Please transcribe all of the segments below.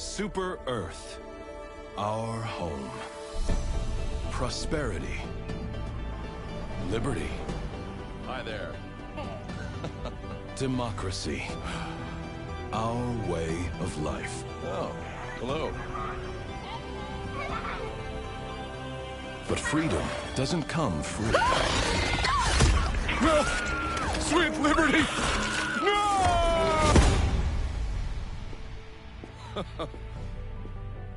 Super Earth, our home. Prosperity. Liberty. Hi there. Democracy. Our way of life. Oh, hello. But freedom doesn't come free. No! Sweet liberty! No!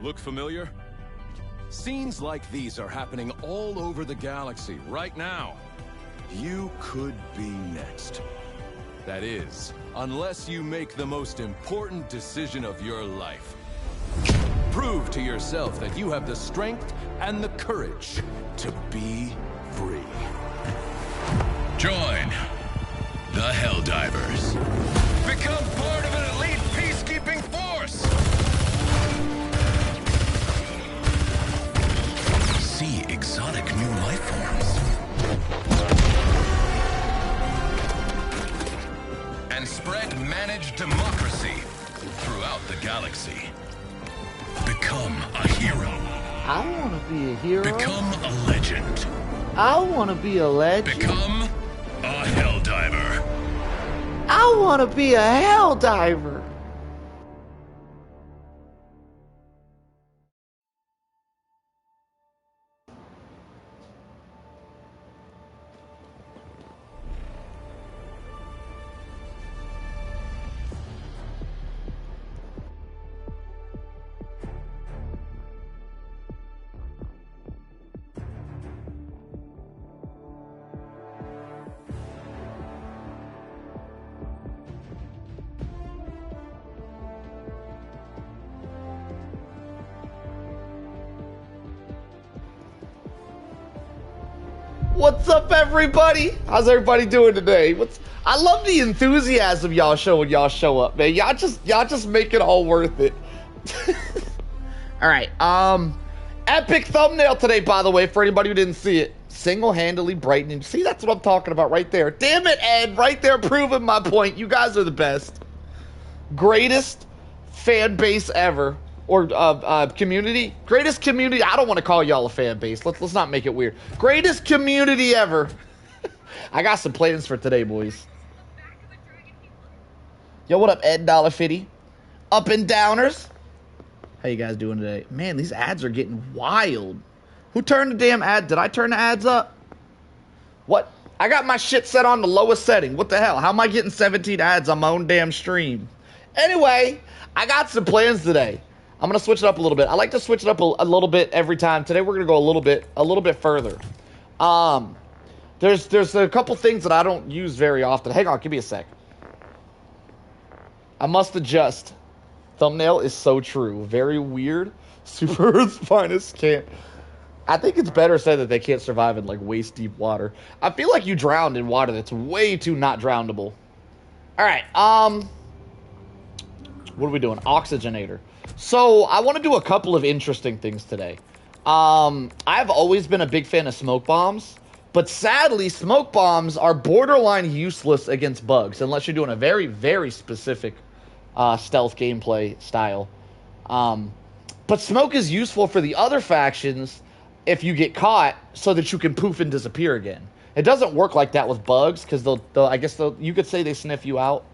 Look familiar? Scenes like these are happening all over the galaxy right now. You could be next. That is, unless you make the most important decision of your life. Prove to yourself that you have the strength and the courage to be free. Join the Helldivers. Become part of an elite peacekeeping force! See exotic new life forms. And spread managed democracy throughout the galaxy. Become a hero. I want to be a hero. Become a legend. I want to be a legend. Become a Helldiver. I want to be a Helldiver. What's up, everybody? How's everybody doing today? I love the enthusiasm y'all show when y'all show up, man. Y'all just make it all worth it. All right, epic thumbnail today, by the way, for anybody who didn't see it. Single-handedly brightening. See, that's what I'm talking about right there. Damn it, Ed, right there proving my point. You guys are the best. Greatest fan base ever. Or community. Greatest community. I don't want to call y'all a fan base. Let's not make it weird. Greatest community ever. I got some plans for today, boys. Yo, what up, Ed Dollar Fitty? Up and downers. How you guys doing today? Man, these ads are getting wild. Who turned the damn ad? Did I turn the ads up? What? I got my shit set on the lowest setting. What the hell? How am I getting 17 ads on my own damn stream? Anyway, I got some plans today. I'm going to switch it up a little bit. I like to switch it up a little bit every time. Today we're going to go a little bit further. There's a couple things that I don't use very often. Hang on, give me a sec. I must adjust. Thumbnail is so true. Very weird. Super Earth's finest can't. I think it's better said that they can't survive in like waist deep water. I feel like you drowned in water that's way too not drownable. All right. What are we doing? Oxygenator. So, I want to do a couple of interesting things today. I've always been a big fan of smoke bombs, but sadly, smoke bombs are borderline useless against bugs, unless you're doing a very, very specific stealth gameplay style. But smoke is useful for the other factions if you get caught, so that you can poof and disappear again. It doesn't work like that with bugs, because you could say they sniff you out.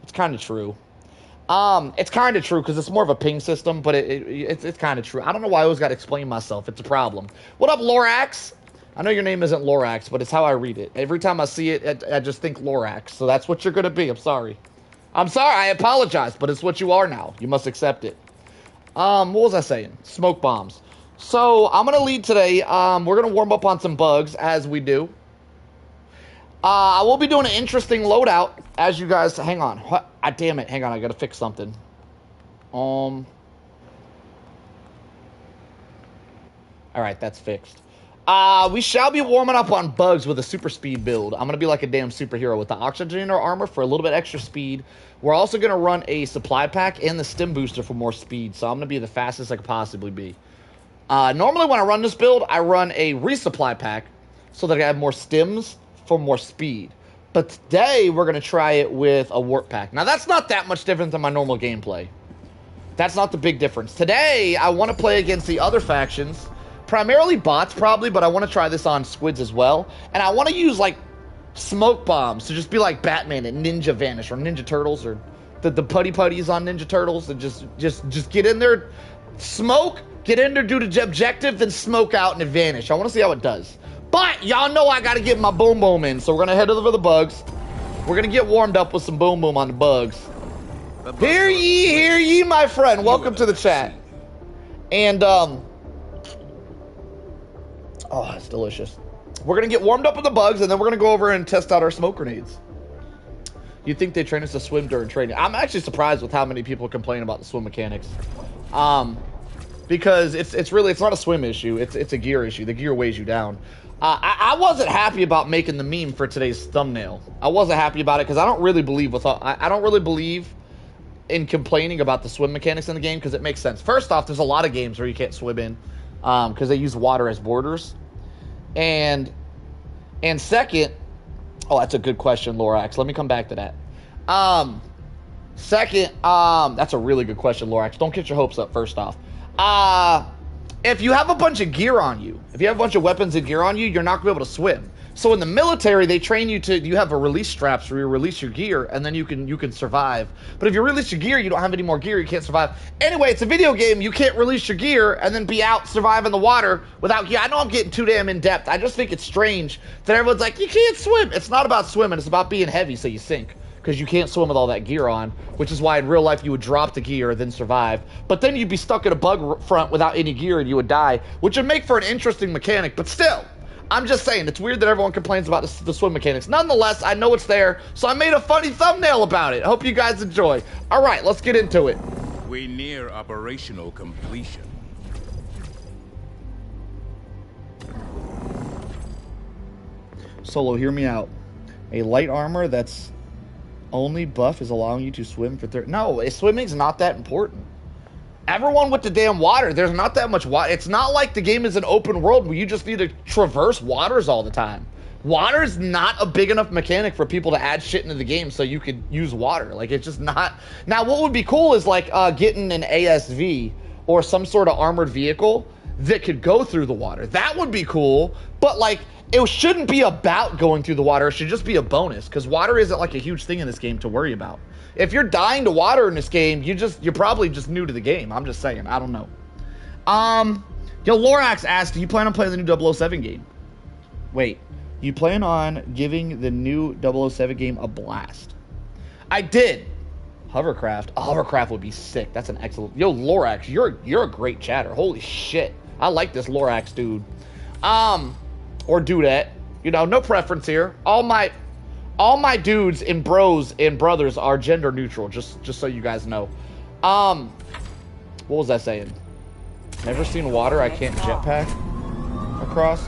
It's kind of true. It's kind of true because it's more of a ping system, but it's kind of true. I don't know why I always got to explain myself. It's a problem. What up, Lorax? I know your name isn't Lorax, but it's how I read it. Every time I see it, I just think Lorax. So that's what you're going to be. I'm sorry. I'm sorry. I apologize, but it's what you are now. You must accept it. What was I saying? Smoke bombs. So I'm going to lead today. We're going to warm up on some bugs, as we do. I will be doing an interesting loadout, as you guys... Hang on. Damn it. Hang on. I got to fix something. Alright, that's fixed. We shall be warming up on bugs with a super speed build. I'm going to be like a damn superhero with the oxygenator armor for a little bit extra speed. We're also going to run a supply pack and the stim booster for more speed. So I'm going to be the fastest I could possibly be. Normally when I run this build, I run a resupply pack so that I have more stims for more speed. But today, we're going to try it with a warp pack. Now, that's not that much different than my normal gameplay. That's not the big difference. Today, I want to play against the other factions. Primarily bots, probably, but I want to try this on squids as well. And I want to use, like, smoke bombs to just be like Batman and Ninja Vanish or Ninja Turtles or the putty putties on Ninja Turtles and just get in there, smoke, get in there, do the objective, then smoke out and vanish. I want to see how it does. But y'all know I got to get my boom boom in, so we're gonna head over the bugs. We're gonna get warmed up with some boom boom on the bugs. Hear ye, my friend. Welcome to the chat. And oh, it's delicious. We're gonna get warmed up with the bugs, and then we're gonna go over and test out our smoke grenades. You'd think they train us to swim during training. I'm actually surprised with how many people complain about the swim mechanics. Because it's not a swim issue. It's a gear issue. The gear weighs you down. I wasn't happy about making the meme for today's thumbnail. I wasn't happy about it because I don't really believe I don't really believe in complaining about the swim mechanics in the game because it makes sense. First off, there's a lot of games where you can't swim in because they use water as borders. And second, oh, that's a good question, Lorax. Let me come back to that. Second, that's a really good question, Lorax. Don't get your hopes up, first off. If you have a bunch of gear on you, if you have a bunch of weapons and gear on you, you're not going to be able to swim. So in the military, they train you you have a release straps where you release your gear, and then you can survive. But if you release your gear, you don't have any more gear, you can't survive. Anyway, it's a video game, you can't release your gear and then be out, survive in the water without gear. I know I'm getting too damn in-depth. I just think it's strange that everyone's like, you can't swim. It's not about swimming, it's about being heavy so you sink. Because you can't swim with all that gear on, which is why in real life you would drop the gear, then survive. But then you'd be stuck in a bug front without any gear and you would die, which would make for an interesting mechanic, but still. I'm just saying, it's weird that everyone complains about the swim mechanics. Nonetheless, I know it's there, so I made a funny thumbnail about it. Hope you guys enjoy. All right, let's get into it. We near operational completion. Solo, hear me out. A light armor that's only buff is allowing you to swim for 30. No, swimming's not that important. Everyone with the damn water, there's not that much water. It's not like the game is an open world where you just need to traverse waters all the time. Water's not a big enough mechanic for people to add shit into the game so you could use water. Like, it's just not. Now, what would be cool is, like, getting an ASV or some sort of armored vehicle that could go through the water. That would be cool, but, like, it shouldn't be about going through the water. It should just be a bonus, because water isn't, like, a huge thing in this game to worry about. If you're dying to water in this game, you're probably just new to the game. I'm just saying. I don't know. Yo, Lorax asked, do you plan on playing the new 007 game? Wait. You plan on giving the new 007 game a blast? I did. Hovercraft. Oh, hovercraft would be sick. That's an excellent. Yo, Lorax, you're a great chatter. Holy shit. I like this Lorax dude. Or dudette. You know, no preference here. All my dudes and bros and brothers are gender neutral. Just so you guys know. What was I saying? Never seen water I can't jetpack across.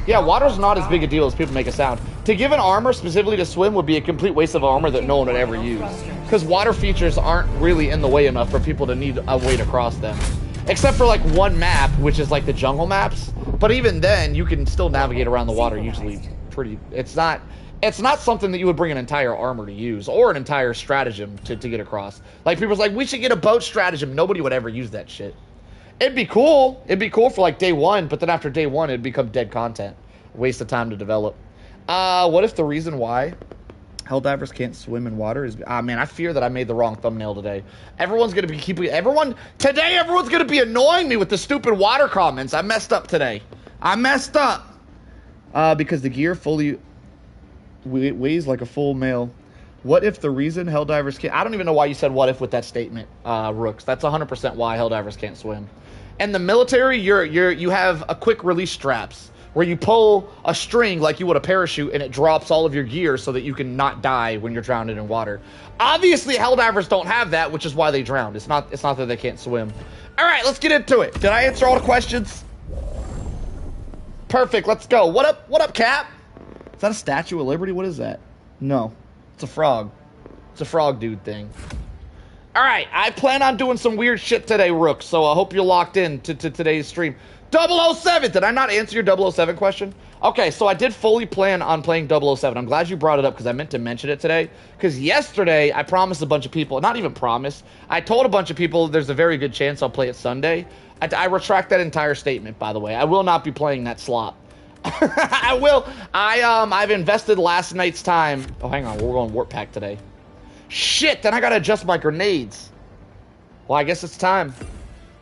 Yeah, water's not as big a deal as people make it sound. To give an armor specifically to swim would be a complete waste of armor that no one would ever use. Because water features aren't really in the way enough for people to need a way to cross them. Except for like one map, which is like the jungle maps. But even then, you can still navigate around the water usually pretty... It's not something that you would bring an entire armor to use, or an entire stratagem to get across. Like, people's like, we should get a boat stratagem. Nobody would ever use that shit. It'd be cool. It'd be cool for like day one, but then after day one, it'd become dead content. Waste of time to develop. What if the reason why Helldivers can't swim in water is... man, I fear that I made the wrong thumbnail today. Everyone's gonna be everyone's gonna be annoying me with the stupid water comments. I messed up today. I messed up. Because the gear fully weighs like a full male. What if the reason Helldivers can't... I don't even know why you said what if with that statement, Rooks. That's 100% why Helldivers can't swim. In the military, you have a quick release straps where you pull a string like you would a parachute and it drops all of your gear so that you can not die when you're drowned in water. Obviously, Helldivers don't have that, which is why they drowned. It's not that they can't swim. All right, let's get into it. Did I answer all the questions? Perfect, let's go. What up, Cap? Is that a Statue of Liberty? What is that? No, it's a frog. It's a frog dude thing. All right, I plan on doing some weird shit today, Rook, so I hope you're locked in to today's stream. 007, did I not answer your 007 question? Okay, so I did fully plan on playing 007. I'm glad you brought it up because I meant to mention it today. Because yesterday, I promised a bunch of people, not even promised, I told a bunch of people there's a very good chance I'll play it Sunday. I retract that entire statement, by the way. I will not be playing that slot. I will. I've invested last night's time. Oh, hang on. We're going Warp Pack today. Shit, then I gotta adjust my grenades. Well, I guess it's time.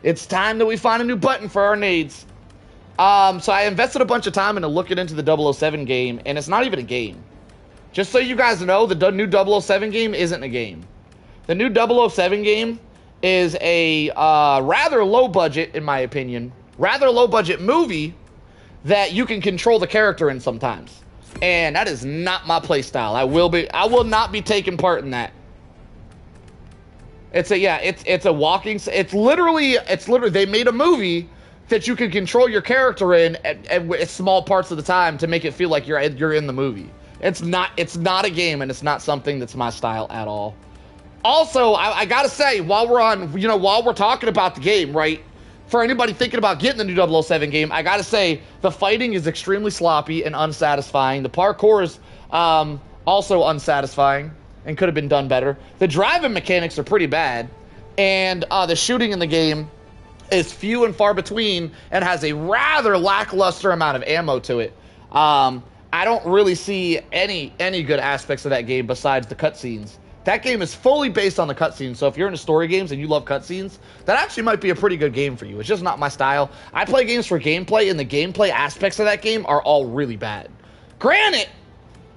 It's time that we find a new button for our nades. So I invested a bunch of time into looking into the 007 game, and it's not even a game. Just so you guys know, the new 007 game isn't a game. The new 007 game is a rather low budget, in my opinion, rather low budget movie that you can control the character in sometimes. And that is not my play style. I will not be taking part in that. It's literally they made a movie that you can control your character in at small parts of the time to make it feel like you're in the movie. It's not a game, and it's not something that's my style at all. Also, I gotta say, while we're talking about the game, right? For anybody thinking about getting the new 007 game, I gotta say the fighting is extremely sloppy and unsatisfying. The parkour is also unsatisfying and could have been done better. The driving mechanics are pretty bad, and the shooting in the game is few and far between and has a rather lackluster amount of ammo to it. I don't really see any good aspects of that game besides the cutscenes. That game is fully based on the cutscenes, so if you're into story games and you love cutscenes, that actually might be a pretty good game for you. It's just not my style. I play games for gameplay, and the gameplay aspects of that game are all really bad. Granted,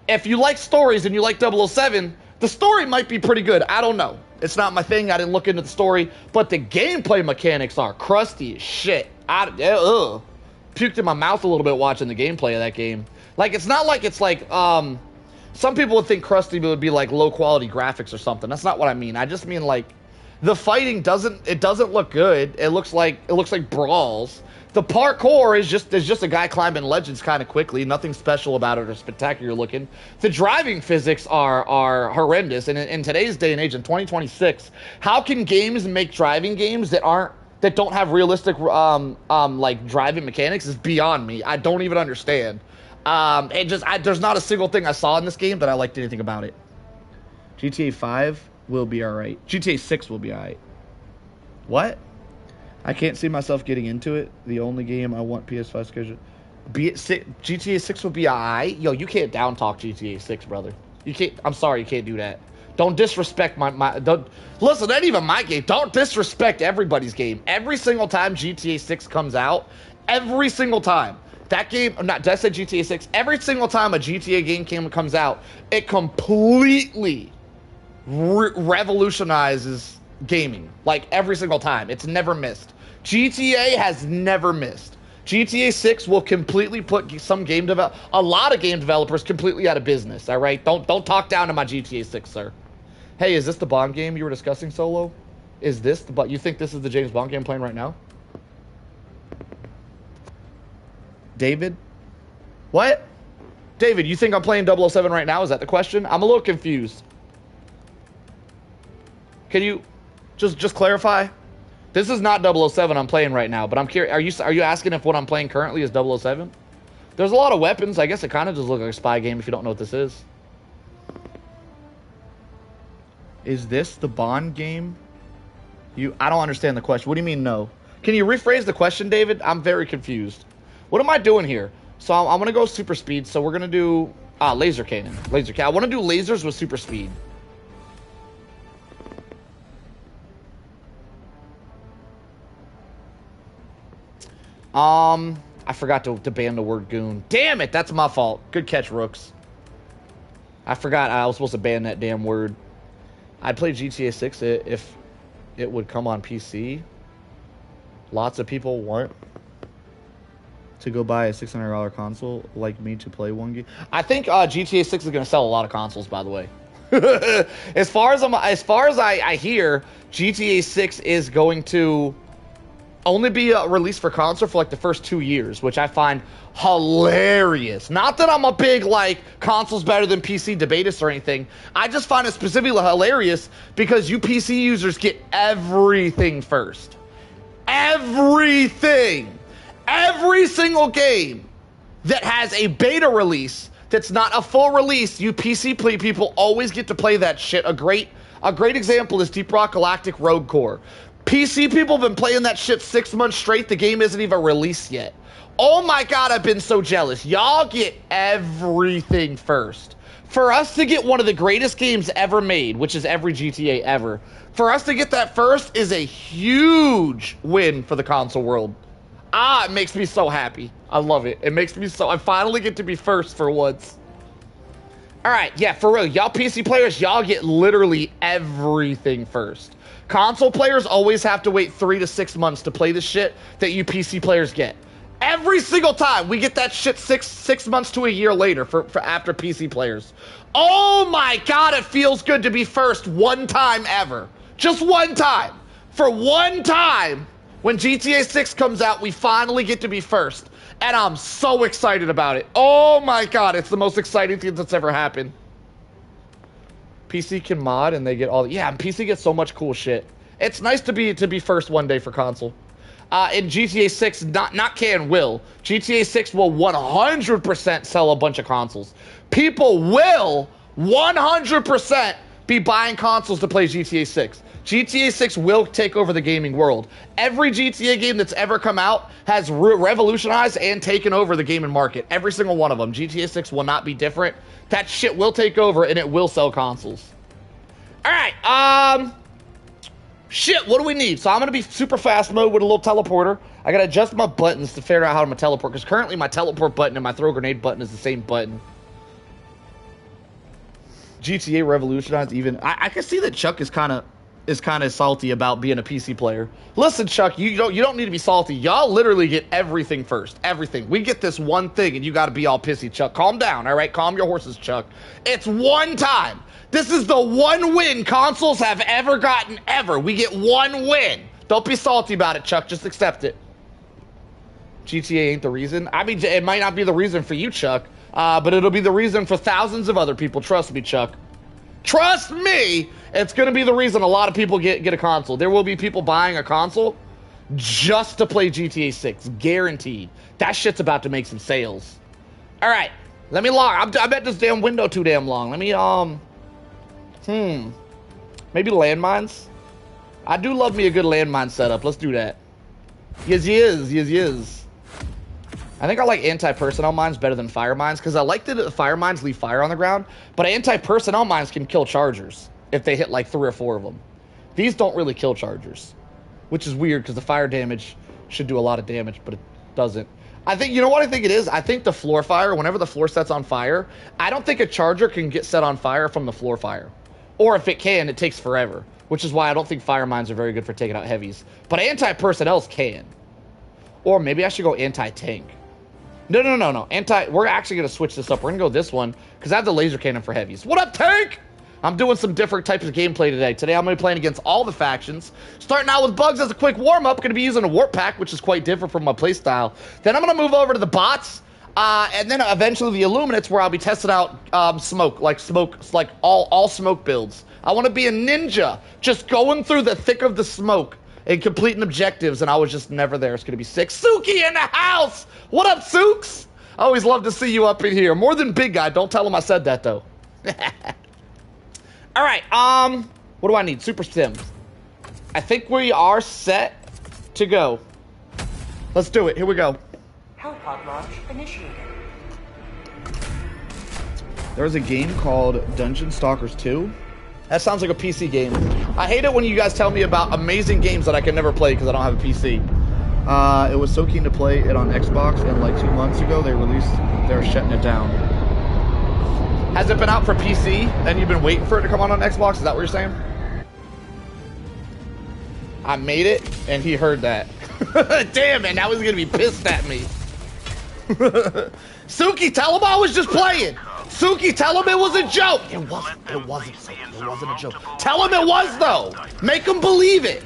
if you like stories and you like 007, the story might be pretty good. I don't know. It's not my thing. I didn't look into the story, but the gameplay mechanics are crusty as shit. Puked in my mouth a little bit watching the gameplay of that game. Like, it's not like it's like, some people would think crusty would be like low quality graphics or something. That's not what I mean. I just mean like the fighting doesn't look good. It looks like brawls. The parkour is just a guy climbing ledges kind of quickly. Nothing special about it or spectacular looking. The driving physics are horrendous. And in today's day and age, in 2026, how can games make driving games that don't have realistic like driving mechanics is beyond me. I don't even understand. There's not a single thing I saw in this game that I liked anything about it. GTA 5 will be alright. GTA 6 will be alright. What? I can't see myself getting into it. The only game I want PS5 schedule. GTA 6 will be alright. Yo, you can't down talk GTA 6, brother. You can't. I'm sorry, you can't do that. Don't disrespect listen, that ain't even my game. Don't disrespect everybody's game. Every single time GTA 6 comes out, every single time. That game, did I say GTA 6? Every single time a GTA game comes out, it completely revolutionizes gaming. Like, every single time. It's never missed. GTA has never missed. GTA 6 will completely put a lot of game developers completely out of business, all right? Don't talk down to my GTA 6, sir. Hey, is this the Bond game you were discussing, Solo? Is this you think this is the James Bond game playing right now? David? What? David, you think I'm playing 007 right now? Is that the question? I'm a little confused. Can you just clarify? This is not 007 I'm playing right now, but I'm curious. Are you asking if what I'm playing currently is 007? There's a lot of weapons. I guess it kind of just looks like a spy game if you don't know what this is. Is this the Bond game? I don't understand the question. What do you mean no? Can you rephrase the question, David? I'm very confused. What am I doing here? So I'm going to go super speed. So we're going to do laser cannon. I want to do lasers with super speed. I forgot to ban the word goon. Damn it, that's my fault. Good catch, Rooks. I forgot I was supposed to ban that damn word. I'd play GTA 6 if it would come on PC. Lots of people want to go buy a $600 console like me to play one game. I think GTA 6 is going to sell a lot of consoles, by the way. as far as I hear, GTA 6 is going to only be released for console for like the first 2 years, which I find hilarious. Not that I'm a big like consoles better than PC debatist or anything. I just find it specifically hilarious because you PC users get everything first. Everything. Every single game that has a beta release that's not a full release, you PC play people always get to play that shit. A great example is Deep Rock Galactic Rogue Core. PC people have been playing that shit 6 months straight. The game isn't even released yet. Oh my god, I've been so jealous. Y'all get everything first. For us to get one of the greatest games ever made, which is every GTA ever, for us to get that first is a huge win for the console world. It makes me so happy. I love it. It makes me so... I finally get to be first for once. Alright, yeah, for real. Y'all PC players, y'all get literally everything first. Console players always have to wait 3 to 6 months to play the shit that you PC players get. Every single time we get that shit six months to a year later for after PC players. Oh my god, it feels good to be first one time ever. Just one time. For one time, when GTA 6 comes out, we finally get to be first. And I'm so excited about it. Oh my god, it's the most exciting thing that's ever happened. PC can mod and they get all... Yeah, PC gets so much cool shit. It's nice to be first one day for console. In GTA 6, not can, will. GTA 6 will 100% sell a bunch of consoles. People will 100% be buying consoles to play GTA 6. GTA 6 will take over the gaming world. Every GTA game that's ever come out has revolutionized and taken over the gaming market. Every single one of them. GTA 6 will not be different. That shit will take over and it will sell consoles. Alright, shit, what do we need? So I'm gonna be super fast mode with a little teleporter. I gotta adjust my buttons to figure out how to teleport, because currently my teleport button and my throw grenade button is the same button. GTA revolutionized even... I can see that Chuck is kind of salty about being a PC player. Listen, Chuck, you don't need to be salty. Y'all literally get everything first. Everything. We get this one thing and you gotta be all pissy, Chuck. Calm down, alright? Calm your horses, Chuck. It's one time. This is the one win consoles have ever gotten, ever. We get one win. Don't be salty about it, Chuck. Just accept it. GTA ain't the reason. I mean, it might not be the reason for you, Chuck, but it'll be the reason for thousands of other people. Trust me, Chuck. Trust me, it's going to be the reason a lot of people get a console. There will be people buying a console just to play GTA 6. Guaranteed. That shit's about to make some sales. All right, let me log. I bet this damn window too damn long. Let me, maybe landmines? I do love me a good landmine setup. Let's do that. Yes. I think I like anti-personnel mines better than fire mines, because I like that the fire mines leave fire on the ground, but anti-personnel mines can kill chargers if they hit like 3 or 4 of them. These don't really kill chargers, which is weird because the fire damage should do a lot of damage, but it doesn't. I think, you know what I think it is? I think the floor fire, whenever the floor sets on fire, I don't think a charger can get set on fire from the floor fire. Or if it can, it takes forever, which is why I don't think fire mines are very good for taking out heavies. But anti-personnels can. Or maybe I should go anti-tank. No. We're actually going to switch this up. We're going to go this one, because I have the laser cannon for heavies. What up, tank? I'm doing some different types of gameplay today. Today I'm going to be playing against all the factions. Starting out with bugs as a quick warm-up. Going to be using a warp pack, which is quite different from my playstyle. Then I'm going to move over to the bots. And then eventually the Illuminates, where I'll be testing out smoke, like all smoke builds. I want to be a ninja, just going through the thick of the smoke and completing objectives, and I was just never there. It's going to be sick. Suki in the house! What up, Sooks? I always love to see you up in here. More than Big Guy. Don't tell him I said that, though. All right, what do I need? Super Sims. I think we are set to go. Let's do it. Here we go. Helipod launch initiated. There's a game called Dungeon Stalkers 2. That sounds like a PC game. I hate it when you guys tell me about amazing games that I can never play because I don't have a PC. It was so keen to play it on Xbox, and like 2 months ago they're shutting it down. Has it been out for PC and you've been waiting for it to come on Xbox? Is that what you're saying? I made it and he heard that. Damn it, now he's gonna be pissed at me. Suki, tell him I was just playing. Suki, tell him it was a joke. It wasn't a joke. Tell him it was, though. Make him believe it.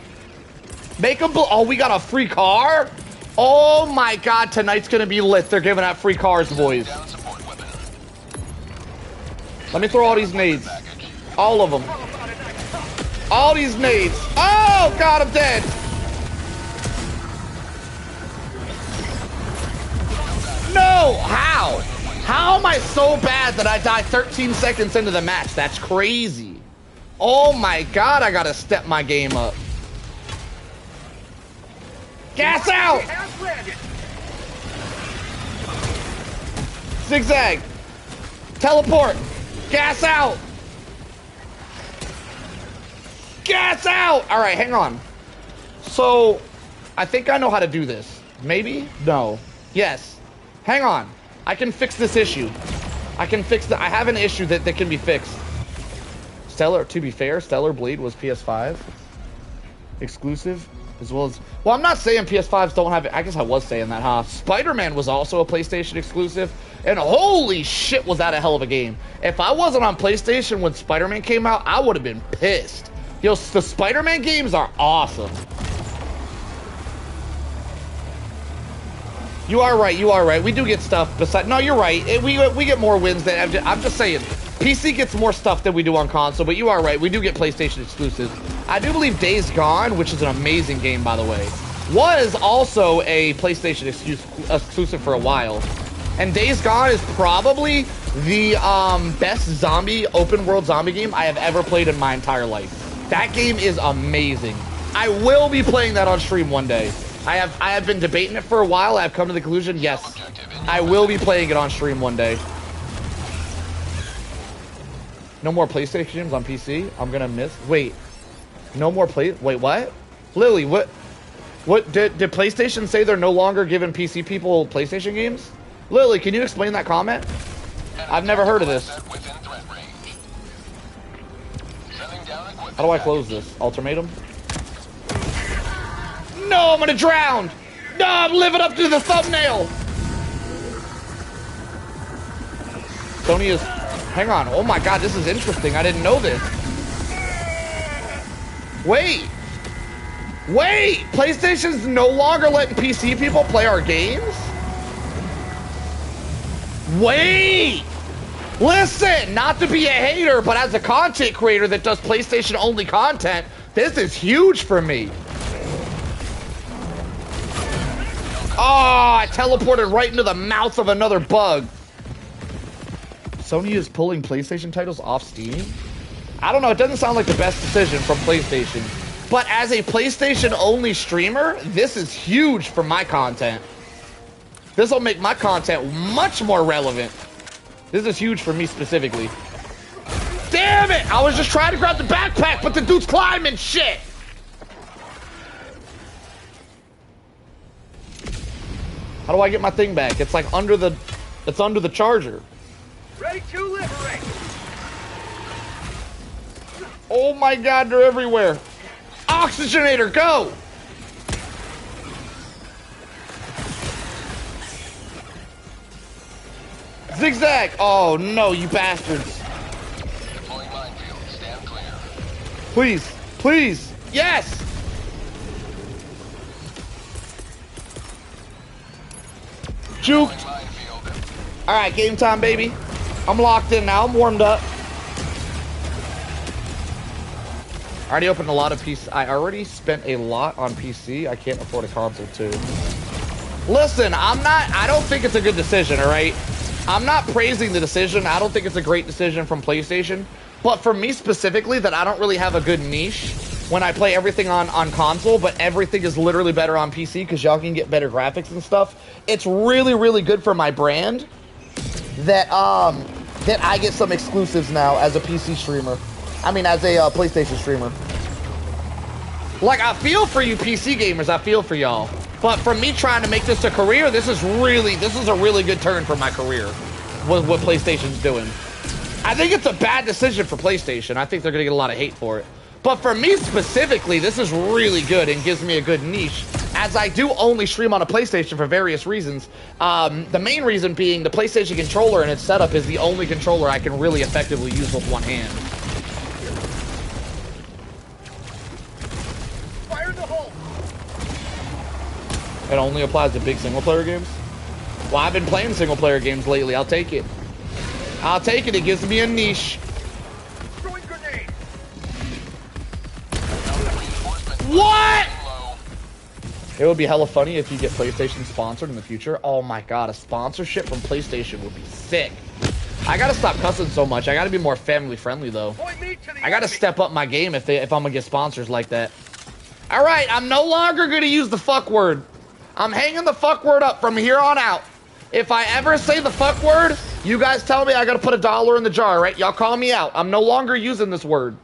Make him oh, we got a free car? Oh my god, tonight's gonna be lit. They're giving out free cars, boys. Let me throw all these nades. All of them. All these nades. Oh god, I'm dead. No! No, how? How am I so bad that I die 13 seconds into the match? That's crazy. Oh my god, I gotta step my game up. Gas out! Zigzag. Teleport. Gas out. Gas out! Alright, hang on. So, I think I know how to do this. Maybe? No. Yes. Hang on. I can fix this issue. I have an issue that can be fixed. Stellar, to be fair, Stellar Blade was PS5 exclusive, as well as... Well, I'm not saying PS5s don't have it. I guess I was saying that, huh? Spider-Man was also a PlayStation exclusive, and holy shit, was that a hell of a game. If I wasn't on PlayStation when Spider-Man came out, I would have been pissed. Yo, the Spider-Man games are awesome. You are right. We do get stuff besides... No, you're right. We get more wins than... I'm just saying. PC gets more stuff than we do on console, but you are right. We do get PlayStation exclusives. I do believe Days Gone, which is an amazing game, by the way, was also a PlayStation exclusive for a while. And Days Gone is probably the best open world zombie game I have ever played in my entire life. That game is amazing. I will be playing that on stream one day. I have been debating it for a while. I've come to the conclusion, yes, I will be playing it on stream one day. No more PlayStation games on PC? I'm gonna miss... Wait. No more Wait, what? Lily, what did PlayStation say they're no longer giving PC people PlayStation games? Lily, can you explain that comment? I've never heard of this. How do I close this? Ultimatum? No, I'm gonna drown! No, I'm living up to the thumbnail! Sony is... Hang on. Oh my god, this is interesting. I didn't know this. Wait! PlayStation's no longer letting PC people play our games? Wait! Listen, not to be a hater, but as a content creator that does PlayStation only content, this is huge for me. Oh, I teleported right into the mouth of another bug. Sony is pulling PlayStation titles off Steam? I don't know, it doesn't sound like the best decision from PlayStation. But as a PlayStation only streamer, this is huge for my content. This will make my content much more relevant. This is huge for me specifically. Damn it! I was just trying to grab the backpack, but the dude's climbing shit! How do I get my thing back? It's like under the... It's under the charger. Ready to liberate! Oh my god, they're everywhere! Oxygenator, go! Zigzag! Oh no, you bastards! Deploying minefield. Stand clear. Please, please, yes! Juked! Alright, game time, baby. I'm locked in now, I'm warmed up. I already opened a lot of PC. I already spent a lot on PC. I can't afford a console too. Listen, I don't think it's a good decision, alright? I'm not praising the decision. I don't think it's a great decision from PlayStation. But for me specifically, that I don't really have a good niche when I play everything on console, but everything is literally better on PC because y'all can get better graphics and stuff. It's really, really good for my brand that I get some exclusives now as a PC streamer. I mean, as a PlayStation streamer. Like, I feel for you PC gamers. I feel for y'all. But for me trying to make this a career, this is a really good turn for my career. What PlayStation's doing. I think it's a bad decision for PlayStation. I think they're gonna get a lot of hate for it. But for me specifically, this is really good and gives me a good niche, as I do only stream on a PlayStation for various reasons. The main reason being the PlayStation controller and its setup is the only controller I can really effectively use with one hand. Fire in the hole! It only applies to big single-player games? Well, I've been playing single-player games lately. I'll take it. I'll take it. It gives me a niche. Throwing grenade! What? It would be hella funny if you get PlayStation sponsored in the future. Oh my god, a sponsorship from PlayStation would be sick. I gotta stop cussing so much. I gotta be more family friendly though. I gotta step up my game if I'm gonna get sponsors like that. All right, I'm no longer gonna use the fuck word. I'm hanging the fuck word up from here on out. If I ever say the fuck word, you guys tell me I gotta put $1 in the jar, right? Y'all call me out. I'm no longer using this word.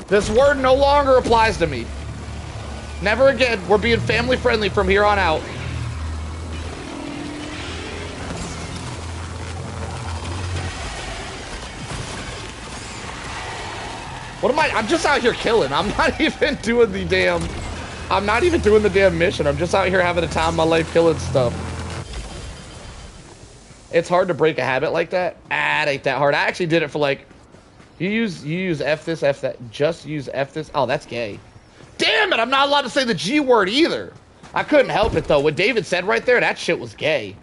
This word no longer applies to me. Never again. We're being family friendly from here on out. What am I'm just out here killing. I'm not even doing the damn... I'm not even doing the damn mission. I'm just out here having a time of my life killing stuff. It's hard to break a habit like that. Ah, it ain't that hard. I actually did it for like... You use F this, F that. Just use F this. Oh, that's gay. Damn it, I'm not allowed to say the G word either. I couldn't help it though. What David said right there, that shit was gay.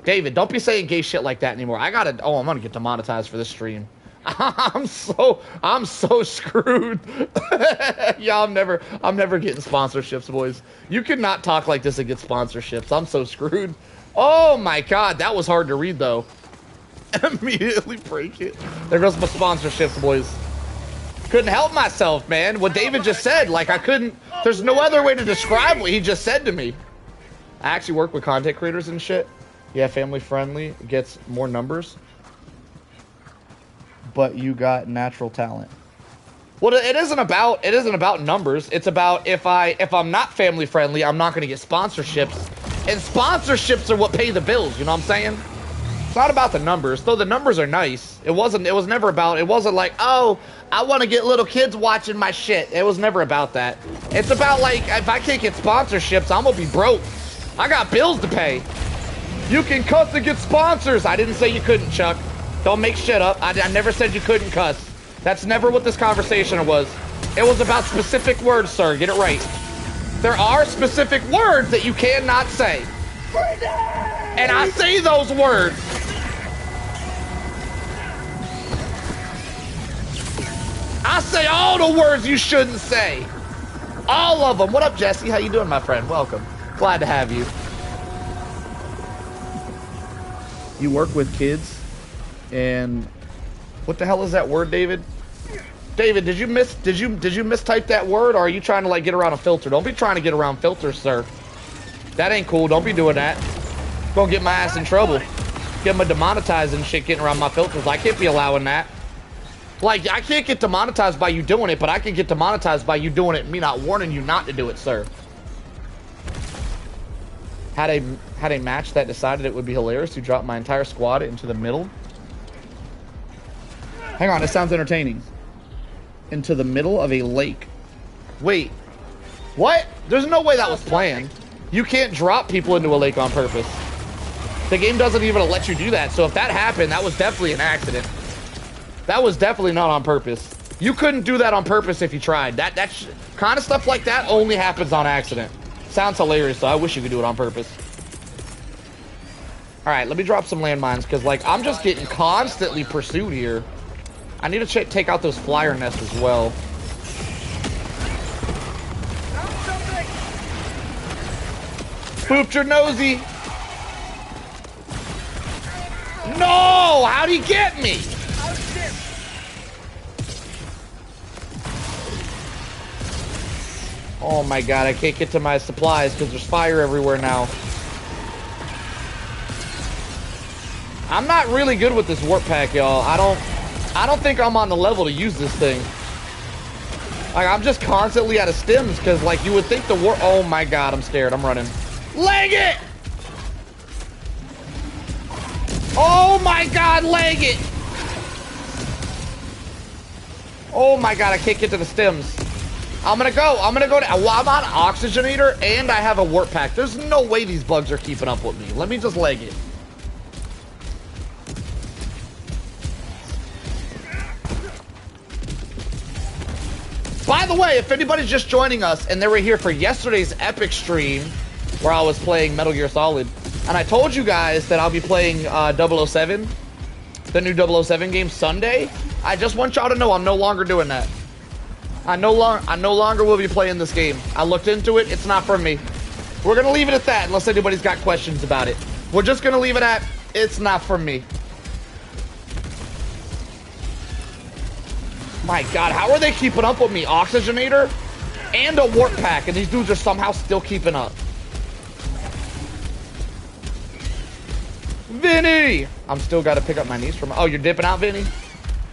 David, don't be saying gay shit like that anymore. I'm gonna get demonetized for this stream. I'm so screwed. Yeah, I'm never getting sponsorships, boys. You cannot talk like this and get sponsorships. I'm so screwed. Oh my god, that was hard to read though. Immediately break it. There goes my sponsorships, boys. Couldn't help myself, man. What David just said, like I couldn't, there's no other way to describe what he just said to me. I actually work with content creators and shit. Yeah, family friendly, gets more numbers. But you got natural talent. Well, it isn't about numbers. It's about if I'm not family friendly, I'm not going to get sponsorships. And sponsorships are what pay the bills, you know what I'm saying? It's not about the numbers, though the numbers are nice. It was never like, oh, I want to get little kids watching my shit. It was never about that. It's about like, if I can't get sponsorships, I'm going to be broke. I got bills to pay. You can cuss and get sponsors. I didn't say you couldn't, Chuck. Don't make shit up. I never said you couldn't cuss. That's never what this conversation was. It was about specific words, sir. Get it right. There are specific words that you cannot say. And I say those words. I say all the words you shouldn't say. All of them. What up, Jesse? How you doing, my friend? Welcome. Glad to have you. You work with kids? And what the hell is that word, David? David, did you mistype that word, or are you trying to like get around a filter? Don't be trying to get around filters, sir. That ain't cool. Don't be doing that. Gonna get my ass in trouble. Get my demonetized and shit getting around my filters. I can't be allowing that. Like, I can't get demonetized by you doing it, but I can get demonetized by you doing it and me not warning you not to do it, sir. Had a match that decided it would be hilarious to drop my entire squad into the middle. Hang on, it sounds entertaining. Into the middle of a lake. Wait, what? There's no way that was planned. You can't drop people into a lake on purpose. The game doesn't even let you do that. So if that happened, that was definitely an accident. That was definitely not on purpose. You couldn't do that on purpose if you tried. That kind of stuff like that only happens on accident. Sounds hilarious, though. I wish you could do it on purpose. All right, let me drop some landmines, because, like, I'm just getting constantly pursued here. I need to take out those flyer nests as well. Pooped your nosy. No! How'd he get me? Oh my god, I can't get to my supplies because there's fire everywhere now. I'm not really good with this warp pack, y'all. I don't think I'm on the level to use this thing. Like, I'm just constantly out of stims because, like, you would think the warp... Oh my god, I'm scared. I'm running. Leg it! Oh my god, leg it! Oh my god, I can't get to the stems. I'm gonna go to... Well, I'm on oxygenator and I have a warp pack. There's no way these bugs are keeping up with me. Let me just leg it. By the way, if anybody's just joining us and they were here for yesterday's epic stream where I was playing Metal Gear Solid, and I told you guys that I'll be playing 007, the new 007 game Sunday, I just want y'all to know I'm no longer doing that. I no longer will be playing this game. I looked into it. It's not for me. We're gonna leave it at that, unless anybody's got questions about it. We're just gonna leave it at, it's not for me. My God, how are they keeping up with me? Oxygenator and a warp pack, and these dudes are somehow still keeping up. Vinny! I'm still gotta pick up my niece from... Oh, you're dipping out, Vinny?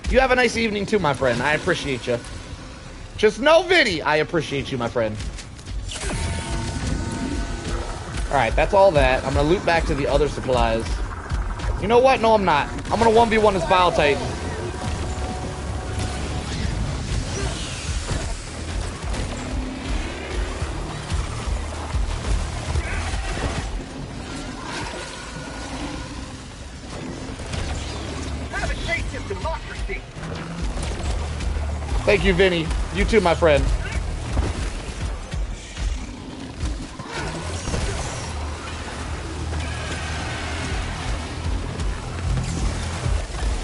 You have a nice evening too, my friend. I appreciate you. Just know, Vinny, I appreciate you, my friend. Alright, that's all that. I'm gonna loop back to the other supplies. You know what? No, I'm not. I'm gonna 1v1 this Bile Titan. Have a taste of democracy. Thank you, Vinny. You too, my friend.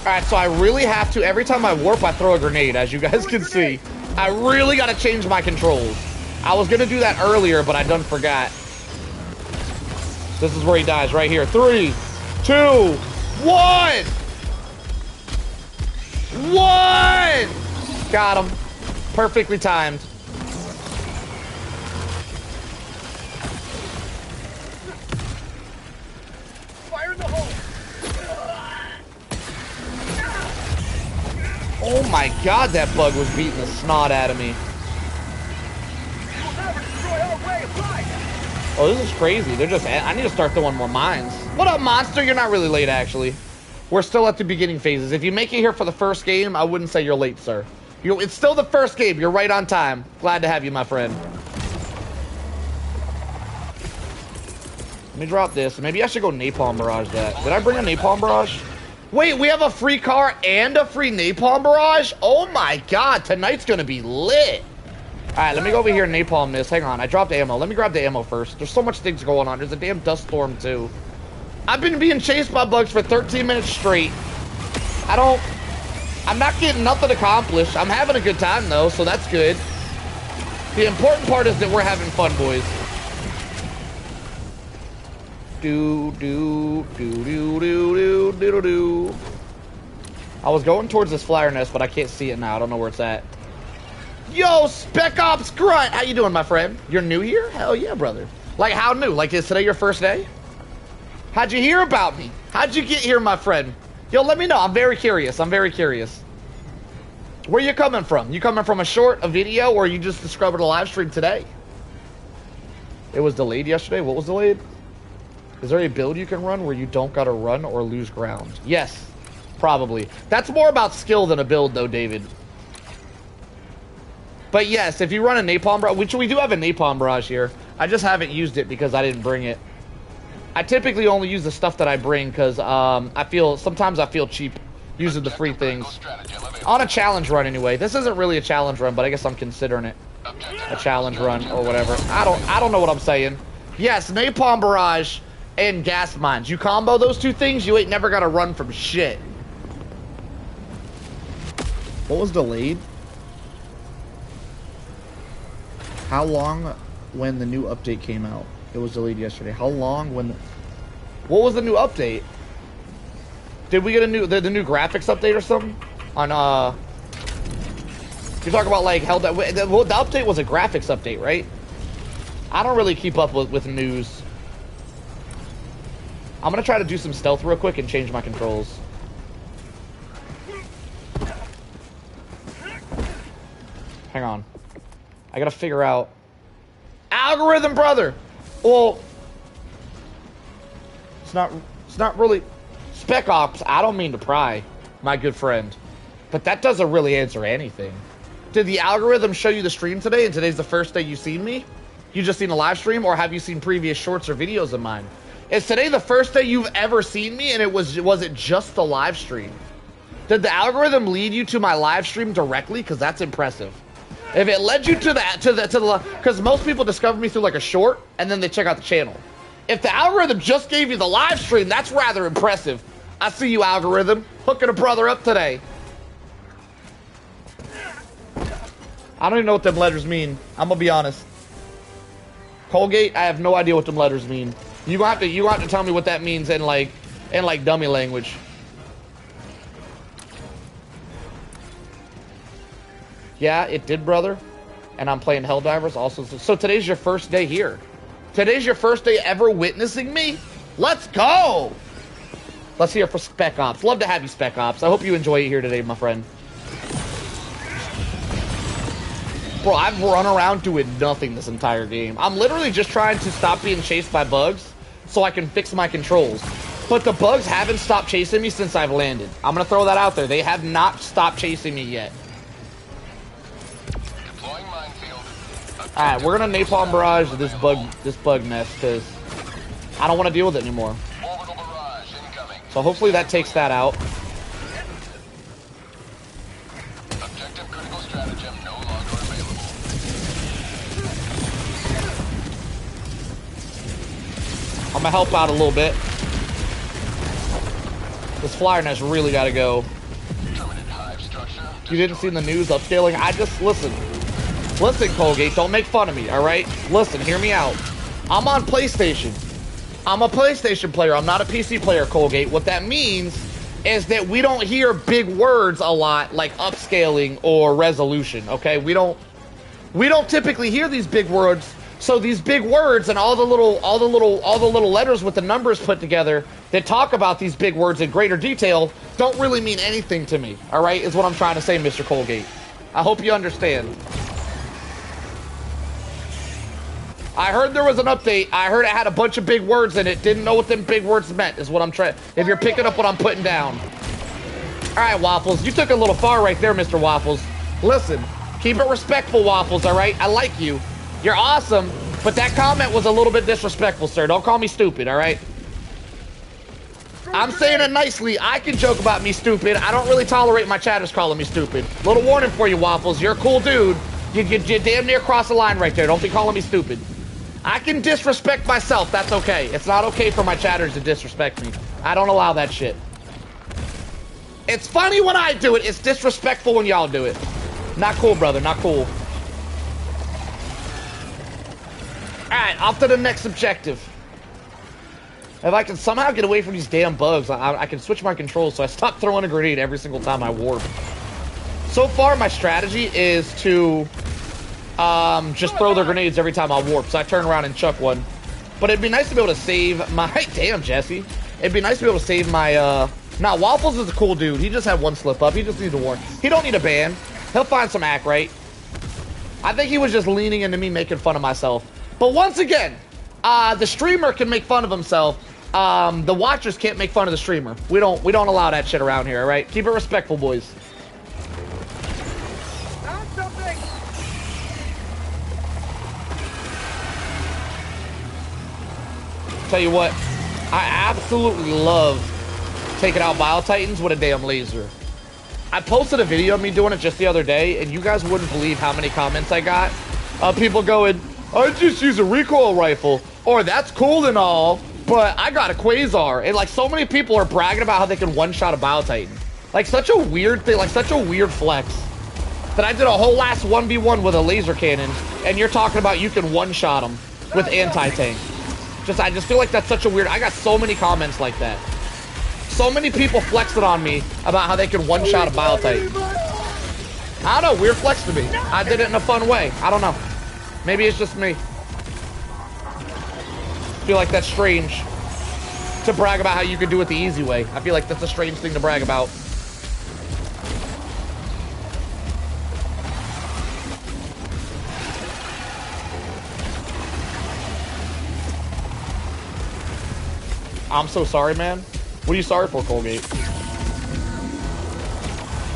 Alright, so I really have to, every time I warp, I throw a grenade, as you guys can see. I really gotta change my controls. I was gonna do that earlier, but I done forgot. This is where he dies, right here. 3, 2, 1! 1! Got him. Perfectly timed. Fire in the hole. Oh my God, that bug was beating the snot out of me. You will never destroy our way of life. Oh, this is crazy. They're just... I need to start throwing more mines. What up, Monster? You're not really late, actually. We're still at the beginning phases. If you make it here for the first game, I wouldn't say you're late, sir. It's still the first game. You're right on time. Glad to have you, my friend. Let me drop this. Maybe I should go Napalm Barrage that. Did I bring a Napalm Barrage? Wait, we have a free car and a free Napalm Barrage? Oh my God, tonight's gonna be lit. All right, let me go over here and Napalm this. Hang on, I dropped ammo. Let me grab the ammo first. There's so much things going on. There's a damn dust storm too. I've been being chased by bugs for 13 minutes straight. I'm not getting nothing accomplished. I'm having a good time though, so that's good. The important part is that we're having fun, boys. Do. I was going towards this flyer nest, but I can't see it now. I don't know where it's at. Yo, Spec Ops Grunt! How you doing, my friend? You're new here? Hell yeah, brother. Like, how new? Like, is today your first day? How'd you hear about me? How'd you get here, my friend? Yo, let me know. I'm very curious. I'm very curious. Where you coming from? You coming from a short, a video, or you just discovered a live stream today? It was delayed yesterday. What was delayed? Is there a build you can run where you don't gotta run or lose ground? Yes, probably. That's more about skill than a build, though, David. But yes, if you run a Napalm Barrage, which we do have a Napalm Barrage here. I just haven't used it because I didn't bring it. I typically only use the stuff that I bring because sometimes I feel cheap using the free things. On a challenge run, anyway. This isn't really a challenge run, but I guess I'm considering it a challenge run or whatever. I don't know what I'm saying. Yes, Napalm Barrage and gas mines. You combo those two things, you ain't never gotta run from shit. What was delayed? How long when the new update came out? It was delayed yesterday. How long when what was the new update? Did we get the new graphics update or something? On you're talking about like Helldivers. The update was a graphics update, right? I don't really keep up with news. I'm gonna try to do some stealth real quick and change my controls. Hang on. I gotta figure out algorithm, brother. Well, it's not really Spec Ops. I don't mean to pry, my good friend, but that doesn't really answer anything. Did the algorithm show you the stream today, and today's the first day you've seen me? You just seen a live stream, or have you seen previous shorts or videos of mine? Is today the first day you've ever seen me, and was it just the live stream? Did the algorithm lead you to my live stream directly? Because that's impressive. If it led you to the because most people discover me through like a short and then they check out the channel. If the algorithm just gave you the live stream, that's rather impressive. I see you, algorithm, hooking a brother up today. I don't even know what them letters mean. I'm gonna be honest. Colgate, I have no idea what them letters mean. You gonna have to tell me what that means in like dummy language. Yeah, it did, brother. And I'm playing Helldivers also. So today's your first day here. Today's your first day ever witnessing me? Let's go! Let's hear for Spec Ops. Love to have you, Spec Ops. I hope you enjoy it here today, my friend. Bro, I've run around doing nothing this entire game. I'm literally just trying to stop being chased by bugs so I can fix my controls. But the bugs haven't stopped chasing me since I've landed. I'm gonna throw that out there. They have not stopped chasing me yet. Deploying minefield. Alright, we're gonna napalm barrage this bug nest because I don't want to deal with it anymore. Orbital barrage incoming. So hopefully that takes that out. Objective critical stratagem no longer available. I'm gonna help out a little bit. This flyer nest really gotta go. Permanent hive structure. You didn't see the news upscaling? I just listen, Colgate. Don't make fun of me. All right, listen. Hear me out. I'm on PlayStation. I'm a PlayStation player. I'm not a PC player, Colgate. What that means is that we don't hear big words a lot like upscaling or resolution. Okay, we don't typically hear these big words. So these big words and all the little letters with the numbers put together that talk about these big words in greater detail don't really mean anything to me. All right, is what I'm trying to say, Mr. Colgate. I hope you understand. I heard there was an update. I heard it had a bunch of big words in it. Didn't know what them big words meant, is what I'm trying. If you're picking up what I'm putting down. All right, Waffles. You took a little far right there, Mr. Waffles. Listen, keep it respectful, Waffles, all right? I like you. You're awesome, but that comment was a little bit disrespectful, sir. Don't call me stupid, all right? I'm saying it nicely. I can joke about me stupid. I don't really tolerate my chatters calling me stupid. Little warning for you, Waffles. You're a cool dude. You damn near cross the line right there. Don't be calling me stupid. I can disrespect myself. That's okay. It's not okay for my chatters to disrespect me. I don't allow that shit. It's funny when I do it. It's disrespectful when y'all do it. Not cool, brother. Not cool. Alright, off to the next objective. If I can somehow get away from these damn bugs, I can switch my controls so I stop throwing a grenade every single time I warp. So far, my strategy is to just throw the grenades every time I warp. So I turn around and chuck one. But it'd be nice to be able to save my... Damn, Jesse. It'd be nice to be able to save my... Nah, Waffles is a cool dude. He just had one slip up. He just needs to warn. He don't need a ban. He'll find some act right. I think he was just leaning into me making fun of myself. But once again, the streamer can make fun of himself. The watchers can't make fun of the streamer. We don't allow that shit around here, all right? Keep it respectful, boys. Found something! Tell you what, I absolutely love taking out Bile Titans with a damn laser. I posted a video of me doing it just the other day, and you guys wouldn't believe how many comments I got. People going, I just use a recoil rifle, or that's cool and all, but I got a Quasar. And like so many people are bragging about how they can one-shot a Bile Titan. Like such a weird thing, like such a weird flex. That I did a whole last 1v1 with a laser cannon, and you're talking about you can one-shot them with anti-tank. I just feel like that's such a weird... I got so many comments like that. So many people flexing on me about how they can one-shot a Bile Titan. I don't know, weird flex to me. I did it in a fun way. I don't know. Maybe it's just me. I feel like that's strange to brag about how you can do it the easy way. I feel like that's a strange thing to brag about. I'm so sorry, man. What are you sorry for, Colgate?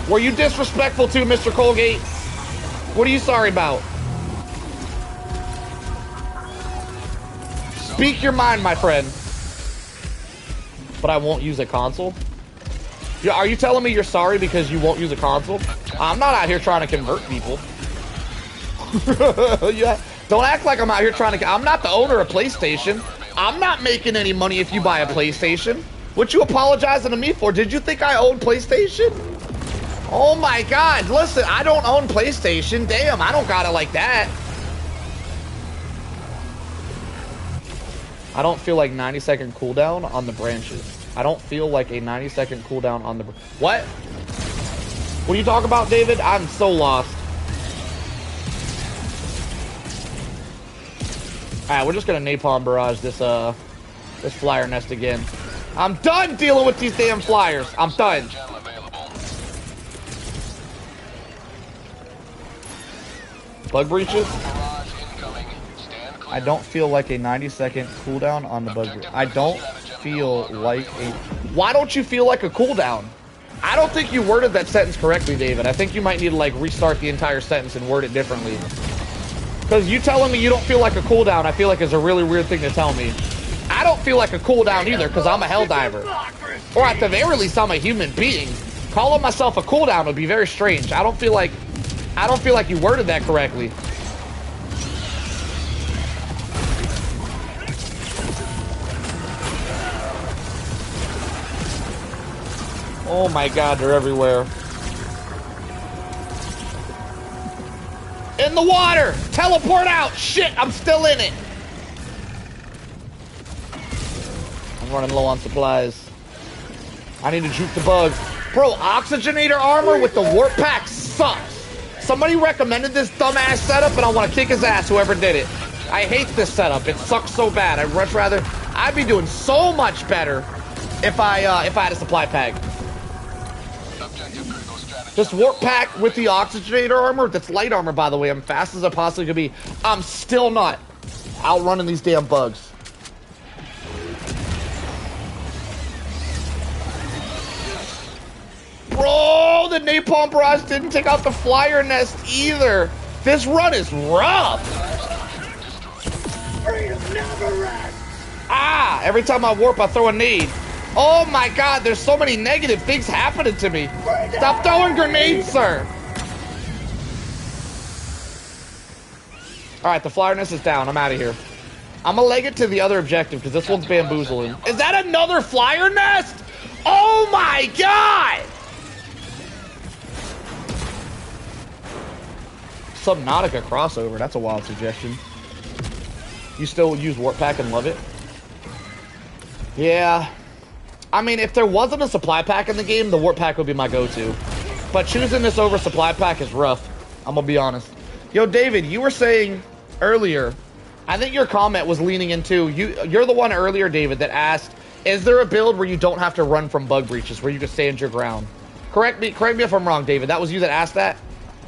Were you disrespectful to Mr. Colgate? What are you sorry about? Speak your mind, my friend. But I won't use a console? Yeah, are you telling me you're sorry because you won't use a console? I'm not out here trying to convert people. Yeah. Don't act like I'm out here trying to... I'm not the owner of PlayStation. I'm not making any money if you buy a PlayStation. What you apologizing to me for? Did you think I own PlayStation? Oh my God. Listen, I don't own PlayStation. Damn, I don't got it like that. I don't feel like 90-second cooldown on the branches. I don't feel like a 90-second cooldown on the... What? What are you talking about, David? I'm so lost. Alright, we're just gonna napalm barrage this flyer nest again. I'm done dealing with these damn flyers. I'm done. Bug breaches? I don't feel like a 90-second cooldown on the bug breach. I don't feel like a... Why don't you feel like a cooldown? I don't think you worded that sentence correctly, David. I think you might need to, like, restart the entire sentence and word it differently. Because you telling me you don't feel like a cooldown, I feel like is a really weird thing to tell me. I don't feel like a cooldown either, because I'm a Helldiver. Or at the very least, I'm a human being. Calling myself a cooldown would be very strange. I don't feel like you worded that correctly. Oh my god, they're everywhere. In the water! Teleport out! Shit, I'm still in it! I'm running low on supplies. I need to juke the bugs. Bro, oxygenator armor with the warp pack sucks. Somebody recommended this dumbass setup and I want to kick his ass, whoever did it. I hate this setup. It sucks so bad. I'd be doing so much better if I had a supply pack. This warp pack with the oxygenator armor, that's light armor, by the way. I'm fast as I possibly could be. I'm still not outrunning these damn bugs. Bro, the napalm barrage didn't take out the flyer nest either. This run is rough. Ah, every time I warp, I throw a nade. Oh my god, there's so many negative things happening to me. Stop throwing grenades, sir. Alright, the flyer nest is down. I'm out of here. I'm gonna leg it to the other objective because this one's bamboozling. Is that another flyer nest? Oh my god! Subnautica crossover. That's a wild suggestion. You still use warp pack and love it? Yeah. I mean, if there wasn't a supply pack in the game, the warp pack would be my go-to. But choosing this over supply pack is rough. I'm gonna be honest. Yo, David, you were saying earlier, I think your comment was leaning into, you're the one earlier, David, that asked, is there a build where you don't have to run from bug breaches, where you can stand your ground? Correct me if I'm wrong, David. That was you that asked that?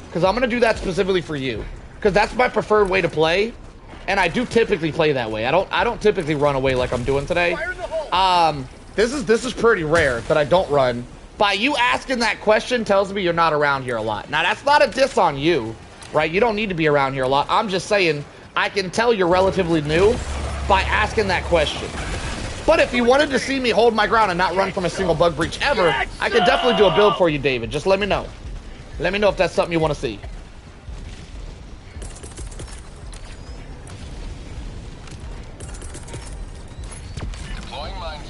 Because I'm gonna do that specifically for you. Because that's my preferred way to play. And I do typically play that way. I don't typically run away like I'm doing today. This is pretty rare that I don't run. By you asking that question tells me you're not around here a lot. Now, that's not a diss on you, right? You don't need to be around here a lot. I'm just saying, I can tell you're relatively new by asking that question. But if you wanted to see me hold my ground and not run from a single bug breach ever, I could definitely do a build for you, David. Just let me know. Let me know if that's something you want to see.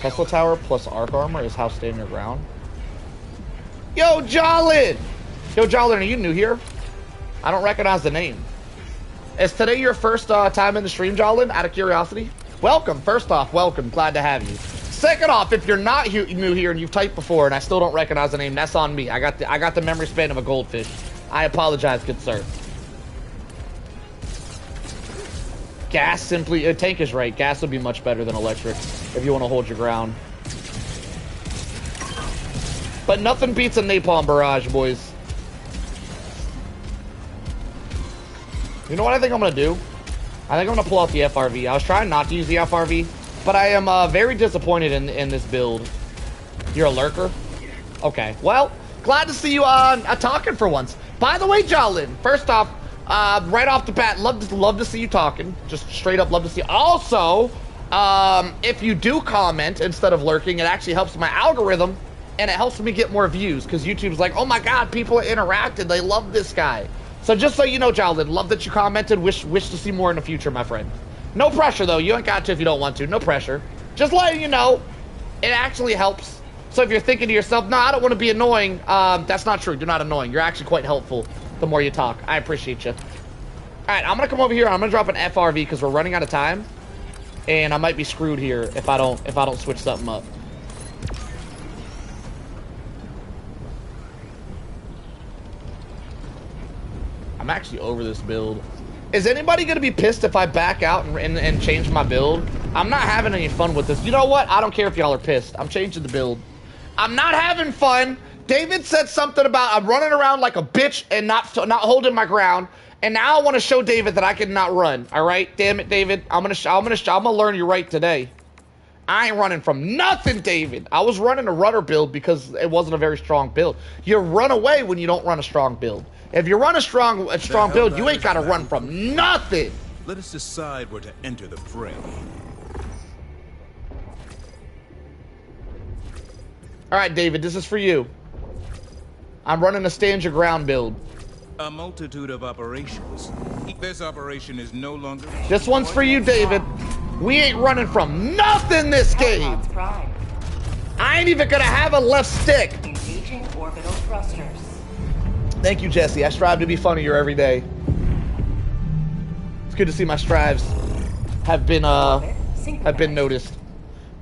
Tesla Tower plus Arc Armor is how stand your ground. Yo, Jolin! Yo, Jolin, are you new here? I don't recognize the name. Is today your first time in the stream, Jolin? Out of curiosity? Welcome. First off, welcome. Glad to have you. Second off, if you're not new here and you've typed before and I still don't recognize the name, that's on me. I got the memory span of a goldfish. I apologize, good sir. Gas simply... tank is right. Gas would be much better than electric if you want to hold your ground. But nothing beats a napalm barrage, boys. You know what I think I'm going to do? I think I'm going to pull out the FRV. I was trying not to use the FRV, but I am very disappointed in this build. You're a lurker? Okay. Well, glad to see you talking for once. By the way, Jolin, first off, right off the bat, love to see you talking. Just straight up love to see you. Also, if you do comment instead of lurking, it actually helps my algorithm, and it helps me get more views, because YouTube's like, oh my god, people are interacting, they love this guy. So just so you know, Jolin, love that you commented, wish to see more in the future, my friend. No pressure, though. You ain't got to if you don't want to. No pressure. Just letting you know, it actually helps. So if you're thinking to yourself, no, I don't want to be annoying, that's not true. You're not annoying. You're actually quite helpful the more you talk. I appreciate you. Alright, I'm going to come over here. I'm going to drop an FRV because we're running out of time. and I might be screwed here if I don't switch something up. I'm actually over this build. Is anybody gonna be pissed if I back out and change my build? I'm not having any fun with this. You know what? I don't care if y'all are pissed. I'm changing the build. I'm not having fun. David said something about I'm running around like a bitch and not holding my ground. And now I want to show David that I can not run. All right, damn it, David. I'm gonna learn you right today. I ain't running from nothing, David. I was running a rudder build because it wasn't a very strong build. You run away when you don't run a strong build. If you run a strong build, you ain't gotta run from nothing. Let us decide where to enter the fray. All right, David, this is for you. I'm running a stand your ground build. A multitude of operations. This operation is no longer... This one's for you, David. We ain't running from nothing this game. I ain't even gonna have a left stick. Engaging orbital thrusters. Thank you, Jesse. I strive to be funnier every day. It's good to see my strives have been noticed.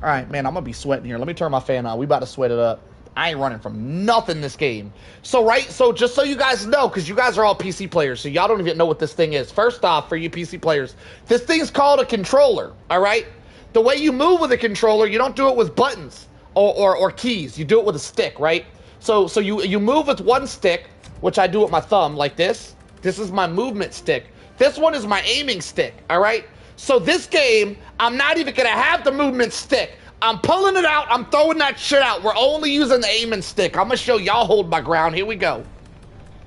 All right, man, I'm gonna be sweating here. Let me turn my fan on. We about to sweat it up. I ain't running from nothing this game. So just so you guys know, because you guys are all PC players, so y'all don't even know what this thing is. First off, for you PC players, this thing's called a controller, all right? The way you move with a controller, you don't do it with buttons or keys. You do it with a stick, right? So you move with one stick, which I do with my thumb, like this. This is my movement stick. This one is my aiming stick, all right? So this game, I'm not even gonna have the movement stick. I'm pulling it out. I'm throwing that shit out. We're only using the aiming stick. I'm going to show y'all hold my ground. Here we go.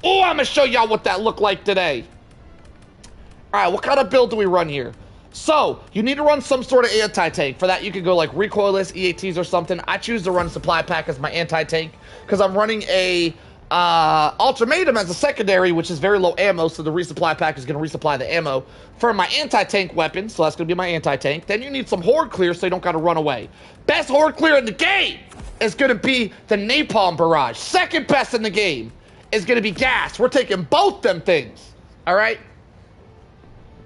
Oh, I'm going to show y'all what that looked like today. All right, what kind of build do we run here? So, you need to run some sort of anti-tank. For that, you could go like recoilless, EATs or something. I choose to run supply pack as my anti-tank because I'm running a ultimatum as a secondary, which is very low ammo, so the resupply pack is going to resupply the ammo for my anti-tank weapon, so that's going to be my anti-tank. Then you need some horde clear so you don't got to run away. Best horde clear in the game is going to be the napalm barrage. Second best in the game is going to be gas. We're taking both them things, all right?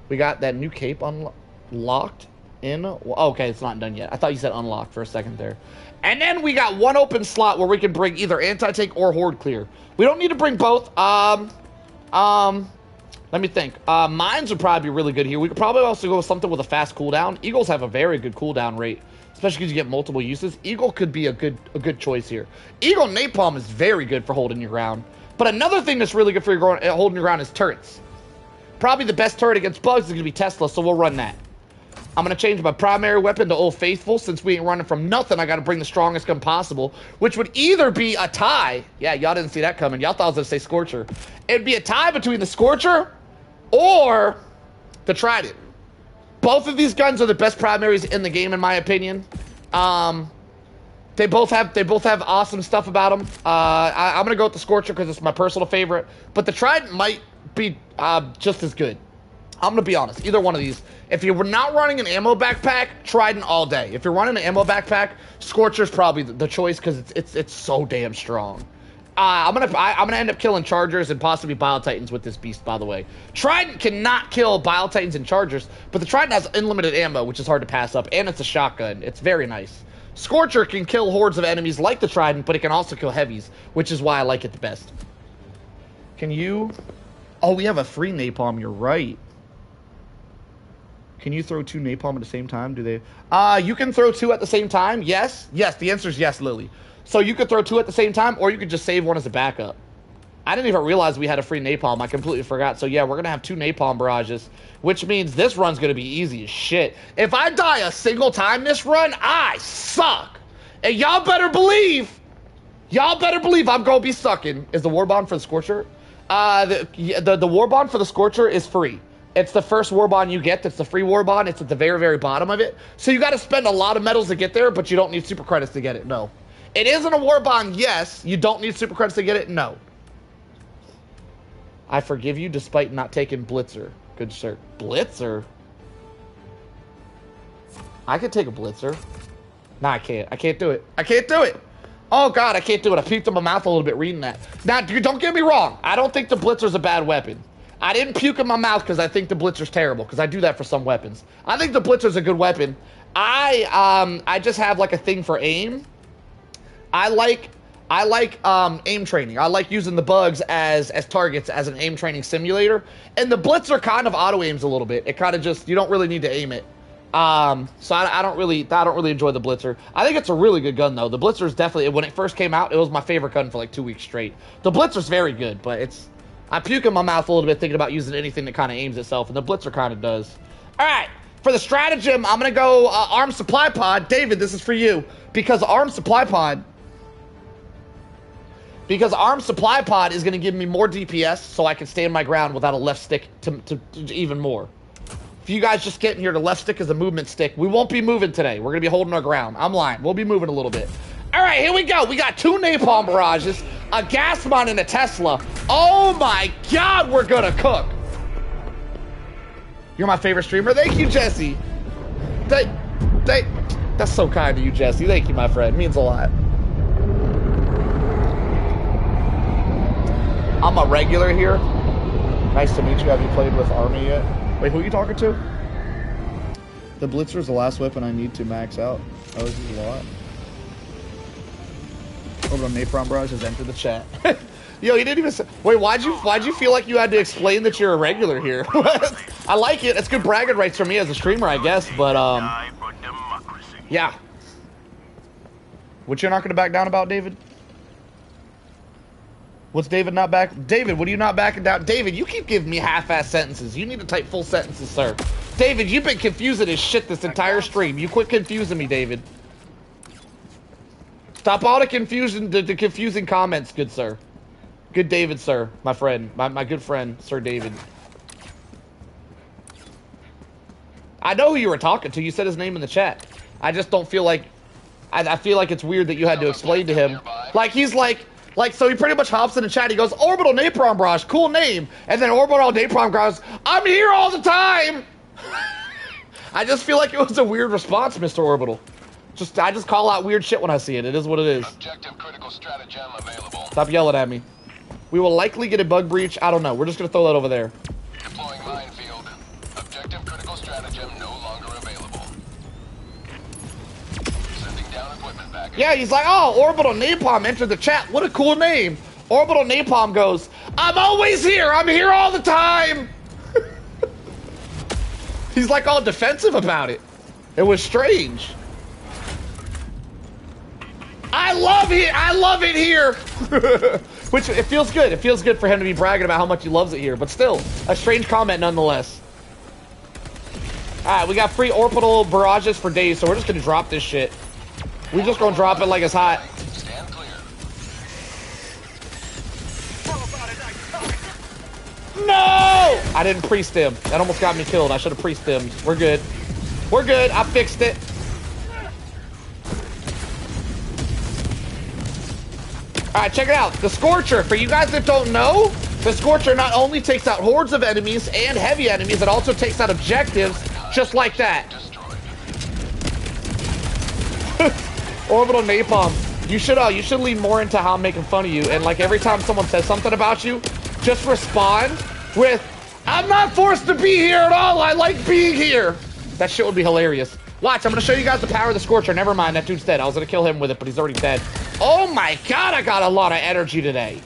We got that new cape unlocked in. Okay, it's not done yet. I thought you said unlocked for a second there. And then we got one open slot where we can bring either anti-tank or horde clear. We don't need to bring both. Let me think. Mines would probably be really good here. We could probably also go with something with a fast cooldown. Eagles have a very good cooldown rate, especially because you get multiple uses. Eagle could be a good choice here. Eagle napalm is very good for holding your ground. But another thing that's really good for holding your ground is turrets. Probably the best turret against bugs is going to be Tesla, so we'll run that. I'm going to change my primary weapon to Old Faithful. Since we ain't running from nothing, I got to bring the strongest gun possible, which would either be a tie. Yeah, y'all didn't see that coming. Y'all thought I was going to say Scorcher. It'd be a tie between the Scorcher or the Trident. Both of these guns are the best primaries in the game, in my opinion. They both have awesome stuff about them. I'm going to go with the Scorcher because it's my personal favorite, but the Trident might be just as good. I'm going to be honest. Either one of these. If you're not running an ammo backpack, Trident all day. If you're running an ammo backpack, Scorcher's probably the choice because it's so damn strong. I'm gonna end up killing Chargers and possibly Bile Titans with this beast, by the way. Trident cannot kill Bile Titans and Chargers, but the Trident has unlimited ammo, which is hard to pass up, and it's a shotgun. It's very nice. Scorcher can kill hordes of enemies like the Trident, but it can also kill heavies, which is why I like it the best. Can you... Oh, we have a free napalm, you're right. Can you throw 2 napalm at the same time? Do they? You can throw 2 at the same time. Yes. Yes. The answer is yes, Lily. So you could throw 2 at the same time, or you could just save one as a backup. I didn't even realize we had a free napalm. I completely forgot. So yeah, we're gonna have 2 napalm barrages, which means this run's gonna be easy as shit. If I die a single time this run, I suck. And y'all better believe I'm gonna be sucking. Is the war bond for the Scorcher? The war bond for the Scorcher is free. It's the first war bond you get. That's the free war bond. It's at the very, very bottom of it. So you got to spend a lot of medals to get there, but you don't need super credits to get it. No. It isn't a war bond. Yes. You don't need super credits to get it. No. I forgive you despite not taking Blitzer. Good sir. Blitzer? I could take a Blitzer. No, I can't. I can't do it. I can't do it. Oh, God, I can't do it. I peeked in my mouth a little bit reading that. Now, don't get me wrong. I don't think the Blitzer's a bad weapon. I didn't puke in my mouth because I think the Blitzer's terrible, because I do that for some weapons. I think the Blitzer's a good weapon. I just have like a thing for aim. I like aim training. I like using the bugs as targets as an aim training simulator. And the Blitzer kind of auto aims a little bit. It kind of just, you don't really need to aim it. So I don't really enjoy the Blitzer. I think it's a really good gun though. The Blitzer is definitely, when it first came out, it was my favorite gun for like 2 weeks straight. The Blitzer's very good, but I puke in my mouth a little bit thinking about using anything that kind of aims itself, and the Blitzer kind of does. All right, for the stratagem, I'm gonna go Armed Supply Pod. David, this is for you, because Armed Supply Pod is gonna give me more DPS, so I can stand my ground without a left stick to even more. If you guys just get in here, the left stick is a movement stick. We won't be moving today. We're going to be holding our ground. I'm lying. We'll be moving a little bit. All right, here we go. We got 2 napalm barrages, a gas mine, and a Tesla. Oh, my God, we're going to cook. You're my favorite streamer. Thank you, Jesse. That's so kind of you, Jesse. Thank you, my friend. It means a lot. I'm a regular here. Nice to meet you. Have you played with Army yet? Wait, who are you talking to? The Blitzer is the last weapon I need to max out. Oh, this is a lot. Hold on, Napalm Barrage has entered the chat. Yo, you didn't even say. Wait, why'd you feel like you had to explain that you're a regular here? I like it. It's good bragging rights for me as a streamer, I guess. But yeah. What you're not gonna back down about, David? What's David not back? David, what are you not backing down? David, you keep giving me half-ass sentences. You need to type full sentences, sir. David, you've been confusing as shit this entire stream. You quit confusing me, David. Stop all the confusion, the confusing comments, good sir. Good David, sir. My friend. My good friend, Sir David. I know who you were talking to. You said his name in the chat. I just don't feel like... I feel like it's weird that you had to explain to him. Like, he's like, so he pretty much hops in the chat. He goes, Orbital Napalm Barrage, cool name. And then Orbital Napalm Barrage, I'm here all the time. I just feel like it was a weird response, Mr. Orbital. I just call out weird shit when I see it. It is what it is. Objective critical stratagem available. Stop yelling at me. We will likely get a bug breach. I don't know. We're just going to throw that over there. Deploying minefield. Objective critical stratagem no longer available. Sending down equipment package. Yeah, he's like, oh, Orbital Napalm entered the chat. What a cool name. Orbital Napalm goes, I'm always here. I'm here all the time. He's like all defensive about it. It was strange. I love it here. Which, it feels good. It feels good for him to be bragging about how much he loves it here. But still, a strange comment nonetheless. Alright, we got free orbital barrages for days, so we're just going to drop this shit. We're just going to drop it like it's hot. Stand clear. No! I didn't pre-stim. That almost got me killed. I should have pre-stimmed. We're good. We're good. I fixed it. Alright, check it out. The Scorcher, for you guys that don't know, the Scorcher not only takes out hordes of enemies and heavy enemies, it also takes out objectives just like that. Orbital Napalm. You should lean more into how I'm making fun of you, and like every time someone says something about you, just respond with, I'm not forced to be here at all, I like being here. That shit would be hilarious. Watch, I'm gonna show you guys the power of the Scorcher. Never mind, that dude's dead. I was gonna kill him with it, but he's already dead. Oh my god, I got a lot of energy today.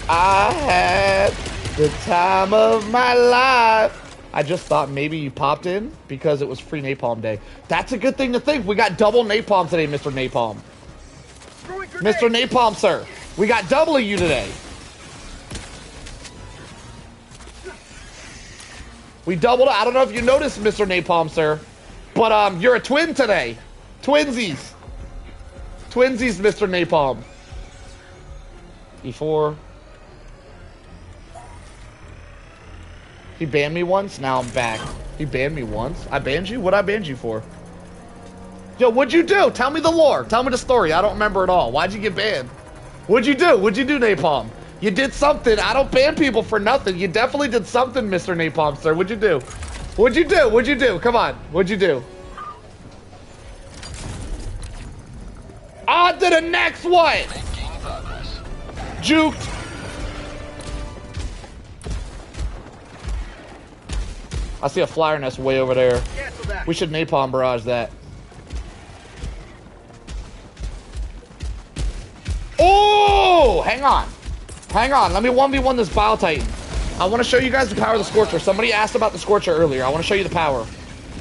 I had the time of my life. I just thought maybe you popped in because it was free napalm day. That's a good thing to think. We got double napalm today, Mr. Napalm. Mr. Napalm, sir. We got double of you today. We doubled it. I don't know if you noticed, Mr. Napalm, sir, but you're a twin today. Twinsies. Twinsies, Mr. Napalm. E4. He banned me once, now I'm back. He banned me once? I banned you? What'd I ban you for? Yo, what'd you do? Tell me the lore. Tell me the story. I don't remember at all. Why'd you get banned? What'd you do? What'd you do, Napalm? You did something. I don't ban people for nothing. You definitely did something, Mr. Napalm, sir. What'd you do? What'd you do? What'd you do? Come on. What'd you do? On to the next one! Juked. I see a flyer nest way over there. Cancel that. We should napalm barrage that. Oh! Hang on. Hang on. Let me 1v1 this Bile Titan. I want to show you guys the power of the Scorcher. Somebody asked about the Scorcher earlier. I want to show you the power.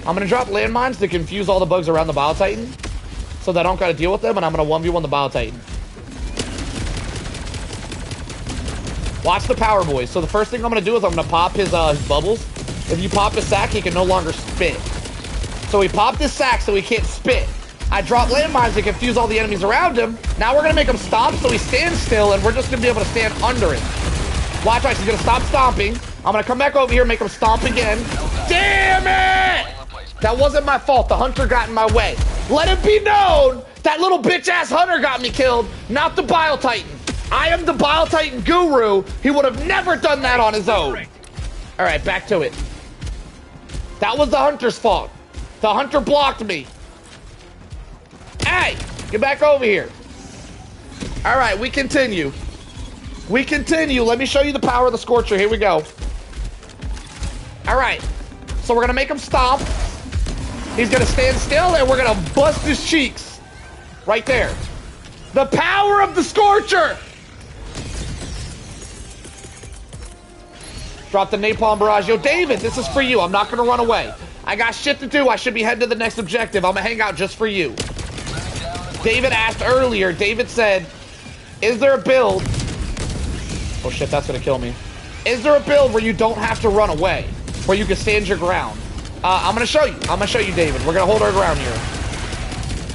I'm going to drop landmines to confuse all the bugs around the Bile Titan so that I don't got to deal with them, and I'm going to 1v1 the Bile Titan. Watch the power, boys. So the first thing I'm going to do is I'm going to pop his bubbles. If you pop his sack, he can no longer spit. So he popped his sack so he can't spit. I drop landmines to confuse all the enemies around him. Now we're going to make him stop so he stands still, and we're just going to be able to stand under it. Watch, he's going to stop stomping. I'm going to come back over here and make him stomp again. Damn it! That wasn't my fault. The hunter got in my way. Let it be known that little bitch-ass hunter got me killed, not the Bile Titan. I am the Bile Titan guru. He would have never done that on his own. All right, back to it. That was the hunter's fault. The hunter blocked me. Hey, get back over here. All right, we continue. We continue. Let me show you the power of the Scorcher. Here we go. All right. So we're going to make him stomp. He's going to stand still, and we're going to bust his cheeks. Right there. The power of the Scorcher. Drop the napalm barrage. Yo, David, this is for you. I'm not going to run away. I got shit to do. I should be heading to the next objective. I'm going to hang out just for you. David asked earlier. David said, is there a build? Oh, shit, that's going to kill me. Is there a build where you don't have to run away? Where you can stand your ground? I'm going to show you. I'm going to show you, David. We're going to hold our ground here.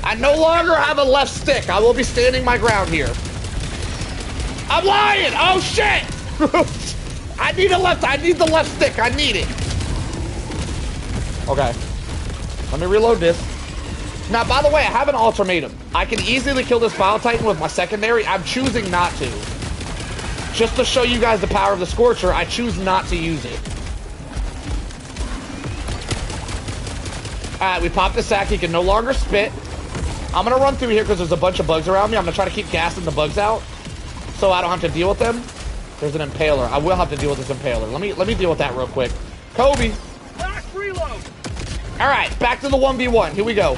I no longer have a left stick. I will be standing my ground here. I'm lying. Oh, shit. I need the left stick. I need it. Okay. Let me reload this. Now, by the way, I have an ultimatum. I can easily kill this Bile Titan with my secondary. I'm choosing not to. Just to show you guys the power of the Scorcher, I choose not to use it. Alright, we popped the sack. He can no longer spit. I'm going to run through here because there's a bunch of bugs around me. I'm going to try to keep gassing the bugs out so I don't have to deal with them. There's an impaler. I will have to deal with this impaler. Let me deal with that real quick. Kobe. Last reload. Alright, back to the 1v1. Here we go.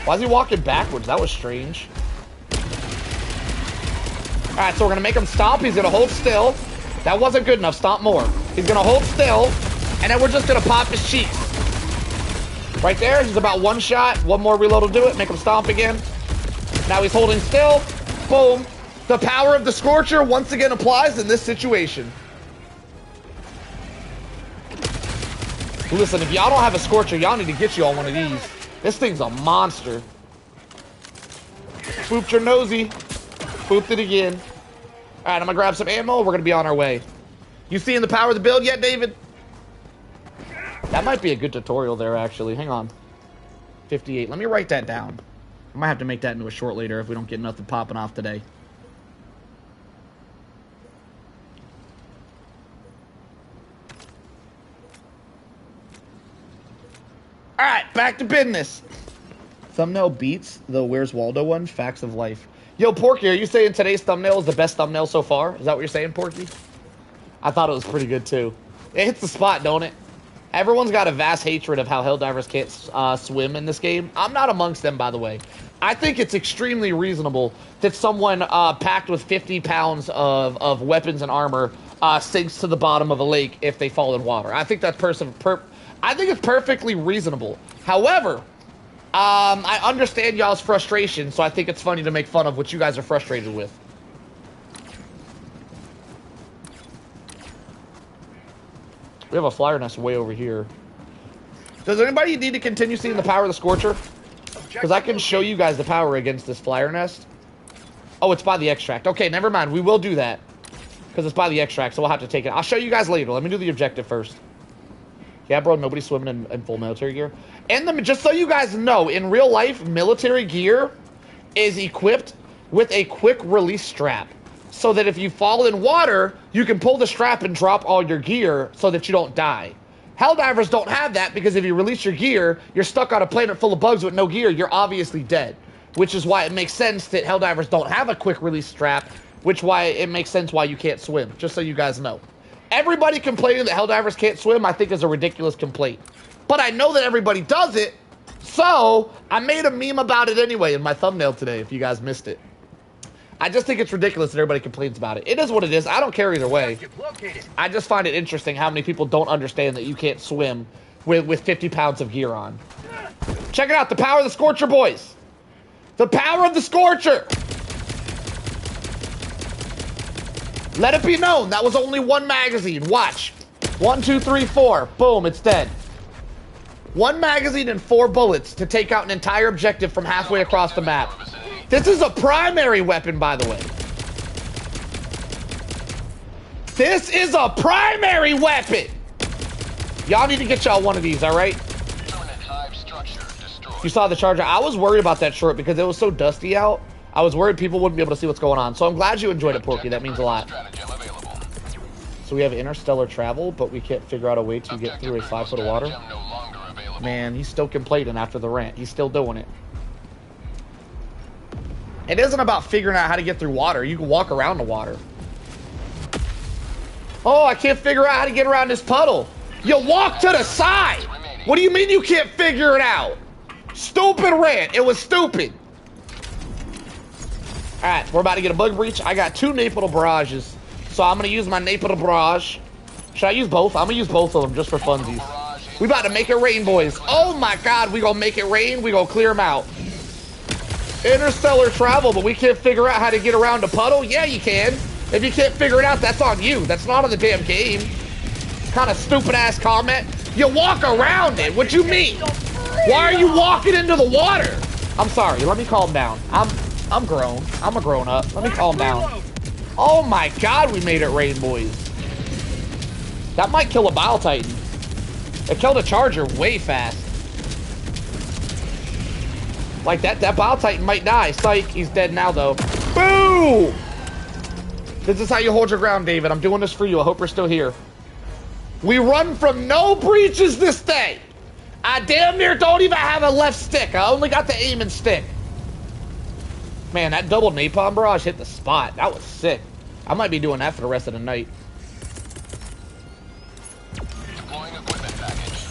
Why is he walking backwards? That was strange. Alright, so we're going to make him stomp. He's going to hold still. That wasn't good enough. Stomp more. He's going to hold still. And then we're just going to pop his cheeks. Right there. He's about one shot. One more reload will do it. Make him stomp again. Now he's holding still. Boom. The power of the Scorcher once again applies in this situation. Listen, if y'all don't have a Scorcher, y'all need to get you on one of these. This thing's a monster. Booped your nosy. Booped it again. Alright, I'm gonna grab some ammo. We're gonna be on our way. You seeing the power of the build yet, David? That might be a good tutorial there, actually. Hang on. 58. Let me write that down. I might have to make that into a short later if we don't get nothing popping off today. Alright, back to business. Thumbnail beats the Where's Waldo one. Facts of life. Yo, Porky, are you saying today's thumbnail is the best thumbnail so far? Is that what you're saying, Porky? I thought it was pretty good, too. It hits the spot, don't it? Everyone's got a vast hatred of how Helldivers can't swim in this game. I'm not amongst them, by the way. I think it's extremely reasonable that someone packed with 50 pounds of weapons and armor sinks to the bottom of a lake if they fall in water. I think that's I think it's perfectly reasonable. However, I understand y'all's frustration, so I think it's funny to make fun of what you guys are frustrated with. We have a flyer nest way over here. Does anybody need to continue seeing the power of the Scorcher? Because I can show you guys the power against this flyer nest. Oh, it's by the extract. Okay, never mind. We will do that. Because it's by the extract, so we'll have to take it. I'll show you guys later. Let me do the objective first. Yeah, bro, nobody's swimming in full military gear. And just so you guys know, in real life, military gear is equipped with a quick release strap. So that if you fall in water, you can pull the strap and drop all your gear so that you don't die. Helldivers don't have that because if you release your gear, you're stuck on a planet full of bugs with no gear, you're obviously dead. Which is why it makes sense that Helldivers don't have a quick release strap, which why it makes sense why you can't swim, just so you guys know. everybody complaining that Helldivers can't swim, I think is a ridiculous complaint. But I know that everybody does it, so I made a meme about it anyway in my thumbnail today, if you guys missed it. I just think it's ridiculous that everybody complains about it. It is what it is. I don't care either way. I just find it interesting how many people don't understand that you can't swim with 50 pounds of gear on. Check it out, the power of the Scorcher, boys. The power of the Scorcher. Let it be known, that was only one magazine. Watch. 1, 2, 3, 4. Boom, it's dead. One magazine and 4 bullets to take out an entire objective from halfway across the map. This is a primary weapon, by the way. This is a primary weapon. Y'all need to get y'all one of these, all right? You saw the charger. I was worried about that short because it was so dusty out. I was worried people wouldn't be able to see what's going on. So I'm glad you enjoyed it, Porky. That means a lot. So we have interstellar travel, but we can't figure out a way to get through a 5 foot of water. Man, he's still complaining after the rant. He's still doing it. It isn't about figuring out how to get through water. You can walk around the water. Oh, I can't figure out how to get around this puddle. You walk to the side. What do you mean you can't figure it out? Stupid rant. It was stupid. All right, we're about to get a bug breach. I got 2 napalm barrages, so I'm going to use my napalm barrage. Should I use both? I'm going to use both of them just for funsies. We about to make it rain, boys. Oh, my God. We going to make it rain. We going to clear them out. Interstellar travel, but we can't figure out how to get around a puddle? Yeah, you can. If you can't figure it out, that's on you. That's not on the damn game. Kind of stupid-ass comment. You walk around it. What you mean? Why are you walking into the water? I'm sorry. Let me calm down. I'm grown. I'm a grown-up. Let me calm down. Oh, my God, we made it rain, boys. That might kill a Bile Titan. It killed a Charger way fast. Like, that Bile Titan might die. Psych, he's dead now, though. Boo! This is how you hold your ground, David. I'm doing this for you. I hope you're still here. We run from no breaches this day. I damn near don't even have a left stick. I only got the aim and stick. Man, that double napalm barrage hit the spot. That was sick. I might be doing that for the rest of the night. Deploying equipment package.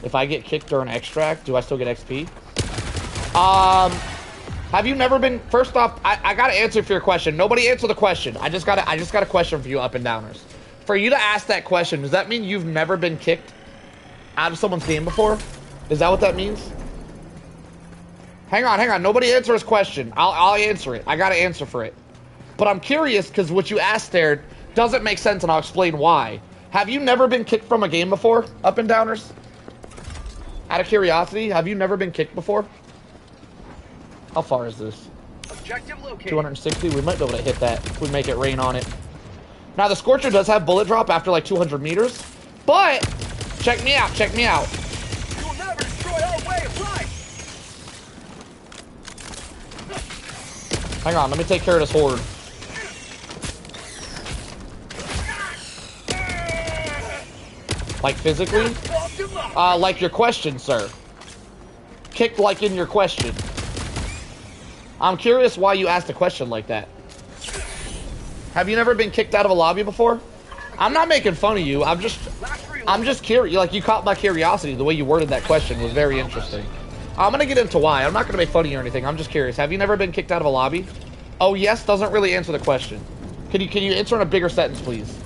If I get kicked during extract, do I still get XP? Have you never been... First off, I gotta answer for your question. Nobody answer the question. I just got a question for you up and downers. For you to ask that question, does that mean you've never been kicked out of someone's game before? Is that what that means? Hang on. Nobody answer his question. I'll answer it. I gotta answer for it. But I'm curious because what you asked there doesn't make sense, and I'll explain why. Have you never been kicked from a game before, up and downers? Out of curiosity, have you never been kicked before? How far is this? Objective located. 260. We might be able to hit that if we make it rain on it. Now, the Scorcher does have bullet drop after like 200 meters, but check me out. You will never destroy our way of life. Hang on, let me take care of this horde. Like physically? Like your question, sir. Kicked like in your question. I'm curious why you asked a question like that. Have you never been kicked out of a lobby before? I'm not making fun of you. I'm just curious. Like, you caught my curiosity. The way you worded that question was very interesting. I'm gonna get into why. I'm not gonna make fun of you or anything. I'm just curious. Have you never been kicked out of a lobby? Oh, yes doesn't really answer the question. Can you answer in a bigger sentence, please?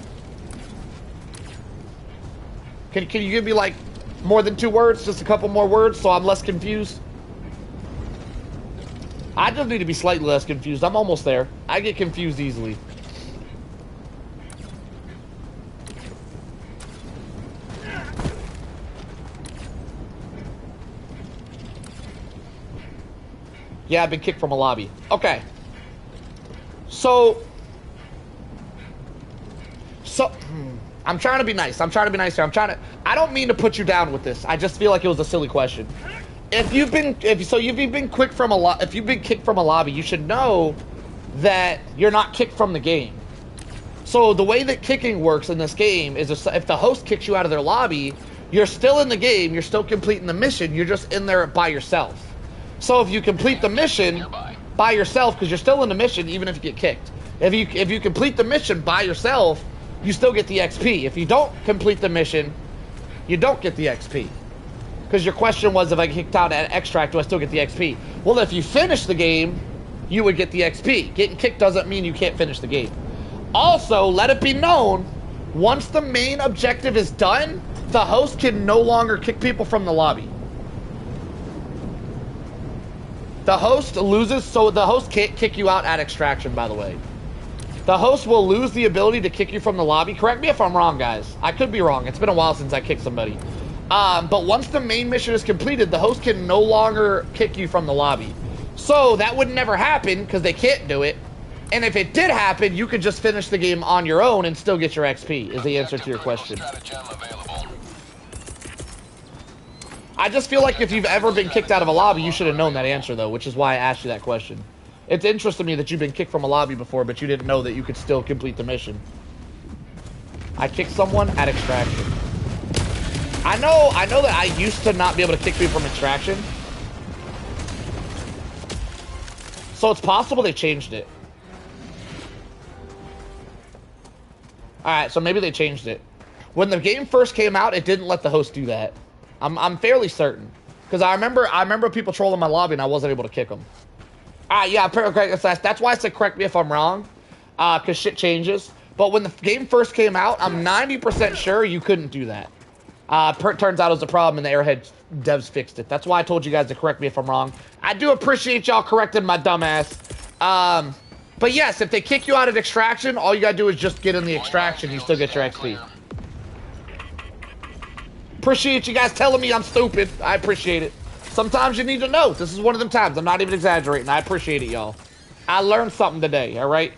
Can you give me like more than 2 words? Just a couple more words so I'm less confused? I just need to be slightly less confused. I'm almost there. I get confused easily. Yeah, I've been kicked from a lobby. Okay. So I'm trying to be nice. I'm trying to be nice here. I don't mean to put you down with this. I just feel like it was a silly question. If you've been kicked from a lobby, you should know that you're not kicked from the game. So the way that kicking works in this game is if the host kicks you out of their lobby, you're still in the game, you're still completing the mission, you're just in there by yourself. So if you complete the mission by yourself, because you're still in the mission even if you get kicked. If you complete the mission by yourself, you still get the XP. If you don't complete the mission, you don't get the XP. Because your question was, if I get kicked out at extract, do I still get the XP? Well, if you finish the game, you would get the XP. Getting kicked doesn't mean you can't finish the game. Also, let it be known, once the main objective is done, the host can no longer kick people from the lobby. The host loses, so the host can't kick you out at extraction, by the way. The host will lose the ability to kick you from the lobby. Correct me if I'm wrong, guys. I could be wrong. It's been a while since I kicked somebody. But once the main mission is completed, the host can no longer kick you from the lobby. So that would never happen because they can't do it. And if it did happen, you could just finish the game on your own and still get your XP, is the answer to your question. I just feel like if you've ever been kicked out of a lobby, you should have known that answer, though, which is why I asked you that question. It's interesting to me that you've been kicked from a lobby before, but you didn't know that you could still complete the mission. I kicked someone at extraction. I know that I used to not be able to kick people from extraction. So it's possible they changed it. Alright, so maybe they changed it. When the game first came out, it didn't let the host do that. I'm fairly certain. Because I remember people trolling my lobby and I wasn't able to kick them. Yeah, that's why I said correct me if I'm wrong. Because shit changes. But when the game first came out, I'm 90% sure you couldn't do that. Turns out it was a problem and the Airhead devs fixed it. That's why I told you guys to correct me if I'm wrong. I do appreciate y'all correcting my dumbass. But yes, if they kick you out of extraction, all you gotta do is just get in the extraction. You still get your XP. Appreciate you guys telling me I'm stupid. I appreciate it. Sometimes you need to know. This is one of them times. I'm not even exaggerating. I appreciate it, y'all. I learned something today, all right?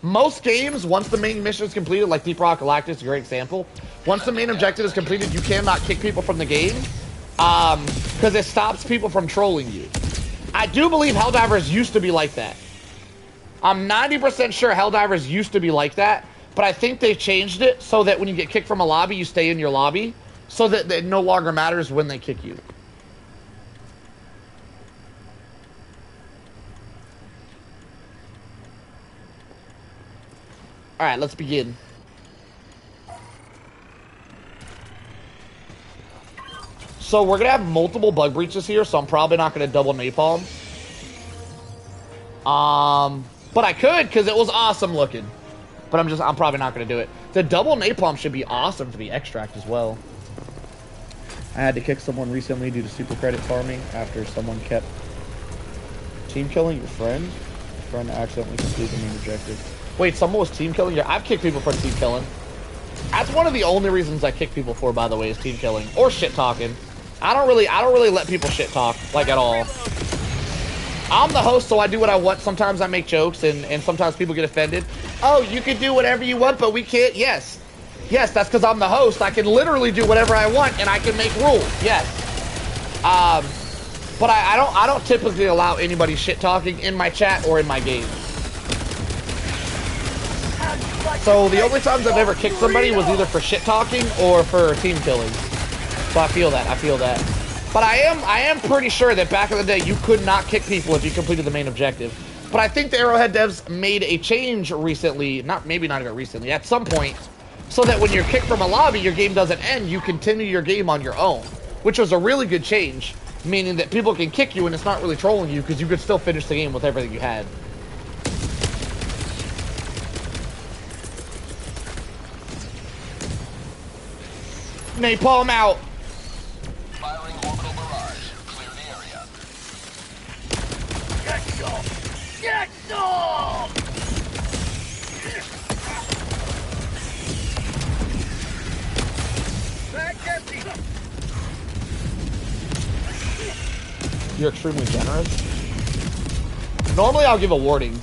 Most games, once the main mission is completed, like Deep Rock Galactic is a great example. Once the main objective is completed, you cannot kick people from the game because it stops people from trolling you. I do believe Helldivers used to be like that. I'm 90% sure Helldivers used to be like that, but I think they changed it so that when you get kicked from a lobby, you stay in your lobby, so that it no longer matters when they kick you. Alright, let's begin. So we're gonna have multiple bug breaches here, so I'm probably not gonna double napalm. But I could, because it was awesome looking. But I'm probably not gonna do it. The double napalm should be awesome for the extract as well. I had to kick someone recently due to super credit farming after someone kept team killing your friend. Your friend accidentally completed the main objective. Wait, someone was team killing your... I've kicked people for team killing. That's one of the only reasons I kick people for, by the way, is team killing. Or shit talking. I don't really let people shit talk, like, at all. I'm the host, so I do what I want. Sometimes I make jokes, and sometimes people get offended. Oh, you can do whatever you want, but we can't. Yes. Yes, that's because I'm the host. I can literally do whatever I want, and I can make rules. Yes. But I don't typically allow anybody shit talking in my chat or in my game. So the only times I've ever kicked somebody was either for shit talking or for team killing. So I feel that. But I am pretty sure that back in the day you could not kick people if you completed the main objective. But I think the Arrowhead devs made a change recently, maybe not even recently, at some point, so that when you're kicked from a lobby, your game doesn't end, you continue your game on your own. Which was a really good change, meaning that people can kick you and it's not really trolling you because you could still finish the game with everything you had. Napalm out. Firing orbital barrage. Clear the area. Get some! Get some! Back empty! You're extremely generous. Normally I'll give a warning.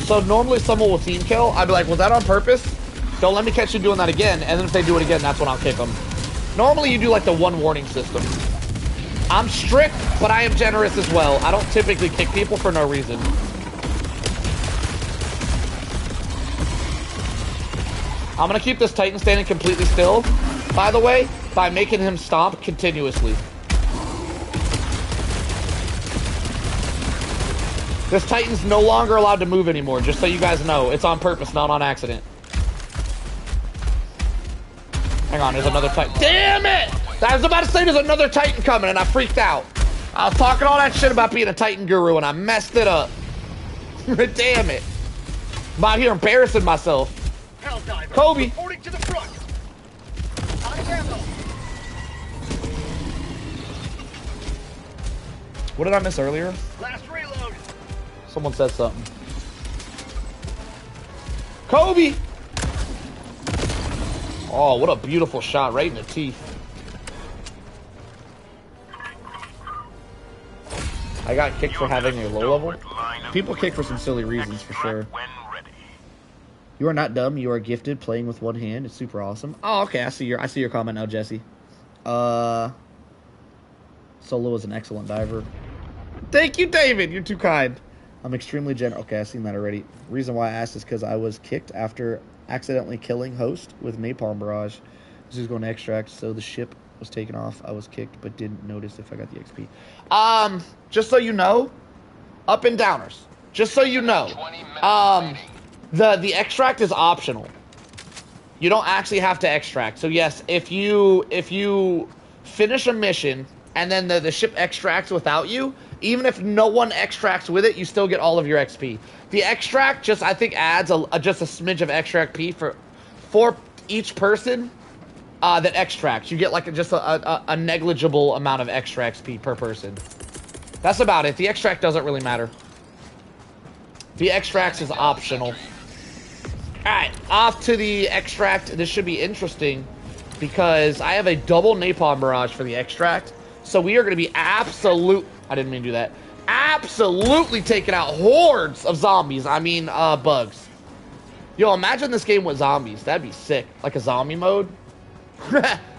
So normally someone will team kill. I'd be like, was that on purpose? Don't let me catch you doing that again. And then if they do it again, that's when I'll kick them. Normally you do like the one warning system. I'm strict, but I am generous as well. I don't typically kick people for no reason. I'm gonna keep this Titan standing completely still, by the way, by making him stomp continuously. This Titan's no longer allowed to move anymore, just so you guys know. It's on purpose, not on accident. Hang on, there's another Titan. Damn it! I was about to say there's another Titan coming, and I freaked out. I was talking all that shit about being a Titan guru, and I messed it up. Damn it. I'm out here embarrassing myself. Helldiver, Kobe. reporting to the front. Out of ammo. What did I miss earlier? Last reload. Someone said something. Kobe! Oh, what a beautiful shot right in the teeth. I got kicked for having a low level. People kick for some silly reasons, for sure. You are not dumb. You are gifted. Playing with one hand. It's super awesome. Oh, okay. I see your comment now, Jesse. Solo is an excellent diver. Thank you, David. You're too kind. I'm extremely generous. Okay, I've seen that already. Reason why I asked is because I was kicked after accidentally killing host with napalm barrage. This is going to extract, so the ship was taken off. I was kicked, but didn't notice if I got the XP. Just so you know, up and downers. Just so you know, the extract is optional. You don't actually have to extract. So yes, if you finish a mission and then the ship extracts without you, even if no one extracts with it, you still get all of your XP. The extract just, I think, adds just a smidge of extract P for each person that extracts. You get like just a negligible amount of extra XP per person. That's about it. The extract doesn't really matter. The extract is optional. Alright, off to the extract. This should be interesting because I have a double napalm barrage for the extract. So we are going to be I didn't mean to do that. Absolutely taking out hordes of zombies. I mean, bugs. Yo, imagine this game with zombies. That'd be sick. Like a zombie mode.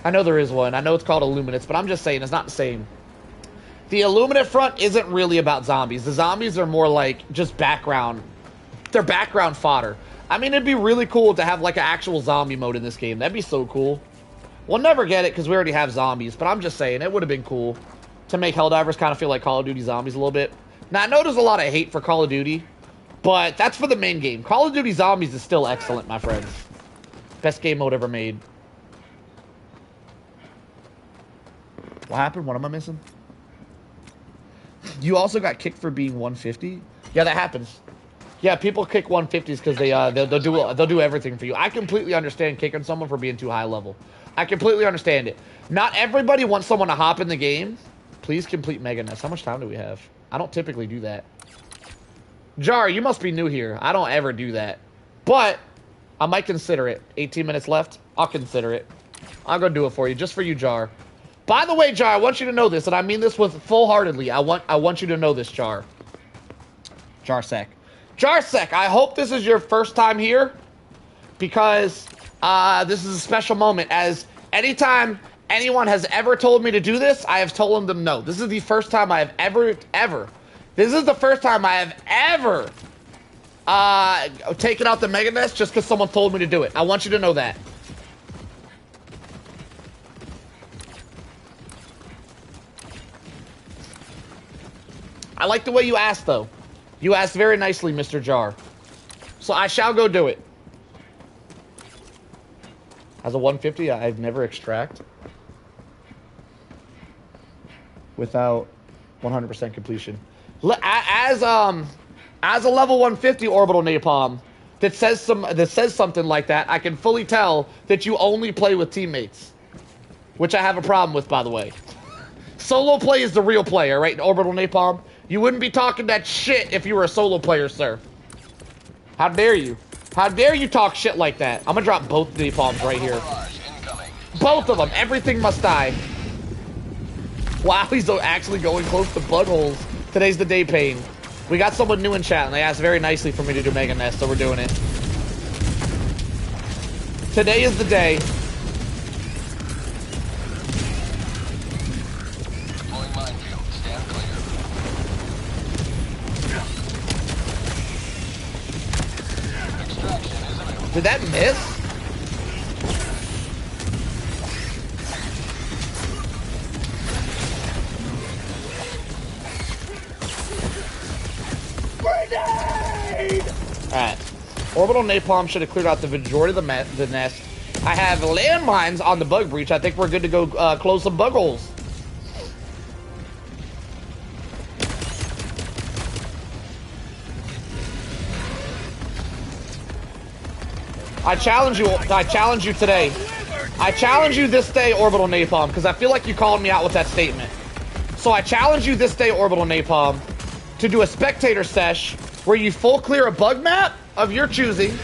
I know there is one. I know it's called Illuminates, but I'm just saying it's not the same. The Illuminate front isn't really about zombies. The zombies are more like just background. They're background fodder. I mean, it'd be really cool to have like an actual zombie mode in this game. That'd be so cool. We'll never get it because we already have zombies, but I'm just saying it would have been cool to make Helldivers kind of feel like Call of Duty Zombies a little bit. Now, I know there's a lot of hate for Call of Duty, but that's for the main game. Call of Duty Zombies is still excellent, my friends. Best game mode ever made. What happened? What am I missing? You also got kicked for being 150? Yeah, that happens. Yeah, people kick 150s because they'll do everything for you. I completely understand kicking someone for being too high level. I completely understand it. Not everybody wants someone to hop in the game. Please complete Mega Nest. How much time do we have? I don't typically do that. Jar, you must be new here. I don't ever do that. But I might consider it. 18 minutes left. I'll consider it. I'll go do it for you. Just for you, Jar. By the way, Jar, I want you to know this, and I mean this with full-heartedly. I want you to know this, Jar. Jarsec. Jarsec, I hope this is your first time here, because this is a special moment, as anytime anyone has ever told me to do this, I have told them no. This is the first time I have this is the first time I have ever taken out the Mega Nest just because someone told me to do it. I want you to know that. I like the way you asked, though. You asked very nicely, Mr. Jar. So I shall go do it. As a 150, I've never extract without 100% completion. As a level 150 orbital napalm that says something like that, I can fully tell that you only play with teammates, which I have a problem with, by the way. Solo play is the real player, right? Orbital napalm. You wouldn't be talking that shit if you were a solo player, sir. How dare you? How dare you talk shit like that? I'm gonna drop both napalms right here. Both of them. Everything must die. Wow, he's actually going close to buttholes. Today's the day, Pain. We got someone new in chat, and they asked very nicely for me to do Mega Nest, so we're doing it. Today is the day. Did that miss? Alright. Orbital napalm should have cleared out the majority of the nest. I have landmines on the bug breach. I think we're good to go close some bug holes. I challenge you today. I challenge you this day, Orbital Napalm, because I feel like you called me out with that statement. So I challenge you this day, Orbital Napalm, to do a spectator sesh where you full clear a bug map of your choosing.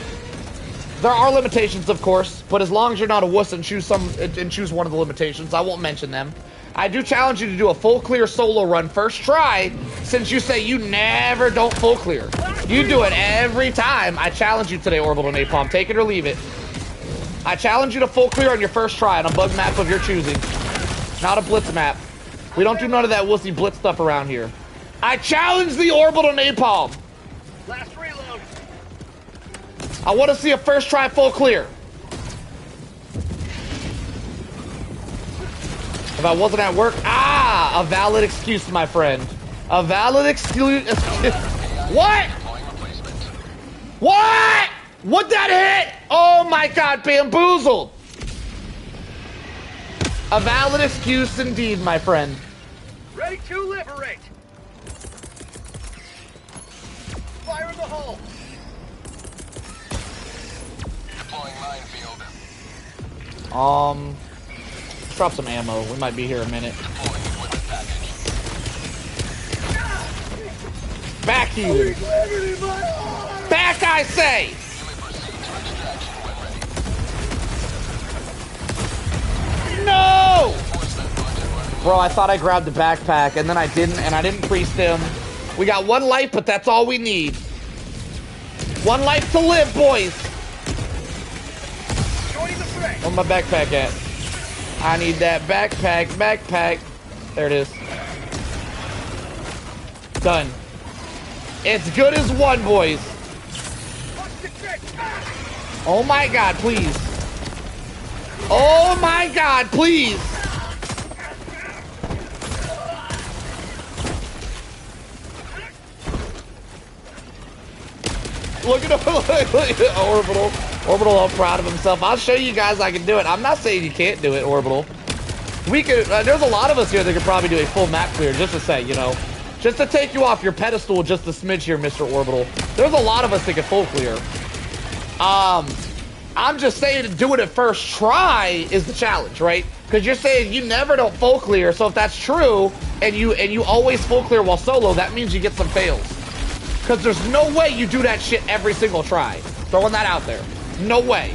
There are limitations, of course, but as long as you're not a wuss and choose one of the limitations, I won't mention them. I do challenge you to do a full clear solo run first try, since you say you never don't full clear. You do it every time. I challenge you today, Orbital Napalm. Take it or leave it. I challenge you to full clear on your first try on a bug map of your choosing. Not a blitz map. We don't do none of that wussy blitz stuff around here. I challenge the Orbital Napalm. Last reload. I want to see a first try full clear. If I wasn't at work, a valid excuse, my friend. A valid excuse. What? What? Would that hit? Oh my God, bamboozled. A valid excuse indeed, my friend. Ready to liberate. Fire in the hole. Deploying minefield. Let's drop some ammo. We might be here a minute. Deploying equipment package. Back here. Back, I say. You may proceed to extraction when ready. No! Enforcement budget running. Bro, I thought I grabbed the backpack, and then I didn't, and I didn't pre-stim. We got one life, but that's all we need. One life to live, boys. Joining the fray. Where's my backpack at? I need that backpack. There it is. Done. It's good as one, boys. Watch the trick. Oh my God, please. Oh my God, please. Look at Orbital. Orbital all proud of himself. I'll show you guys I can do it. I'm not saying you can't do it, Orbital. We could, there's a lot of us here that could probably do a full map clear, just to say, you know. Just to take you off your pedestal just a smidge here, Mr. Orbital. There's a lot of us that could full clear. I'm just saying doing it first try is the challenge, right? Because you're saying you never don't full clear, so if that's true, and you always full clear while solo, that means you get some fails. Because there's no way you do that shit every single try. Throwing that out there. No way.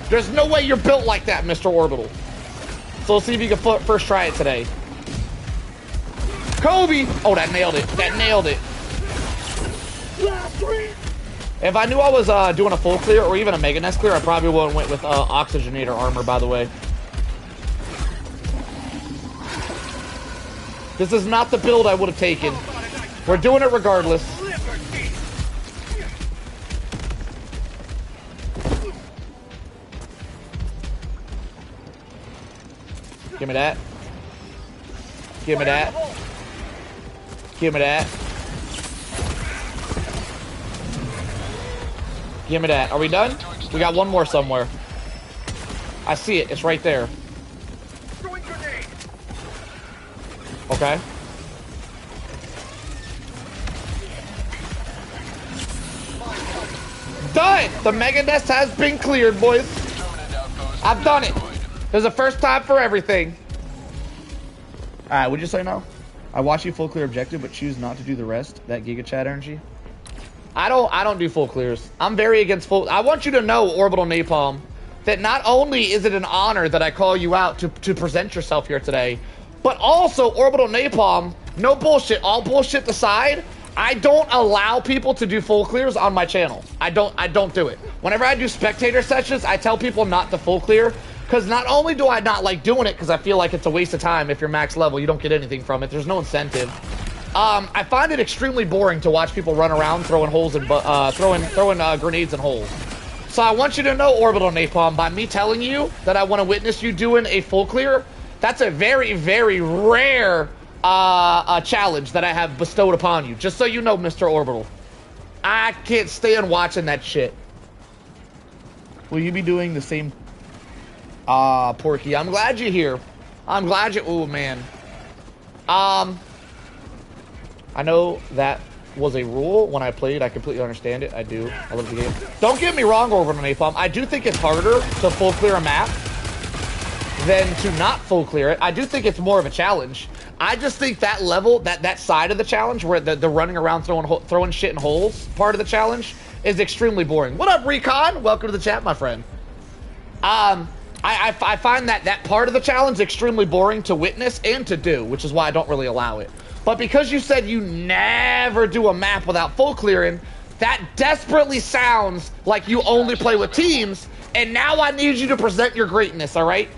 There's no way you're built like that, Mr. Orbital. So let's see if you can first try it today. Kobe! Oh, that nailed it. That nailed it. If I knew I was doing a full clear or even a mega nest clear, I probably would have went with oxygenator armor, by the way. This is not the build I would have taken. We're doing it regardless. Give me that. Give me that. Give me that. Give me that. Are we done? We got one more somewhere. I see it. It's right there. Okay. Done! The mega nest has been cleared, boys. I've done it. There's a first time for everything. Alright, would you say no? I watch you full clear objective, but choose not to do the rest. That Giga Chat energy. I don't do full clears. I'm very against full. I want you to know, Orbital Napalm, that not only is it an honor that I call you out to present yourself here today, but also, Orbital Napalm, no bullshit, all bullshit aside, I don't allow people to do full clears on my channel. I don't do it. Whenever I do spectator sessions, I tell people not to full clear, because not only do I not like doing it, because I feel like it's a waste of time. If you're max level, you don't get anything from it. There's no incentive. I find it extremely boring to watch people run around throwing holes and throwing grenades in holes. So I want you to know, Orbital Napalm, by me telling you that I want to witness you doing a full clear, that's a very, very rare challenge that I have bestowed upon you. Just so you know, Mr. Orbital. I can't stand watching that shit. Will you be doing the same? Porky, I'm glad you're here. I'm glad you. Oh man. I know that was a rule when I played. I completely understand it. I do. I love the game. Don't get me wrong, Orbital Napalm. I do think it's harder to full clear a map than to not full clear it. I do think it's more of a challenge. I just think that level, that side of the challenge, where the running around throwing shit in holes part of the challenge, is extremely boring. What up, Recon? Welcome to the chat, my friend. I find that part of the challenge extremely boring to witness and to do, which is why I don't really allow it. But because you said you never do a map without full clearing, that desperately sounds like you only play with teams, and now I need you to present your greatness, all right?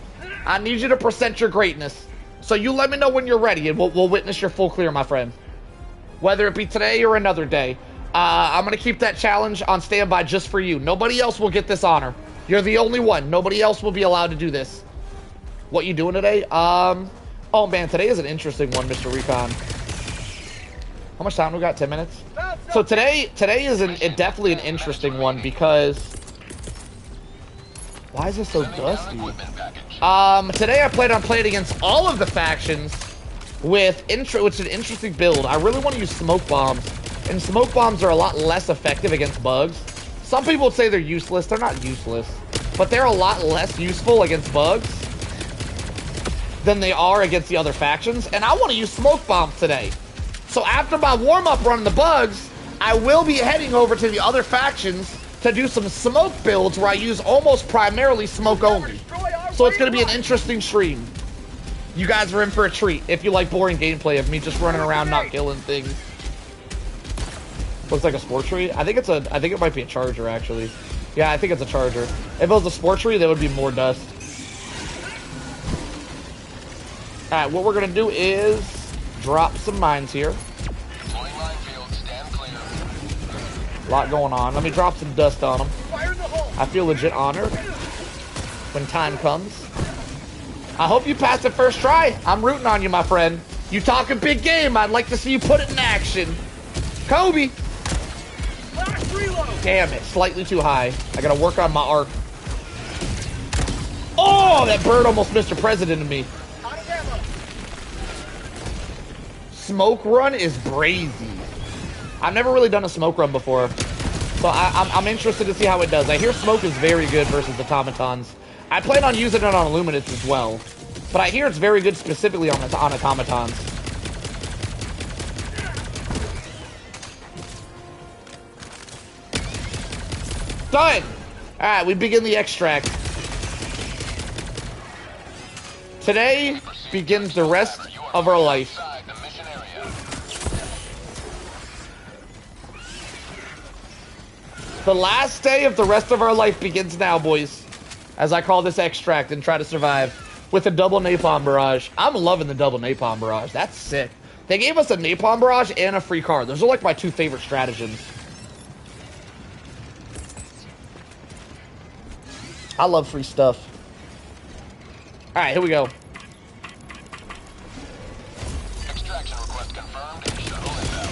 I need you to present your greatness. So you let me know when you're ready, and we'll witness your full clear, my friend. Whether it be today or another day. I'm going to keep that challenge on standby just for you. Nobody else will get this honor. You're the only one. Nobody else will be allowed to do this. What you doing today? Oh, man, today is an interesting one, Mr. Recon. How much time we got? 10 minutes? So today is definitely an interesting one because... Why is this so dusty? Today I plan on playing against all of the factions with which is an interesting build. I really want to use smoke bombs, and smoke bombs are a lot less effective against bugs. Some people would say they're useless. They're not useless, but they're a lot less useful against bugs than they are against the other factions, and I want to use smoke bombs today. So after my warm-up run the bugs, I will be heading over to the other factions to do some smoke builds where I use almost primarily smoke only. So it's going to be an interesting stream. You guys are in for a treat if you like boring gameplay of me just running around not killing things. Looks like a sport tree. I think it might be a charger actually. Yeah, I think it's a charger. If it was a sport tree, there would be more dust. Alright, what we're going to do is drop some mines here. A lot going on. Let me drop some dust on them. I feel legit honored when time comes. I hope you pass the first try. I'm rooting on you, my friend. You talking big game. I'd like to see you put it in action. Kobe. Damn it. Slightly too high. I got to work on my arc. Oh, that bird almost Mr. President to me. Smoke run is brazy. I've never really done a smoke run before, so I'm interested to see how it does. I hear smoke is very good versus automatons. I plan on using it on Illuminates as well, but I hear it's very good specifically on automatons. Done! Alright, we begin the extract. Today begins the rest of our life. The last day of the rest of our life begins now, boys. As I call this extract and try to survive with a double napalm barrage. I'm loving the double napalm barrage. That's sick. They gave us a napalm barrage and a free card. Those are like my two favorite stratagems. I love free stuff. Alright, here we go. Extraction request confirmed. Shuttle inbound.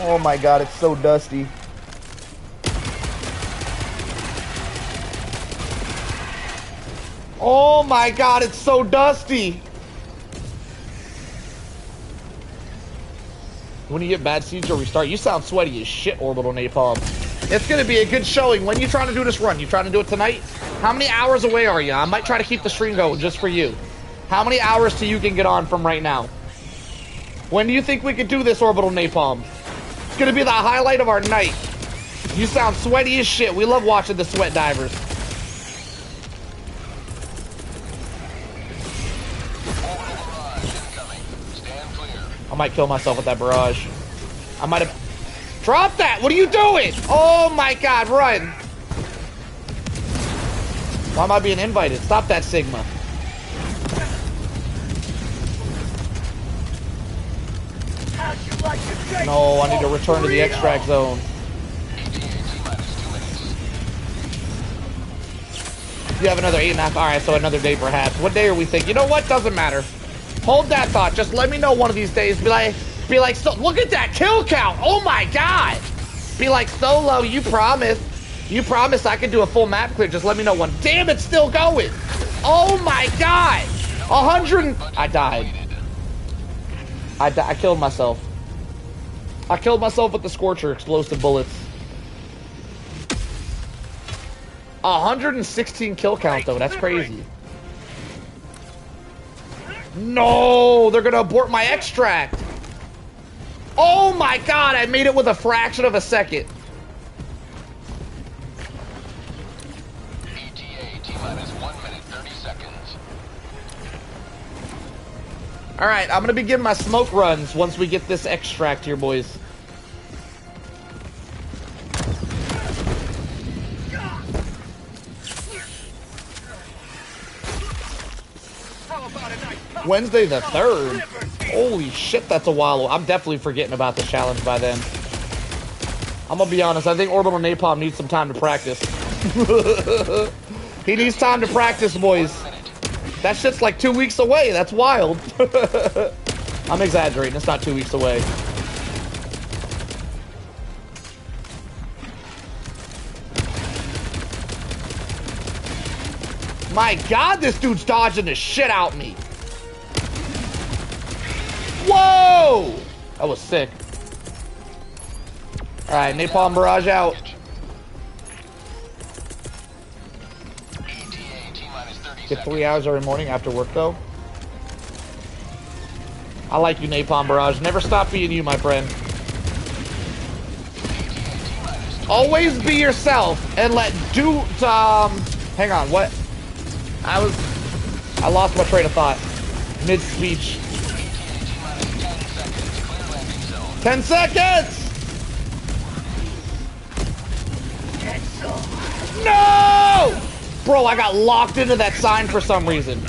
Oh my god, it's so dusty. Oh my god, it's so dusty. When you get bad siege or restart, you sound sweaty as shit, Orbital Napalm. It's gonna be a good showing. When you trying to do this run? You trying to do it tonight? How many hours away are you? I might try to keep the stream going just for you. How many hours till you can get on from right now? When do you think we could do this, Orbital Napalm? It's gonna be the highlight of our night. You sound sweaty as shit. We love watching the sweat divers. I might kill myself with that barrage. I might have... Drop that! What are you doing? Oh my god, run! Why am I being invited? Stop that, Sigma. No, I need to return to the extract zone. You have another 8.5. Alright, so another day perhaps. What day are we thinking? You know what? Doesn't matter. Hold that thought. Just let me know one of these days. Be like, so look at that kill count. Oh my god. Be like, Solo, you promised. You promised I could do a full map clear. Just let me know one. Damn, it's still going. Oh my god. 100. I died. I killed myself. I killed myself with the Scorcher explosive bullets. 116 kill count though. That's crazy. No, they're gonna abort my extract. Oh my god, I made it with a fraction of a second. ETA T-minus 1 minute 30 seconds. Alright, I'm gonna begin my smoke runs once we get this extract here, boys. Wednesday the 3rd. Holy shit, that's a while. I'm definitely forgetting about the challenge by then. I'm gonna be honest, I think Orbital Napalm needs some time to practice. He needs time to practice, boys. That shit's like 2 weeks away. That's wild. I'm exaggerating. It's not 2 weeks away. My god, this dude's dodging the shit out me. Whoa! That was sick. Alright, Napalm Barrage out. Get 3 hours every morning after work, though. I like you, Napalm Barrage. Never stop being you, my friend. Always be yourself and let hang on, what? I lost my train of thought. Mid-speech. 10 seconds! No! Bro, I got locked into that sign for some reason.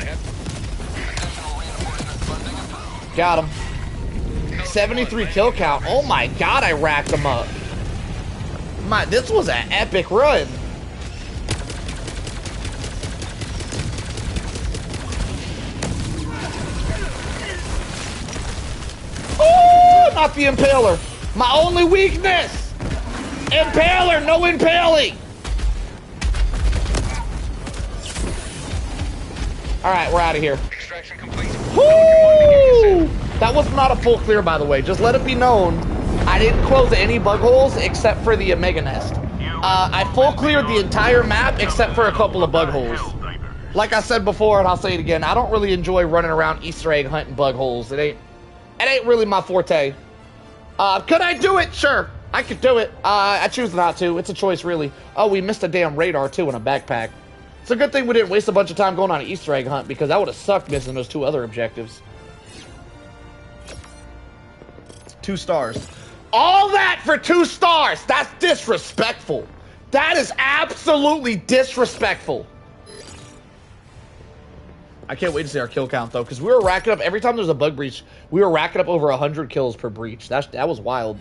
Got him. 73 kill count. Oh my god, I racked him up. This was an epic run. Oh, not the Impaler. My only weakness. Impaler, no impaling. All right, we're out of here. Extraction complete. Woo! That was not a full clear, by the way. Just let it be known, I didn't close any bug holes except for the Omega Nest. I full cleared the entire map except for a couple of bug holes. Like I said before, and I'll say it again, I don't really enjoy running around Easter egg hunting bug holes. It ain't really my forte. Could I do it? Sure, I could do it. I choose not to. It's a choice, really. Oh, we missed a damn radar, too, in a backpack. It's a good thing we didn't waste a bunch of time going on an Easter egg hunt, because that would have sucked missing those 2 other objectives. 2 stars. All that for 2 stars! That's disrespectful. That is absolutely disrespectful. I can't wait to see our kill count, though, because we were racking up, every time there's a bug breach, we were racking up over 100 kills per breach. That was wild.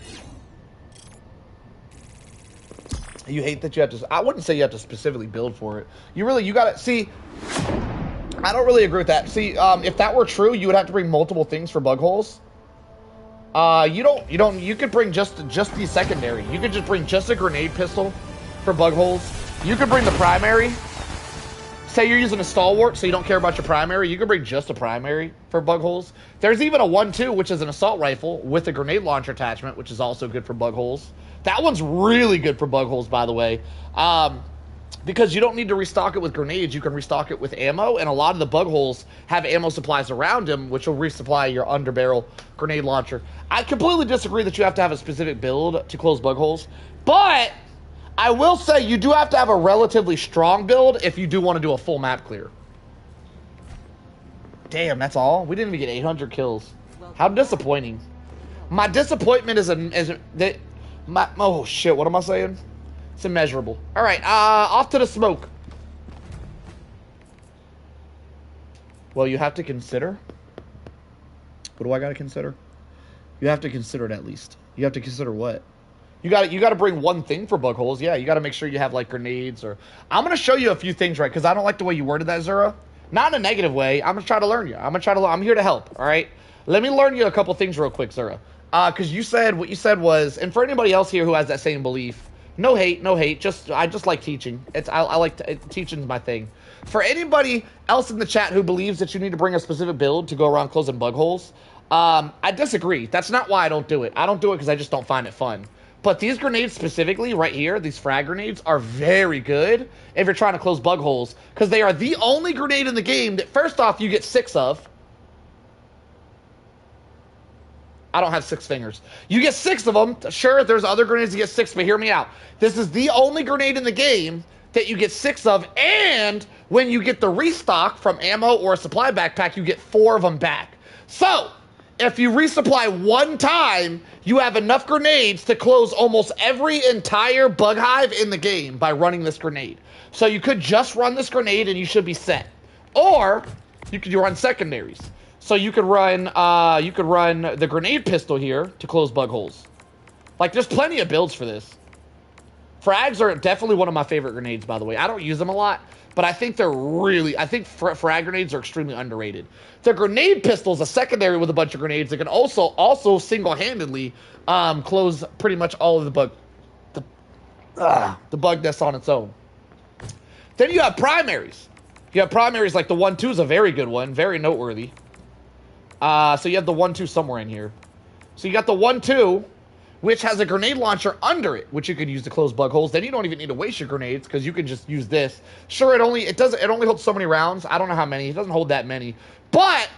You hate that you have to, I wouldn't say you have to specifically build for it. You gotta, see, I don't really agree with that. See, if that were true, you would have to bring multiple things for bug holes. You could bring just the secondary. You could just bring just a grenade pistol for bug holes. You could bring the primary. Say you're using a stalwart, so you don't care about your primary. You could bring just a primary for bug holes. There's even a 1-2, which is an assault rifle with a grenade launcher attachment, which is also good for bug holes. That one's really good for bug holes, by the way. Because you don't need to restock it with grenades. You can restock it with ammo, and a lot of the bug holes have ammo supplies around them, which will resupply your underbarrel grenade launcher. I completely disagree that you have to have a specific build to close bug holes, but I will say you do have to have a relatively strong build if you do want to do a full map clear. Damn, that's all? We didn't even get 800 kills. How disappointing. My disappointment oh shit, what am I saying? It's immeasurable. Alright, off to the smoke. Well, you have to consider. What do I gotta consider? You have to consider it at least. You have to consider what? You gotta bring one thing for bug holes. Yeah, you gotta make sure you have like grenades or. I'm gonna show you a few things, right? Because I don't like the way you worded that, Zura. Not in a negative way. I'm gonna try to learn you. I'm here to help. All right. Let me learn you a couple things real quick, Zura. Because you said what you said was, and for anybody else here who has that same belief, no hate, no hate. I just like teaching. I like teaching's my thing. For anybody else in the chat who believes that you need to bring a specific build to go around closing bug holes, I disagree. That's not why I don't do it. I don't do it because I just don't find it fun. But these grenades specifically, right here, these frag grenades, are very good if you're trying to close bug holes. Because they are the only grenade in the game that, first off, you get 6 of. I don't have 6 fingers. You get 6 of them. Sure, there's other grenades you get 6, but hear me out. This is the only grenade in the game that you get 6 of, and when you get the restock from ammo or a supply backpack, you get 4 of them back. So, if you resupply 1 time, you have enough grenades to close almost every entire bug hive in the game by running this grenade. So you could just run this grenade and you should be set. Or, you could run secondaries. So you could run the grenade pistol here to close bug holes. Like, there's plenty of builds for this. Frags are definitely one of my favorite grenades, by the way. I don't use them a lot, but I think they're really... I think frag grenades are extremely underrated. The grenade pistol is a secondary with a bunch of grenades that can also single-handedly close pretty much all of the bug nest on its own. Then you have primaries. You have primaries like the 1-2 is a very good one, very noteworthy. So you have the 1-2 somewhere in here. So you got the 1-2, which has a grenade launcher under it, which you could use to close bug holes. Then you don't even need to waste your grenades because you can just use this. Sure, it only holds so many rounds. I don't know how many. It doesn't hold that many. But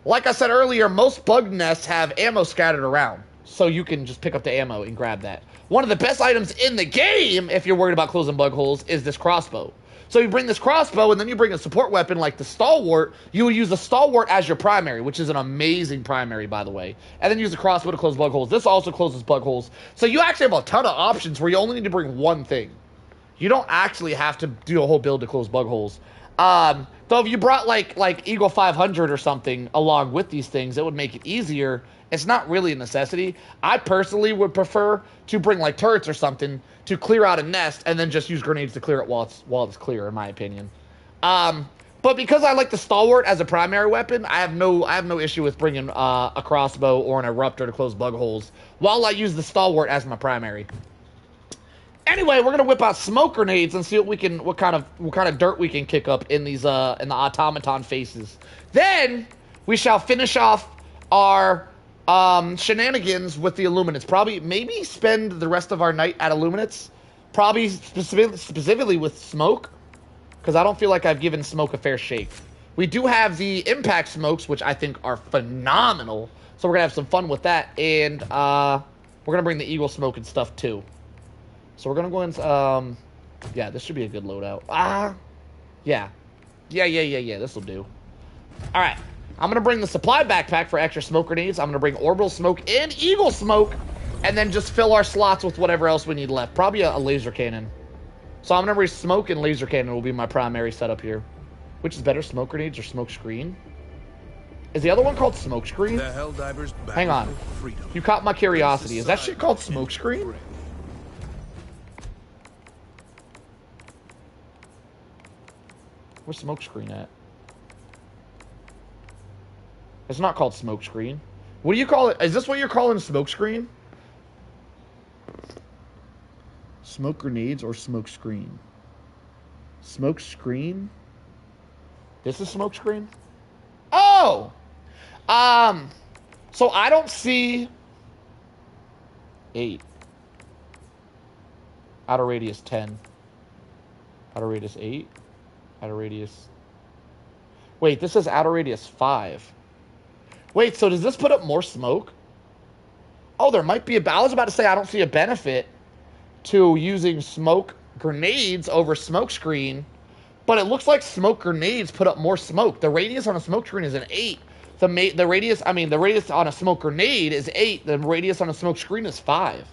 like I said earlier, most bug nests have ammo scattered around, so you can just pick up the ammo and grab that. One of the best items in the game, if you're worried about closing bug holes, is this crossbow. So you bring this crossbow, and then you bring a support weapon like the Stalwart. You would use the Stalwart as your primary, which is an amazing primary, by the way. And then use the crossbow to close bug holes. This also closes bug holes. So you actually have a ton of options where you only need to bring one thing. You don't actually have to do a whole build to close bug holes. Though if you brought like Eagle 500 or something along with these things, it would make it easier. It's not really a necessity. I personally would prefer to bring like turrets or something to clear out a nest and then just use grenades to clear it while it's clear, in my opinion. But because I like the Stalwart as a primary weapon, I have no issue with bringing a crossbow or an eruptor to close bug holes while I use the Stalwart as my primary. Anyway, we're gonna whip out smoke grenades and see what kind of dirt we can kick up in these in the automaton faces. Then we shall finish off our shenanigans with the Illuminates. Maybe spend the rest of our night at Illuminates. Probably specifically with smoke, because I don't feel like I've given smoke a fair shake. We do have the impact smokes, which I think are phenomenal. So we're gonna have some fun with that, and we're gonna bring the eagle smoke and stuff too. So we're gonna go into yeah, this should be a good loadout. Yeah, this will do. All right. I'm going to bring the supply backpack for extra smoke grenades. I'm going to bring orbital smoke and eagle smoke. And then just fill our slots with whatever else we need left. Probably a laser cannon. So I'm going to bring smoke and laser cannon will be my primary setup here. Which is better, smoke grenades or smoke screen? Is the other one called smoke screen? The Helldivers Hang on. You caught my curiosity. Is that shit called smoke screen? Where's smoke screen at? It's not called smoke screen. What do you call it? Is this what you're calling smoke screen? Smoke grenades or smoke screen? Smoke screen? This is smoke screen? Oh! So I don't see 8. Outer radius 10. Outer radius 8. Outer radius... Wait, this says outer radius 5. Wait, so does this put up more smoke? Oh, there might be a... I was about to say I don't see a benefit to using smoke grenades over smoke screen, but it looks like smoke grenades put up more smoke. The radius on a smoke screen is an 8. The radius on a smoke grenade is 8. The radius on a smoke screen is 5.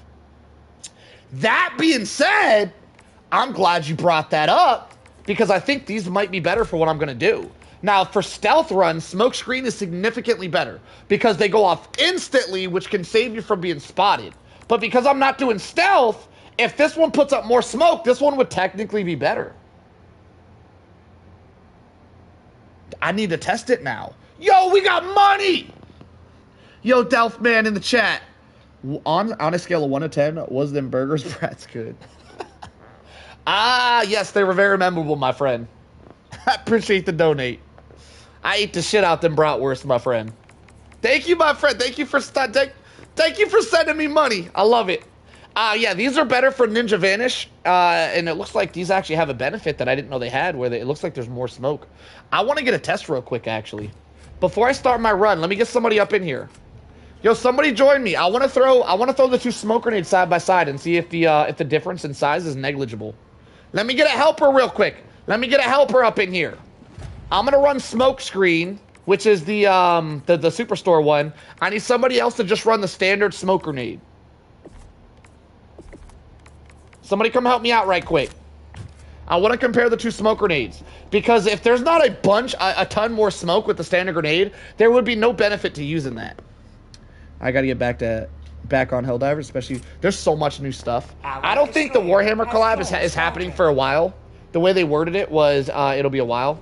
That being said, I'm glad you brought that up because I think these might be better for what I'm going to do. Now, for stealth runs, smoke screen is significantly better because they go off instantly, which can save you from being spotted. But because I'm not doing stealth, if this one puts up more smoke, this one would technically be better. I need to test it now. Yo, we got money! Yo, Delphman in the chat. On a scale of 1 to 10, was them burgers brats good? Ah, yes, they were very memorable, my friend. I appreciate the donate. I ate the shit out them bratwurst, my friend. Thank you, my friend. Thank you for sending me money. I love it. Yeah, these are better for Ninja Vanish, and it looks like these actually have a benefit that I didn't know they had, where it looks like there's more smoke. I want to get a test real quick, actually. Before I start my run, let me get somebody up in here. Yo, somebody join me. I want to throw the 2 smoke grenades side by side and see if the difference in size is negligible. Let me get a helper real quick. Let me get a helper up in here. I'm gonna run smoke screen, which is the superstore one. I need somebody else to just run the standard smoke grenade. Somebody come help me out right quick. I want to compare the 2 smoke grenades, because if there's not a ton more smoke with the standard grenade, there would be no benefit to using that. I gotta get back on Helldivers, especially there's so much new stuff. I don't think the Warhammer collab is happening for a while. The way they worded it was it'll be a while,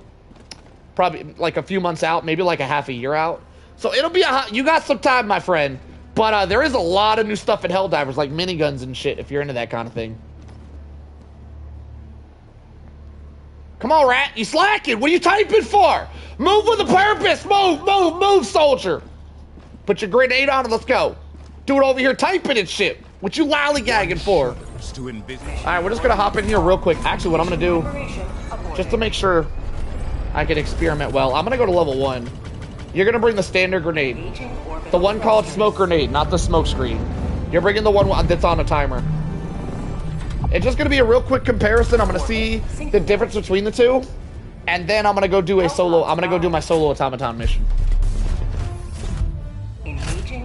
probably like a few months out, maybe like a half a year out. So it'll be you got some time, my friend. But there is a lot of new stuff in Helldivers, like miniguns and shit, if you're into that kind of thing. Come on, rat. You slacking. What are you typing for? Move with a purpose. Move, soldier. Put your grenade on and let's go. Do it over here typing and shit. What you lollygagging for? Alright, we're just going to hop in here real quick. Actually, what I'm going to do, just to make sure I can experiment well, I'm going to go to level 1. You're going to bring the standard grenade. The one called smoke grenade, not the smoke screen. You're bringing the one that's on a timer. It's just going to be a real quick comparison. I'm going to see the difference between the 2. And then I'm going to go do my solo automaton mission.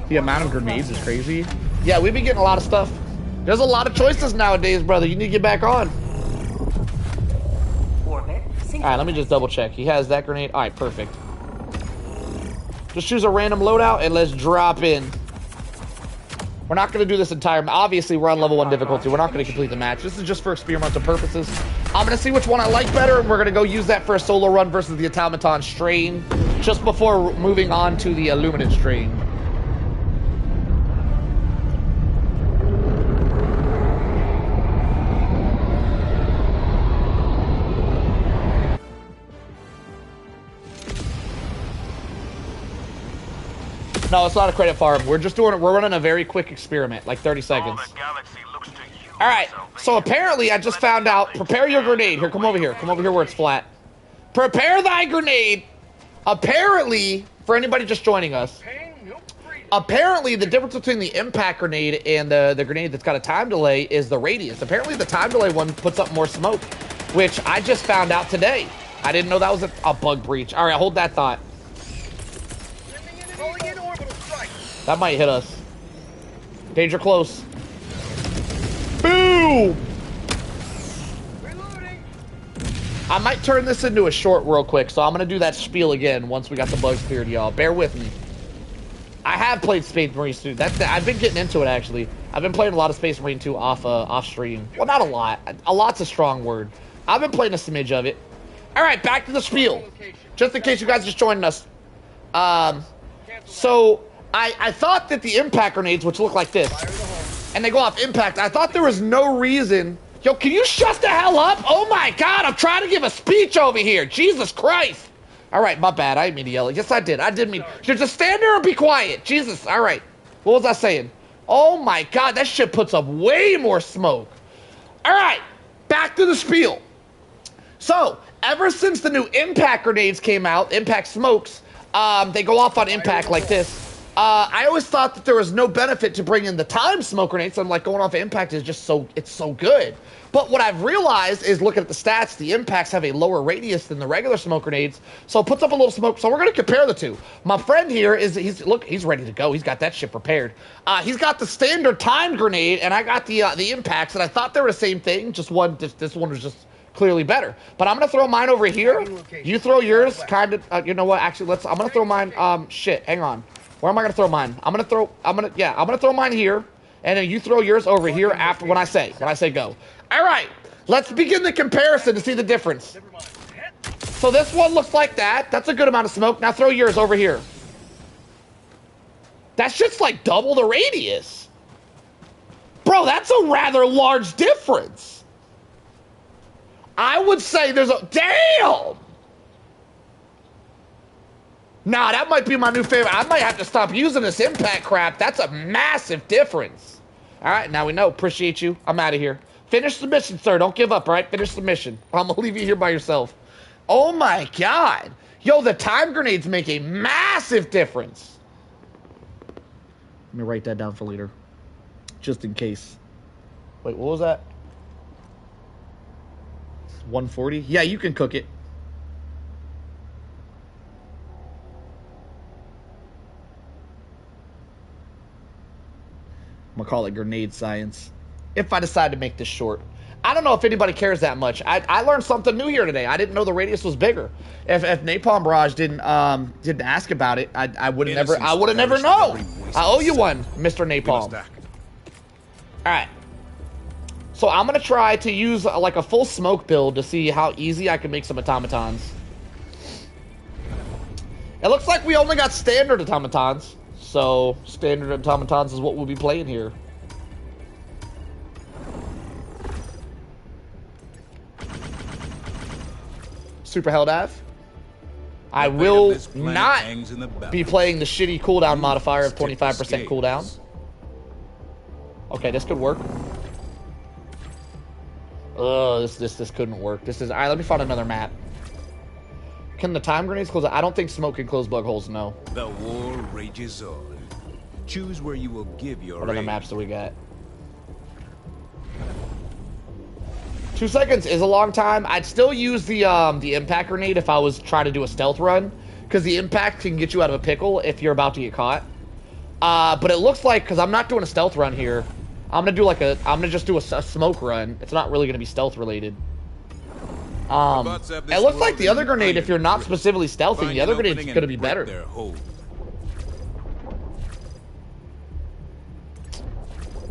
The amount of grenades is crazy. Yeah, we've been getting a lot of stuff. There's a lot of choices nowadays, brother. You need to get back on. Alright, let me just double check. He has that grenade. Alright, perfect. Just choose a random loadout and let's drop in. We're not going to do this entire... Obviously, we're on level 1 difficulty. We're not going to complete the match. This is just for experimental purposes. I'm going to see which one I like better, and we're going to go use that for a solo run versus the automaton strain, just before moving on to the illuminant strain. No, it's not a credit farm. We're running a very quick experiment, like 30 seconds. Alright, so apparently I just found out, prepare your grenade. Here, come over here. Come over here where it's flat. Prepare thy grenade. Apparently, for anybody just joining us, apparently the difference between the impact grenade and the grenade that's got a time delay is the radius. Apparently the time delay one puts up more smoke, which I just found out today. I didn't know that was a bug breach. Alright, hold that thought. That might hit us. Danger close. Boo! I might turn this into a short real quick, so I'm going to do that spiel again once we got the bugs cleared, y'all. Bear with me. I have played Space Marine 2. I've been getting into it, actually. I've been playing a lot of Space Marine 2 off stream. Well, not a lot. A lot's a strong word. I've been playing a smidge of it. All right, back to the spiel. Just in case you guys just joined us. So... I thought that the impact grenades, which look like this, and they go off impact, I thought there was no reason... Yo, can you shut the hell up? Oh my god, I'm trying to give a speech over here. Jesus Christ. Alright, my bad. I didn't mean to yell. Yes, I did. I did mean... Just stand there and be quiet. Jesus, alright. What was I saying? Oh my god, that shit puts up way more smoke. Alright, back to the spiel. So, ever since the new impact grenades came out, impact smokes, they go off on impact like this. I always thought that there was no benefit to bring in the time smoke grenades. So I'm like, going off impact is just it's so good. But what I've realized is looking at the stats, the impacts have a lower radius than the regular smoke grenades. So it puts up a little smoke. So we're going to compare the 2. My friend here he's ready to go. He's got that shit prepared. He's got the standard time grenade and I got the impacts, and I thought they were the same thing. Just this one was just clearly better. But I'm going to throw mine over here. You throw yours kind of, you know what? Actually, I'm going to throw mine, shit, hang on. Where am I gonna throw mine? I'm gonna throw mine here, and then you throw yours over here after when I say go. All right, let's begin the comparison to see the difference. So this one looks like that. That's a good amount of smoke. Now throw yours over here. That's just like double the radius. Bro, that's a rather large difference. I would say there's a... Damn! Nah, that might be my new favorite. I might have to stop using this impact crap. That's a massive difference. All right, now we know. Appreciate you. I'm out of here. Finish the mission, sir. Don't give up, all right? Finish the mission. I'm going to leave you here by yourself. Oh, my God. Yo, the time grenades make a massive difference. Let me write that down for later. Just in case. Wait, what was that? 140? Yeah, you can cook it. I'm gonna call it grenade science. If I decide to make this short. I don't know if anybody cares that much. I learned something new here today. I didn't know the radius was bigger. If Napalm Barrage didn't ask about it, I would have never known. I owe you one, Mr. Napalm. Alright. So I'm gonna try to use like a full smoke build to see how easy I can make some automatons. It looks like we only got standard automatons. So, standard automatons is what we'll be playing here. Super Helldive. I will not be playing the shitty cooldown modifier of 25% cooldown. Okay, this could work. This couldn't work. This is... Alright, let me find another map. Can the time grenades close? I don't think smoke can close bug holes, no. The war rages on. Choose where you will give your What other maps do we got? 2 seconds is a long time. I'd still use the impact grenade if I was trying to do a stealth run, because the impact can get you out of a pickle if you're about to get caught. But it looks like, because I'm not doing a stealth run here, I'm gonna just do a smoke run. It's not really gonna be stealth related. It looks like the other grenade, if you're not specifically stealthing, the other grenade's gonna be better.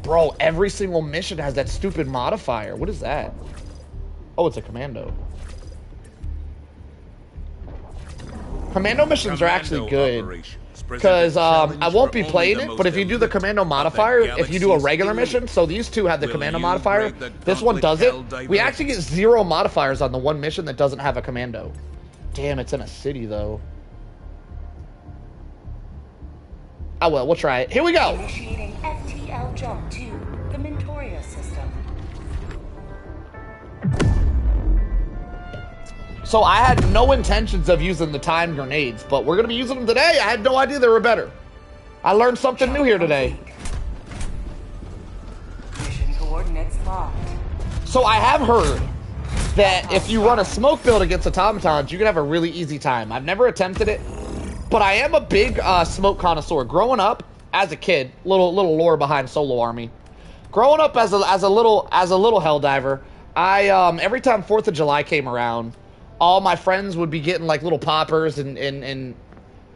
Bro, every single mission has that stupid modifier. What is that? Oh, it's a commando. Commando missions are actually good. Because I won't be playing it, but if you do the commando modifier, if you do a regular mission, so these two have the commando modifier, this one doesn't. We actually get 0 modifiers on the one mission that doesn't have a commando. Damn, it's in a city, though. Oh, well, we'll try it. Here we go. Initiating FTL jump to the Mentoria system. So I had no intentions of using the time grenades, but we're going to be using them today. I had no idea they were better. I learned something new here today. Mission coordinates locked. So I have heard that if you run a smoke build against automatons, you can have a really easy time. I've never attempted it, but I am a big smoke connoisseur. Growing up as a kid, little lore behind Solo Army. Growing up as a little Helldiver, I every time 4th of July came around, all my friends would be getting like little poppers and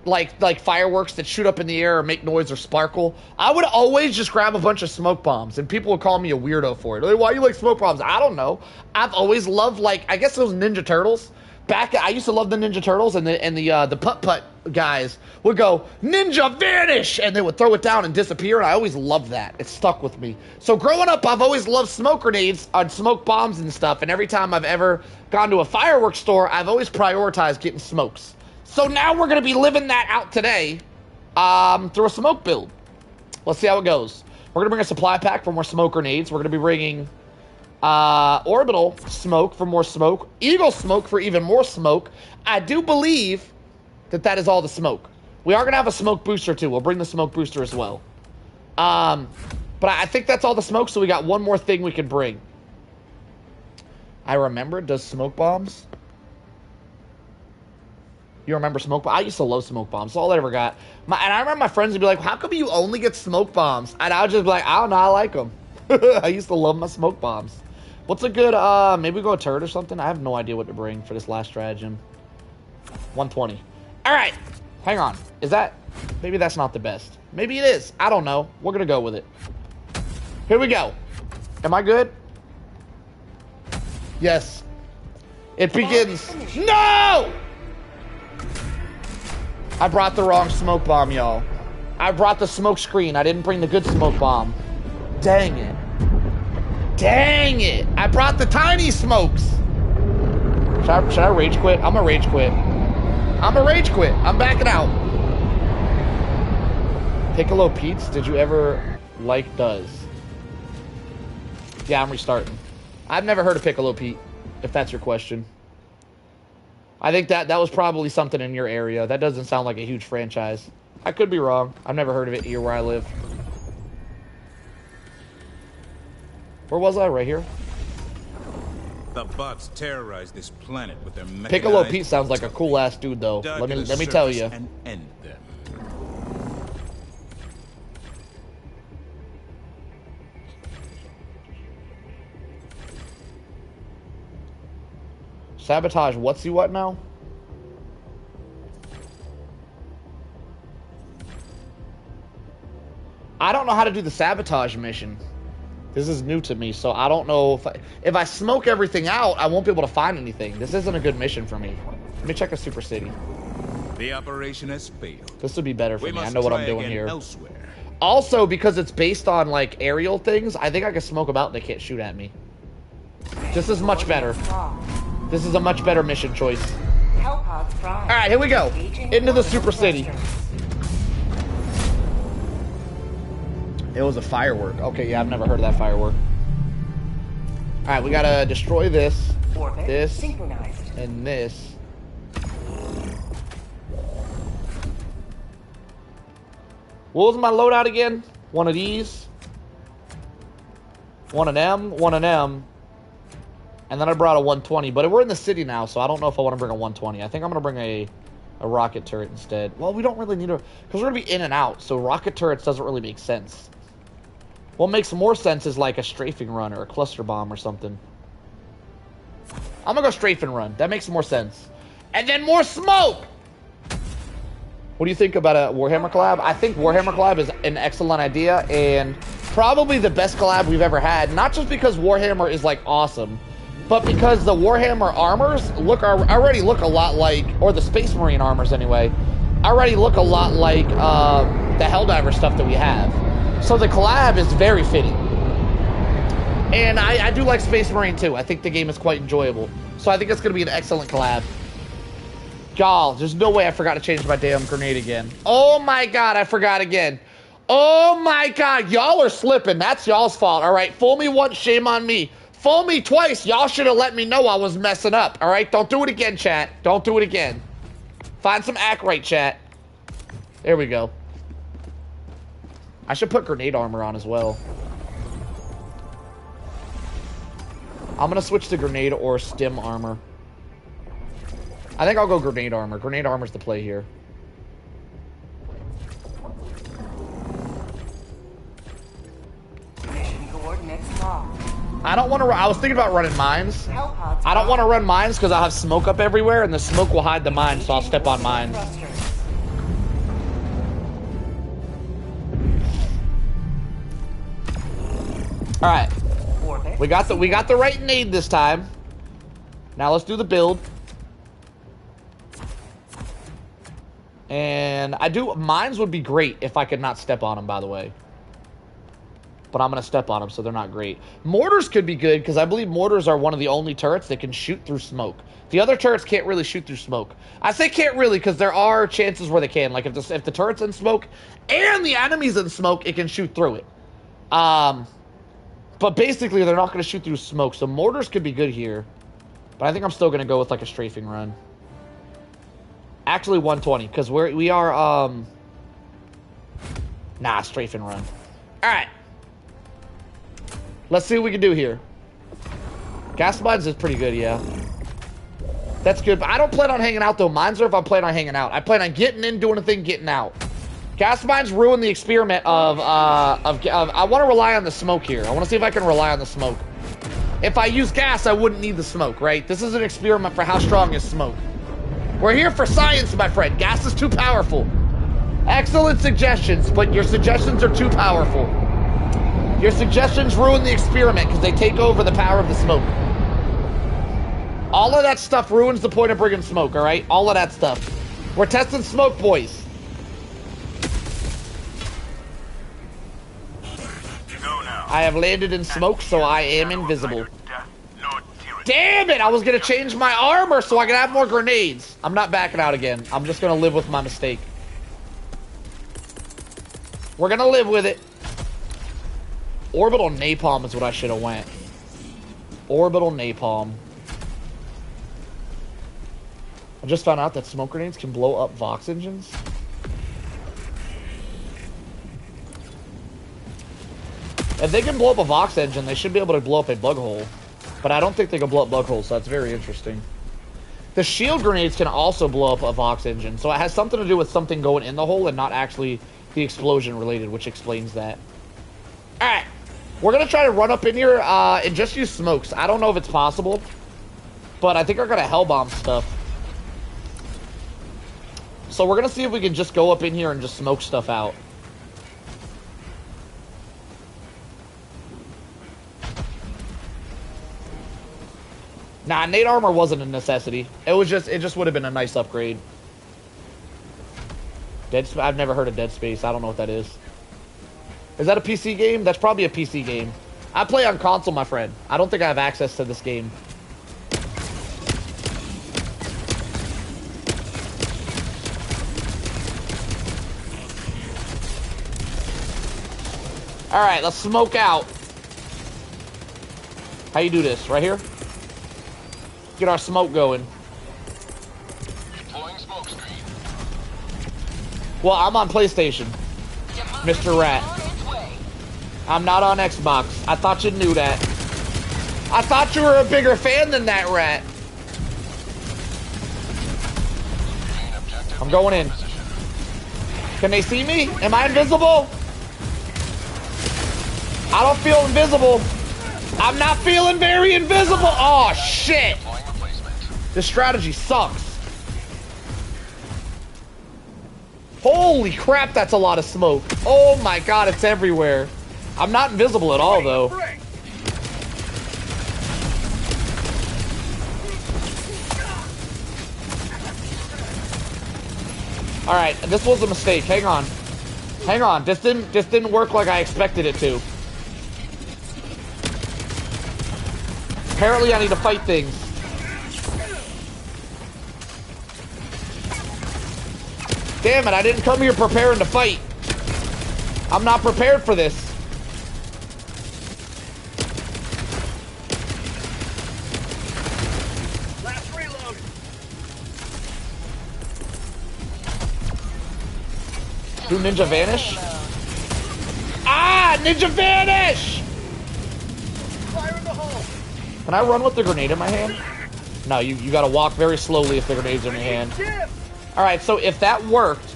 like fireworks that shoot up in the air or make noise or sparkle. I would always just grab a bunch of smoke bombs, and people would call me a weirdo for it. Like, why you like smoke bombs? I don't know. I've always loved, like, I guess those Ninja Turtles. I used to love the Ninja Turtles, and the putt-putt guys would go, "Ninja vanish!" and they would throw it down and disappear, and I always loved that. It stuck with me. So growing up, I've always loved smoke grenades on smoke bombs and stuff, and every time I've ever gone to a fireworks store, I've always prioritized getting smokes. So now we're going to be living that out today through a smoke build. Let's see how it goes. We're going to bring a supply pack for more smoke grenades. We're going to be bringing orbital smoke for more smoke, eagle smoke for even more smoke. I do believe that is all the smoke. We are going to have a smoke booster too. We'll bring the smoke booster as well. But I think that's all the smoke, so we got one more thing we can bring. I remember, does smoke bombs? You remember smoke bombs? I used to love smoke bombs. That's all I ever got. And I remember my friends would be like, how come you only get smoke bombs? And I would just be like, I don't know, I like them. I used to love my smoke bombs. What's a good, maybe we go a turret or something? I have no idea what to bring for this last stratagem. 120. All right, hang on. Is that, maybe that's not the best. Maybe it is. I don't know. We're going to go with it. Here we go. Am I good? Yes. It begins. No! I brought the wrong smoke bomb, y'all. I brought the smoke screen. I didn't bring the good smoke bomb. Dang it. Dang it. I brought the tiny smokes. Should I rage quit? I'm gonna rage quit. I'm gonna rage quit. I'm backing out. Piccolo Pete's, did you ever like Does? Yeah, I'm restarting. I've never heard of Piccolo Pete, if that's your question. I think that was probably something in your area. That doesn't sound like a huge franchise. I could be wrong. I've never heard of it here where I live. Where was I? Right here? The bots terrorize this planet with their mechanized... Piccolo Pete sounds like a cool ass dude though. Let me tell you. And end them. Sabotage, what's he what now? I don't know how to do the sabotage mission. This is new to me, so I don't know if I smoke everything out, I won't be able to find anything. This isn't a good mission for me. Let me check a super city. The operation has failed. This would be better for me. I know what I'm doing here. Elsewhere. Also, because it's based on like aerial things, I think I can smoke them out and they can't shoot at me. This is much better. This is a much better mission choice. Alright, here we go. Into the super city. It was a firework. Okay, yeah, I've never heard of that firework. Alright, we gotta destroy this, this, and this. What was my loadout again? One of these. One of them, one of them. And then I brought a 120, but we're in the city now, so I don't know if I want to bring a 120. I think I'm going to bring a rocket turret instead. Well, we don't really need a... Because we're going to be in and out, so rocket turrets doesn't really make sense. What makes more sense is like a strafing run or a cluster bomb or something. I'm going to go strafing run. That makes more sense. And then more smoke! What do you think about a Warhammer collab? I think Warhammer collab is an excellent idea and probably the best collab we've ever had. Not just because Warhammer is like awesome, but because the Warhammer armors already look a lot like, or the Space Marine armors anyway, already look a lot like the Helldivers stuff that we have. So the collab is very fitting. And I do like Space Marine too. I think the game is quite enjoyable. So I think it's going to be an excellent collab. Y'all, there's no way I forgot to change my damn grenade again. Oh my god, I forgot again. Oh my god, y'all are slipping. That's y'all's fault, alright? Fool me once, shame on me. Fool me twice, y'all should have let me know I was messing up, alright? Don't do it again, chat. Don't do it again. Find some act right, chat. There we go. I should put grenade armor on as well. I'm gonna switch to grenade or stim armor. I think I'll go grenade armor. Grenade armor's the play here. Mission coordinates locked. I don't want to... I was thinking about running mines. I don't want to run mines because I'll have smoke up everywhere and the smoke will hide the mines, so I'll step on mines. Alright. We got the right nade this time. Now let's do the build. And mines would be great if I could not step on them, by the way. But I'm going to step on them, so they're not great. Mortars could be good, because I believe mortars are one of the only turrets that can shoot through smoke. The other turrets can't really shoot through smoke. I say can't really, because there are chances where they can. Like, if the turret's in smoke, and the enemy's in smoke, it can shoot through it. But basically, they're not going to shoot through smoke, so mortars could be good here. But I think I'm still going to go with, like, a strafing run. Actually, 120, because we are, nah, strafing run. Alright. Let's see what we can do here. Gas mines is pretty good, yeah. That's good, but I don't plan on hanging out, though. Mines are if I plan on hanging out. I plan on getting in, doing a thing, getting out. Gas mines ruin the experiment of I want to rely on the smoke here. I want to see if I can rely on the smoke. If I use gas, I wouldn't need the smoke, right? This is an experiment for how strong is smoke. We're here for science, my friend. Gas is too powerful. Excellent suggestions, but your suggestions are too powerful. Your suggestions ruin the experiment because they take over the power of the smoke. All of that stuff ruins the point of bringing smoke, alright? All of that stuff. We're testing smoke, boys. I have landed in smoke, so I am invisible. Damn it! I was gonna change my armor so I could have more grenades. I'm not backing out again. I'm just gonna live with my mistake. We're gonna live with it. Orbital napalm is what I should have went. Orbital napalm. I just found out that smoke grenades can blow up Vox engines. If they can blow up a Vox engine, they should be able to blow up a bug hole. But I don't think they can blow up bug holes, so that's very interesting. The shield grenades can also blow up a Vox engine, so it has something to do with something going in the hole and not actually the explosion related, which explains that. Alright, we're going to try to run up in here and just use smokes. I don't know if it's possible, but I think I got to hell bomb stuff. So we're going to see if we can just go up in here and just smoke stuff out. Nah, Nate armor wasn't a necessity. It just would have been a nice upgrade. I've never heard of Dead Space. I don't know what that is. Is that a PC game? That's probably a PC game. I play on console, my friend. I don't think I have access to this game. Alright, let's smoke out. How you do this? Right here? Get our smoke going. Deploying smoke screen. Well, I'm on PlayStation, Mr. Rat. I'm not on Xbox. I thought you knew that. I thought you were a bigger fan than that, Rat. I'm going in. Can they see me? Am I invisible? I don't feel invisible. I'm not feeling very invisible. Oh, shit. This strategy sucks. Holy crap, that's a lot of smoke. Oh my god, it's everywhere. I'm not invisible at all, though. Alright, this was a mistake. Hang on. Hang on. This didn't work like I expected it to. Apparently I need to fight things. Damn it, I didn't come here preparing to fight. I'm not prepared for this. Last reload. Do Ninja Vanish? Ah! Ninja Vanish! Fire in the hole. Can I run with the grenade in my hand? No, you gotta walk very slowly if the grenade's in your hand. Alright, so if that worked,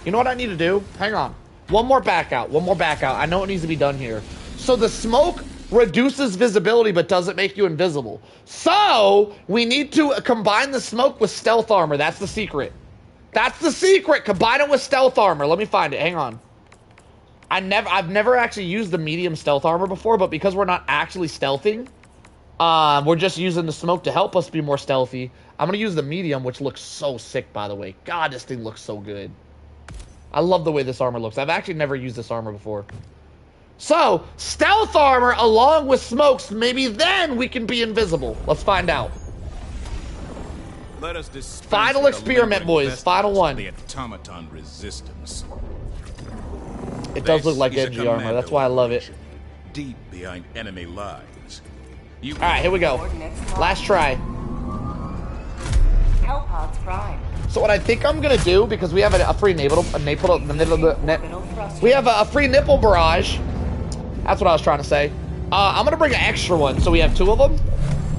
you know what I need to do? Hang on. One more back out. One more back out. I know it needs to be done here. So the smoke reduces visibility but doesn't make you invisible. So we need to combine the smoke with stealth armor. That's the secret. That's the secret. Combine it with stealth armor. Let me find it. Hang on. I've never actually used the medium stealth armor before, but because we're not actually stealthing, we're just using the smoke to help us be more stealthy. I'm going to use the medium, which looks so sick, by the way. God, this thing looks so good. I love the way this armor looks. I've actually never used this armor before. So, stealth armor along with smokes, maybe then we can be invisible. Let's find out. Let us Final experiment, boys. Final one. The automaton resistance. It does look like NG armor. That's why I love it. Deep behind enemy lines. All right, here we go. Last try. Hellpods prime. So what I think I'm gonna do, because we have a free we have a free nipple barrage. That's what I was trying to say. I'm gonna bring an extra one, so we have two of them,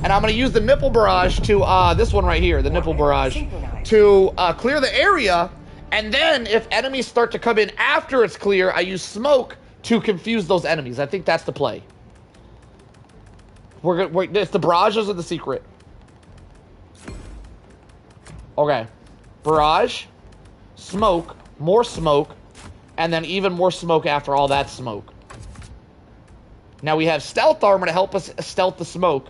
and I'm gonna use the nipple barrage to this one right here, the nipple barrage, to clear the area, and then if enemies start to come in after it's clear, I use smoke to confuse those enemies. I think that's the play. It's the barrages are the secret. Okay. Barrage, smoke, more smoke, and then even more smoke after all that smoke. Now we have stealth armor to help us stealth the smoke.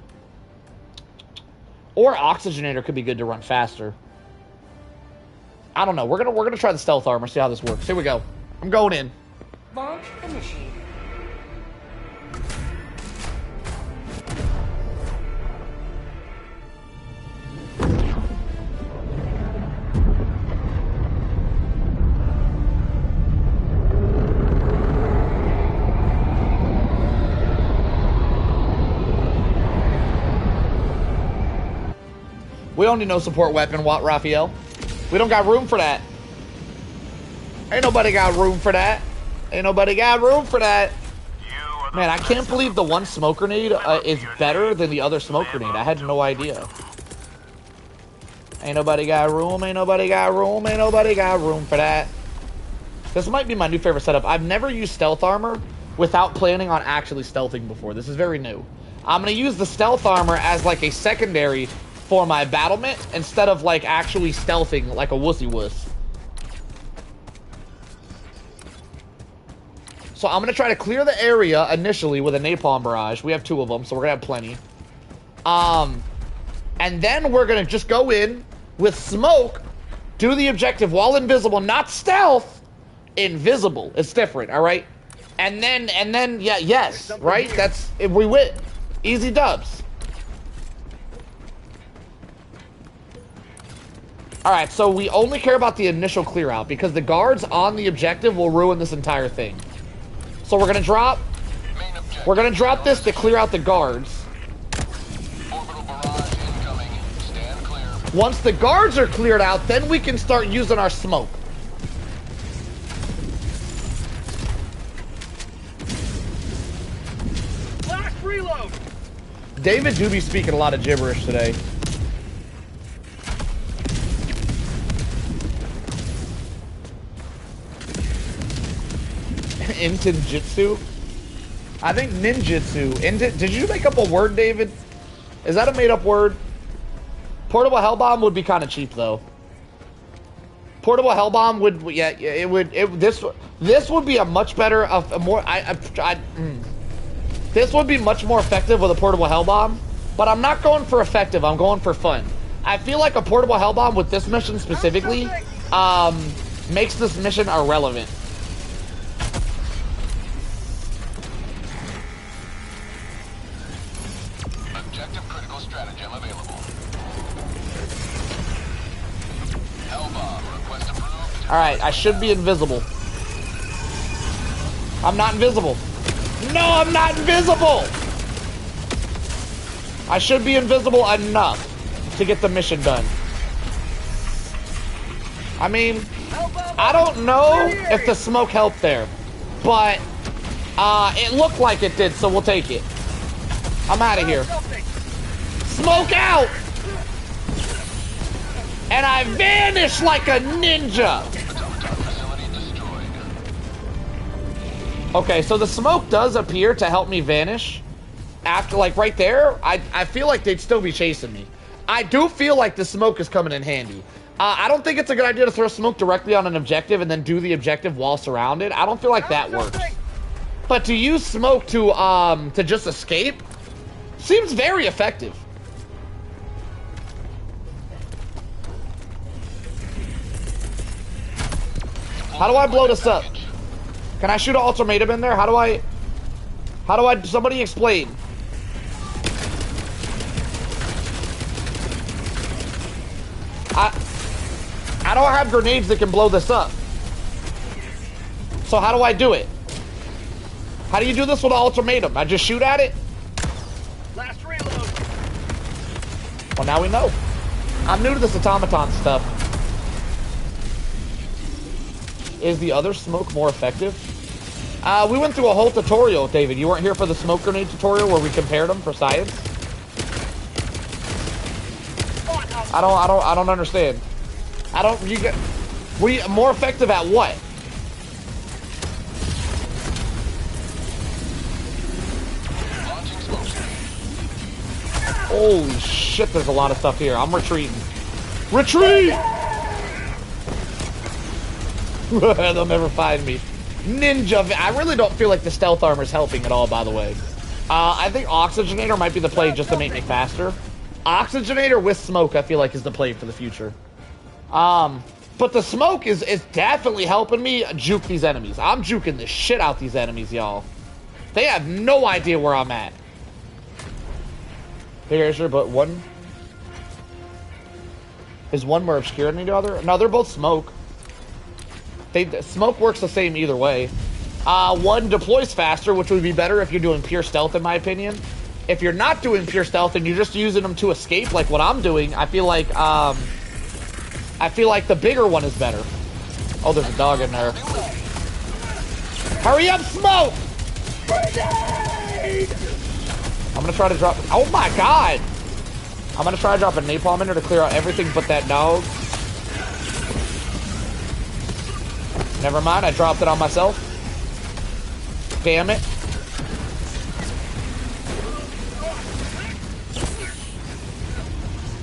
Or Oxygenator could be good to run faster. I don't know. We're gonna try the stealth armor, see how this works. Here we go. I'm going in. Launch initiated. We don't need no support weapon, what, Raphael? We don't got room for that. Ain't nobody got room for that. Ain't nobody got room for that. Man, I can't believe the one smoke grenade is better than the other smoke grenade. I had no idea. Ain't nobody got room, ain't nobody got room, ain't nobody got room for that. This might be my new favorite setup. I've never used stealth armor without planning on actually stealthing before. This is very new. I'm going to use the stealth armor as like a secondary for my battlement instead of like actually stealthing like a wussy wuss. So I'm gonna try to clear the area initially with a napalm barrage. We have 2 of them, so we're gonna have plenty. And then we're gonna just go in with smoke, do the objective while invisible, not stealth, invisible. It's different, all right? And then yeah, yes, right? That's if we win, easy dubs. Alright, so we only care about the initial clear out because the guards on the objective will ruin this entire thing. So we're gonna drop this to clear out the guards. Orbital barrage incoming. Stand clear. Once the guards are cleared out, then we can start using our smoke. Last reload. David do be speaking a lot of gibberish today. Intinjitsu? I think ninjutsu. Did you make up a word, David? Is that a made-up word? Portable Hellbomb would be kind of cheap, though. Portable Hellbomb would, yeah, it would. This would be a much better, this would be much more effective with a portable Hellbomb. But I'm not going for effective. I'm going for fun. I feel like a portable Hellbomb with this mission specifically, makes this mission irrelevant. Objective critical stratagem available. Hellbomb request approved. Alright, I should be invisible. I'm not invisible. No, I'm not invisible! I should be invisible enough to get the mission done. I mean, I don't know if the smoke helped there, but it looked like it did, so we'll take it. I'm out of here. Smoke out! And I vanish like a ninja! Okay, so the smoke does appear to help me vanish. After, like, right there, I feel like they'd still be chasing me. I do feel like the smoke is coming in handy. I don't think it's a good idea to throw smoke directly on an objective and then do the objective while surrounded. I don't feel like that works. But to use smoke to just escape seems very effective. How do I blow this up? Can I shoot an ultimatum in there? How do I, somebody explain. I don't have grenades that can blow this up. So how do I do it? How do you do this with an ultimatum? I just shoot at it? Last reload. Well, now we know. I'm new to this automaton stuff. Is the other smoke more effective? We went through a whole tutorial, David. You weren't here for the smoke grenade tutorial where we compared them for science? I don't understand. Were you more effective at what? Holy shit, there's a lot of stuff here. I'm retreating. Retreat! They'll never find me. Ninja. I really don't feel like the stealth armor is helping at all, by the way. I think Oxygenator might be the play just to make me faster. Oxygenator with smoke, I feel like, is the play for the future. But the smoke is definitely helping me juke these enemies. I'm juking the shit out these enemies, y'all. They have no idea where I'm at. Here's your, but one... Is one more obscure than the other? No, they're both smoke. Smoke works the same either way. One deploys faster, which would be better if you're doing pure stealth, in my opinion. If you're not doing pure stealth and you're just using them to escape, like what I'm doing, I feel like the bigger one is better. Oh, there's a dog in there. Hurry up, smoke! Grenade! I'm gonna try to drop. Oh my god! I'm gonna try to drop a napalm in there to clear out everything but that dog. Never mind, I dropped it on myself. Damn it.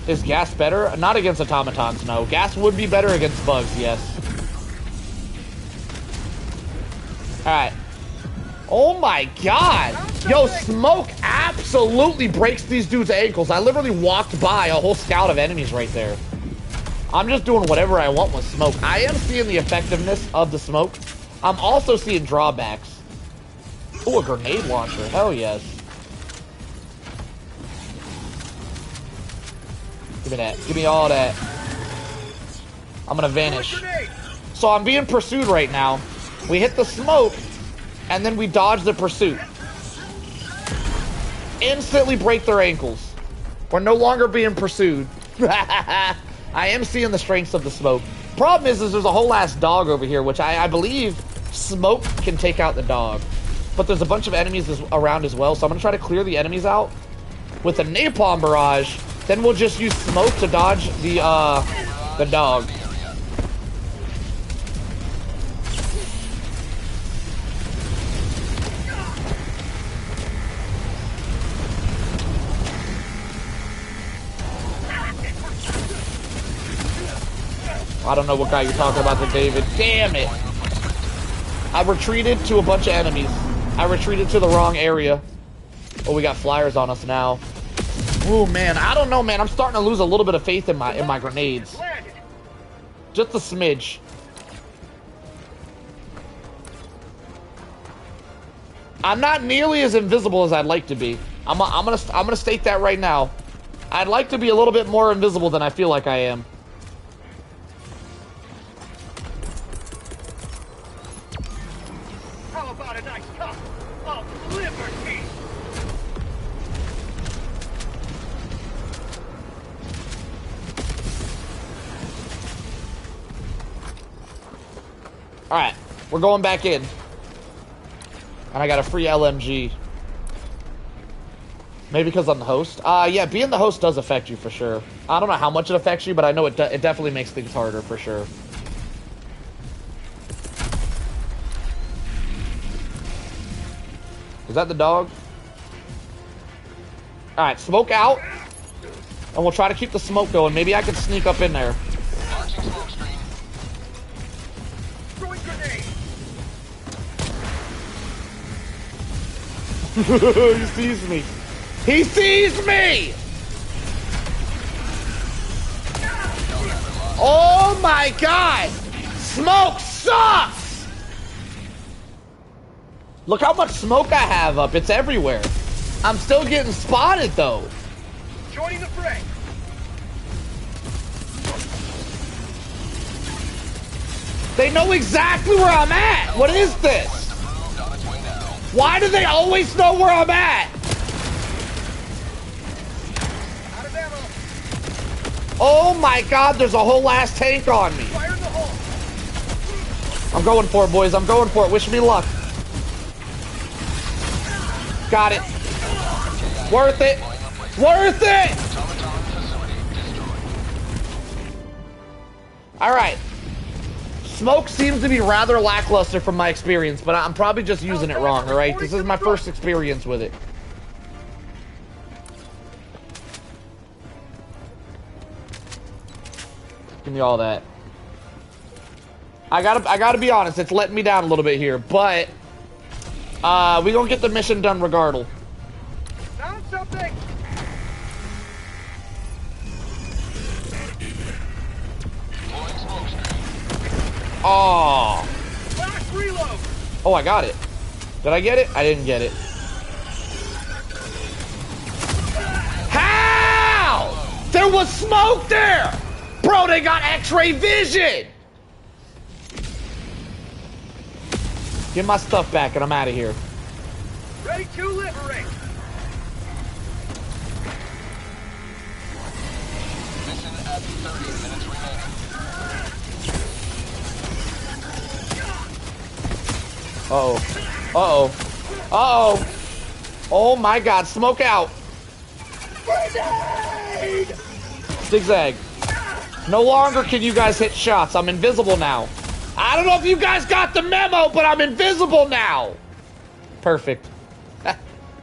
Is gas better? Not against automatons, no. Gas would be better against bugs, yes. Alright. Oh my god! Yo, smoke absolutely breaks these dudes' ankles. I literally walked by a whole scout of enemies right there. I'm just doing whatever I want with smoke. I am seeing the effectiveness of the smoke. I'm also seeing drawbacks. Oh, a grenade launcher. Hell yes. Give me that. Give me all that. I'm gonna vanish. So I'm being pursued right now. We hit the smoke, and then we dodge the pursuit. Instantly break their ankles. We're no longer being pursued. I am seeing the strengths of the smoke. Problem is there's a whole ass dog over here, which I believe smoke can take out the dog. But there's a bunch of enemies around as well, so I'm gonna try to clear the enemies out with a napalm barrage. Then we'll just use smoke to dodge the dog. I don't know what guy you're talking about there, David. Damn it! I retreated to a bunch of enemies. I retreated to the wrong area. Oh, we got flyers on us now. Ooh, man, I don't know, man. I'm starting to lose a little bit of faith in my grenades. Just a smidge. I'm not nearly as invisible as I'd like to be. I'm gonna state that right now. I'd like to be a little bit more invisible than I feel like I am. How about a nice cup of liberty? Alright, we're going back in. And I got a free LMG. Maybe because I'm the host? Yeah, being the host does affect you for sure. I don't know how much it affects you, but I know it definitely makes things harder for sure. Is that the dog? Alright, smoke out. And we'll try to keep the smoke going. Maybe I can sneak up in there. He sees me. He sees me! Oh my god! Smoke sucks! Look how much smoke I have up. It's everywhere. I'm still getting spotted though. Joining the fray. They know exactly where I'm at. What is this? Why do they always know where I'm at? Out of ammo. Oh my god, there's a whole ass tank on me. Fire in the hole. I'm going for it, boys. I'm going for it. Wish me luck. Got it. Worth it. Worth it! Alright. Smoke seems to be rather lackluster from my experience, but I'm probably just using it wrong, alright? This is my first experience with it. Give me all that. I gotta be honest, it's letting me down a little bit here, but we gonna get the mission done regardless. Found something. Oh. Last reload. Oh, I got it. Did I get it? I didn't get it. How? There was smoke there! Bro, they got X-ray vision! Get my stuff back and I'm out of here. Ready to liberate. Mission at 30 minutes remaining. Uh-oh. Uh-oh. Uh-oh. Oh my god, smoke out. Grenade! Zigzag. No longer can you guys hit shots. I'm invisible now. I don't know if you guys got the memo, but I'm invisible now. Perfect.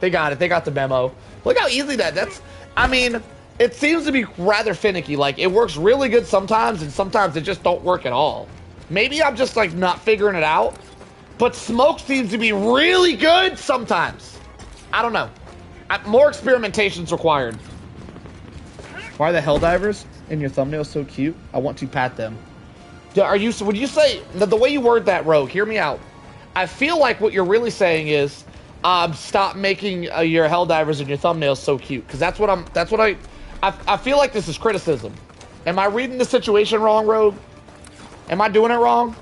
They got it. They got the memo. Look how easy that's... I mean, it seems to be rather finicky. Like, it works really good sometimes, and sometimes it just don't work at all. Maybe I'm just, like, not figuring it out. But smoke seems to be really good sometimes. I don't know. More experimentation's required. Why are the Helldivers in your thumbnail so cute? I want to pat them. Would you say, the way you word that, Rogue, hear me out. I feel like what you're really saying is, stop making your Helldivers and your thumbnails so cute. Because that's what I feel like this is criticism. Am I reading the situation wrong, Rogue? Am I doing it wrong?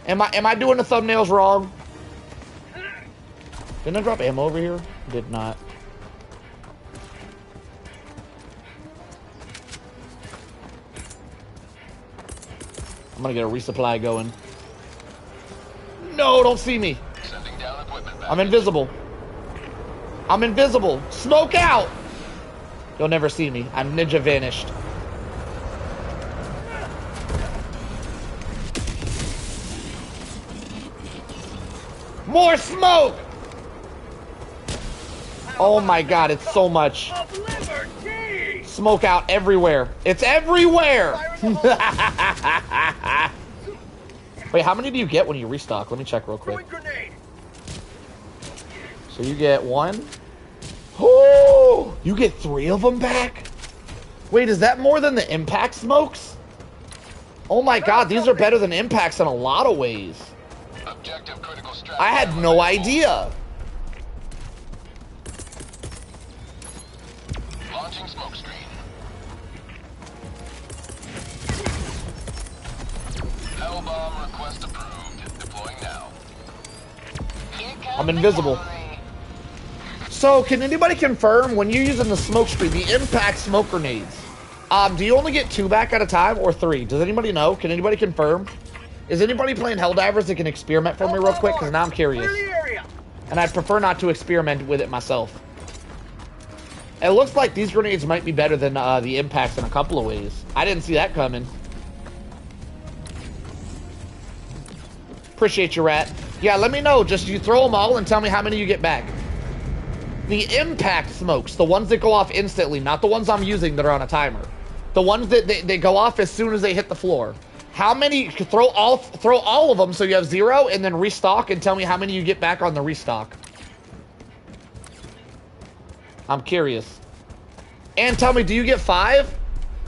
Am I doing the thumbnails wrong? Didn't I drop ammo over here? Did not. I'm gonna get a resupply going. No, don't see me. Sending down equipment back. I'm invisible. I'm invisible. Smoke out! You'll never see me. I'm ninja vanished. More smoke! Oh my god, it's so much. Of liberty! Smoke out everywhere. It's everywhere! Wait, how many do you get when you restock? Let me check real quick. Throwing grenade. So you get one. Oh, you get 3 of them back? Wait, is that more than the impact smokes? Oh my god, these are better than impacts in a lot of ways. Objective critical strategy. I had no idea. Launching smoke screen. Hell bomb request approved. Deploying now. I'm invisible. So, can anybody confirm when you're using the smoke screen, the impact smoke grenades? Do you only get 2 back at a time or 3? Does anybody know? Can anybody confirm? Is anybody playing Helldivers that can experiment for me real quick? Because now I'm curious. Clear the area. And I'd prefer not to experiment with it myself. It looks like these grenades might be better than the impacts in a couple of ways. I didn't see that coming. Appreciate you, Rat. Yeah, let me know. Just you throw them all and tell me how many you get back. The impact smokes, the ones that go off instantly, not the ones I'm using that are on a timer. The ones that they go off as soon as they hit the floor. How many? Throw all of them so you have 0 and then restock and tell me how many you get back on the restock. I'm curious. And tell me, do you get 5?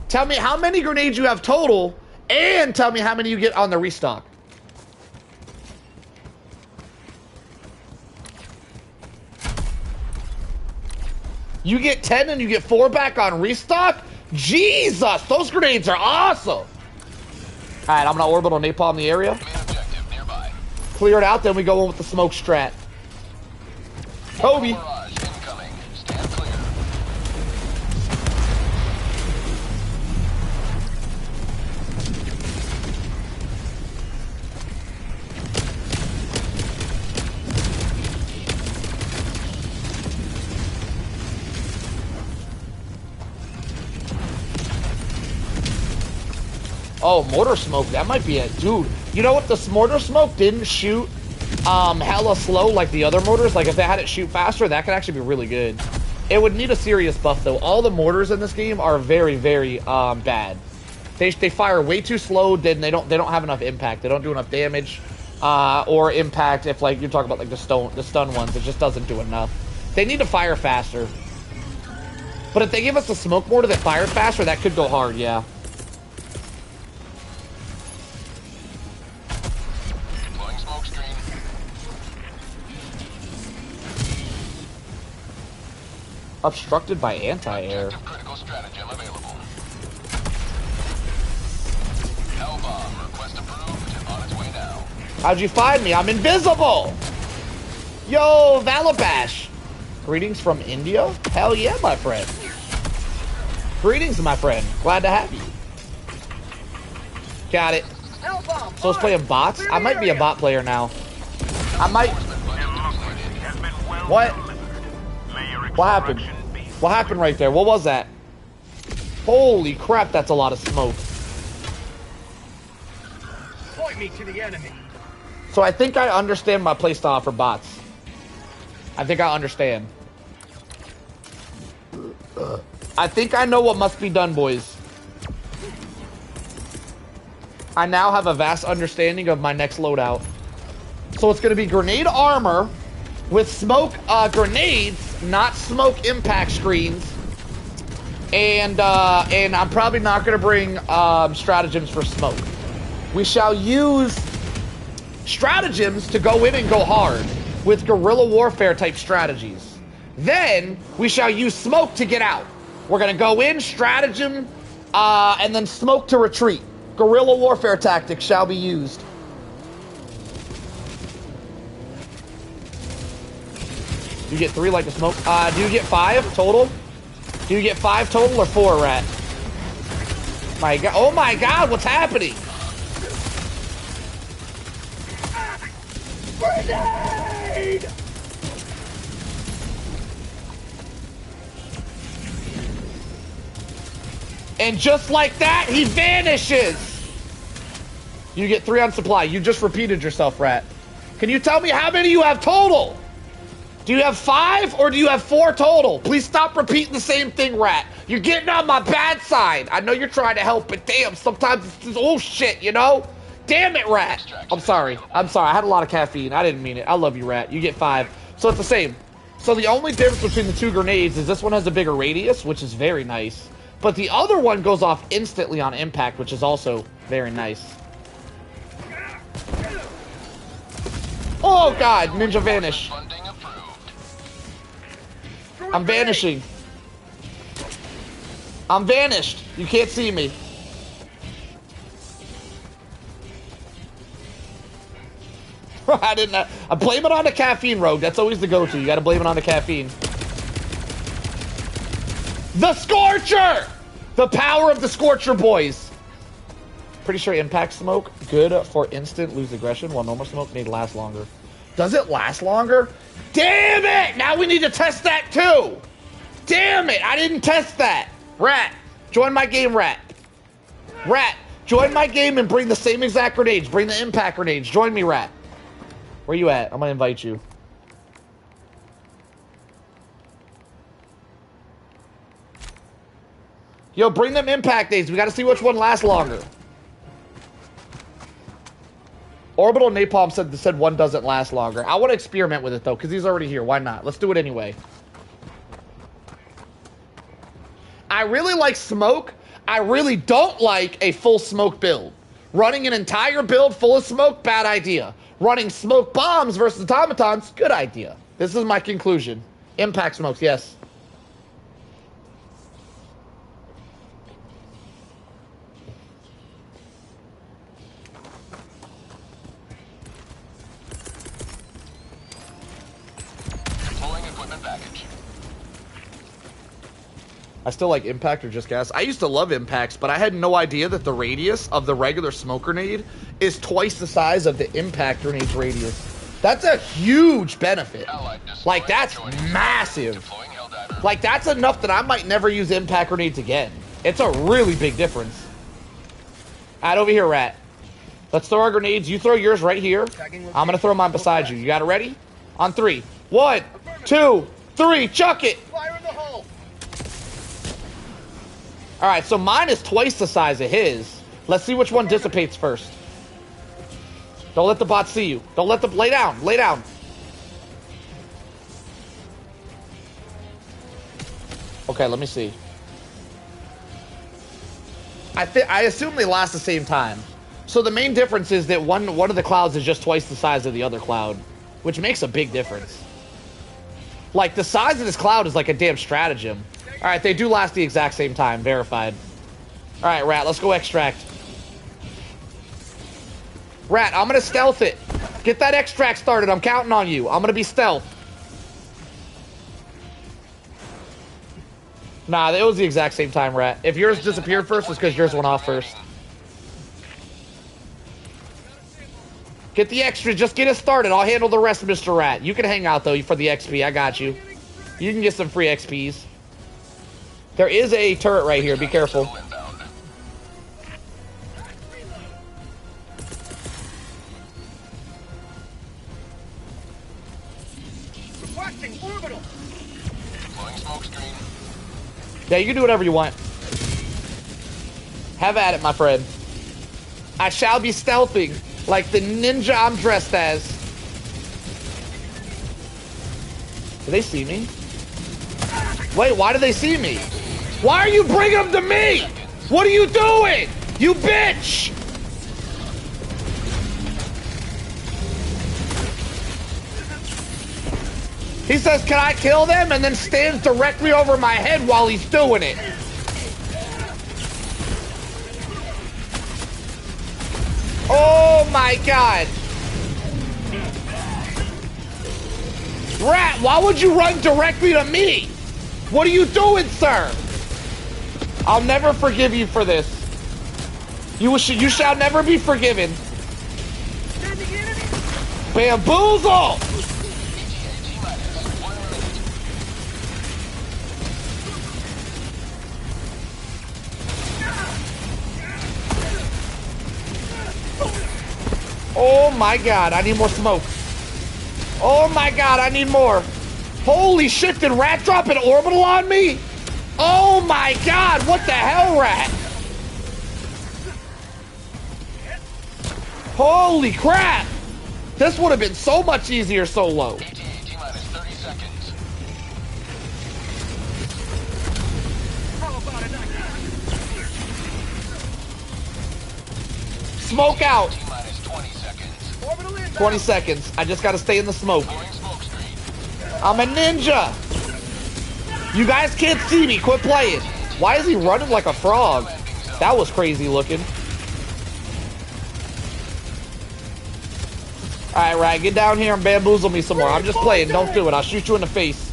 Tell me how many grenades you have total and tell me how many you get on the restock. You get 10 and you get 4 back on restock? Jesus, those grenades are awesome. All right, I'm gonna orbital napalm the area. Main objective nearby. Clear it out, then we go in with the smoke strat. Kobe. Barrage incoming. Stand clear. Oh, mortar smoke, that might be it. Dude, you know what? The mortar smoke didn't shoot hella slow like the other mortars. Like, if they had it shoot faster, that could actually be really good. It would need a serious buff, though. All the mortars in this game are very, very bad. They fire way too slow, then they don't have enough impact. They don't do enough damage or impact. If, like, you're talking about, like, the stun ones, it just doesn't do enough. They need to fire faster. But if they give us a smoke mortar that fires faster, that could go hard, yeah. Obstructed by anti-air. Objective critical stratagem available. Hell bomb request approved. On its way now. How'd you find me? I'm invisible! Yo, Valabash! Greetings from India? Hell yeah, my friend. Greetings, my friend. Glad to have you. Got it. So let's play bots? I might be a bot player now. I might... What? What happened? What happened right there? What was that? Holy crap, that's a lot of smoke. Point me to the enemy. So I think I understand my playstyle for bots. I think I understand. I think I know what must be done, boys. I now have a vast understanding of my next loadout. So it's going to be grenade armor with smoke grenades, not smoke impact screens. And I'm probably not going to bring stratagems for smoke. We shall use stratagems to go in and go hard with guerrilla warfare type strategies. Then we shall use smoke to get out. We're going to go in, stratagem, and then smoke to retreat. Guerrilla warfare tactics shall be used. You get 3 like a smoke. Do you get 5 total? Do you get 5 total or 4, Rat? My God! Oh my God! What's happening? Grenade! And just like that, he vanishes! You get 3 on supply. You just repeated yourself, Rat. Can you tell me how many you have total? Do you have 5 or do you have 4 total? Please stop repeating the same thing, Rat. You're getting on my bad side. I know you're trying to help, but damn, sometimes it's just, oh shit, you know? Damn it, Rat. I'm sorry. I'm sorry. I had a lot of caffeine. I didn't mean it. I love you, Rat. You get 5. So it's the same. So the only difference between the 2 grenades is this one has a bigger radius, which is very nice. But the other one goes off instantly on impact, which is also very nice. Oh God, Ninja vanish. I'm vanishing. I'm vanished. You can't see me. I didn't. I blame it on the caffeine, Rogue. That's always the go-to. You got to blame it on the caffeine. The Scorcher! The power of the Scorcher, boys. Pretty sure impact smoke, good for instant lose aggression, while normal smoke may last longer. Does it last longer? Damn it! Now we need to test that too! Damn it! I didn't test that! Rat, join my game, Rat. Rat, join my game and bring the same exact grenades. Bring the impact grenades. Join me, Rat. Where you at? I'm gonna invite you. Yo, bring them impact days. We gotta see which one lasts longer. Orbital Napalm said one doesn't last longer. I want to experiment with it though, because he's already here. Why not? Let's do it anyway. I really like smoke. I really don't like a full smoke build. Running an entire build full of smoke, bad idea. Running smoke bombs versus automatons, good idea. This is my conclusion. Impact smokes, yes. I still like impact or just gas. I used to love impacts, but I had no idea that the radius of the regular smoke grenade is twice the size of the impact grenade's radius. That's a huge benefit. Like, that's massive. Like, that's enough that I might never use impact grenades again. It's a really big difference. Alright, over here, Rat. Let's throw our grenades. You throw yours right here. I'm gonna throw mine beside you. You got it ready? On 3. 1, 2, 3. Chuck it! Fire in the hole! Alright, so mine is twice the size of his. Let's see which one dissipates first. Don't let the bot see you. Don't let them... Lay down. Lay down. Okay, let me see. I assume they last the same time. So the main difference is that one of the clouds is just twice the size of the other cloud, which makes a big difference. Like, the size of this cloud is like a damn stratagem. Alright, they do last the exact same time. Verified. Alright, Rat, let's go extract. Rat, I'm gonna stealth it. Get that extract started. I'm counting on you. I'm gonna be stealth. Nah, it was the exact same time, Rat. If yours disappeared first, it's because yours went off first. Get the extra. Just get it started. I'll handle the rest, Mr. Rat. You can hang out, though, for the XP. I got you. You can get some free XPs. There is a turret right here. Be careful. Requesting orbital. Deploying smoke screen. Yeah, you can do whatever you want. Have at it, my friend. I shall be stealthing like the ninja I'm dressed as. Do they see me? Wait, why do they see me? Why are you bringing them to me? What are you doing? You bitch! He says, can I kill them? And then stands directly over my head while he's doing it. Oh my god. Rat, why would you run directly to me? What are you doing, sir? I'll never forgive you for this. You shall never be forgiven. Bamboozle! Oh my god, I need more smoke. Oh my god, I need more. Holy shit, did Rat drop an orbital on me? Oh my god, what the hell, Rat? Holy crap! This would have been so much easier solo. T-minus 30 seconds. Smoke out. T-minus 20 seconds. Orbital inbound. 20 seconds. I just gotta stay in the smoke. Deploying smoke screen. I'm a ninja. You guys can't see me. Quit playing. Why is he running like a frog? That was crazy looking. Alright, Rat, get down here and bamboozle me some more. I'm just playing. Don't do it. I'll shoot you in the face.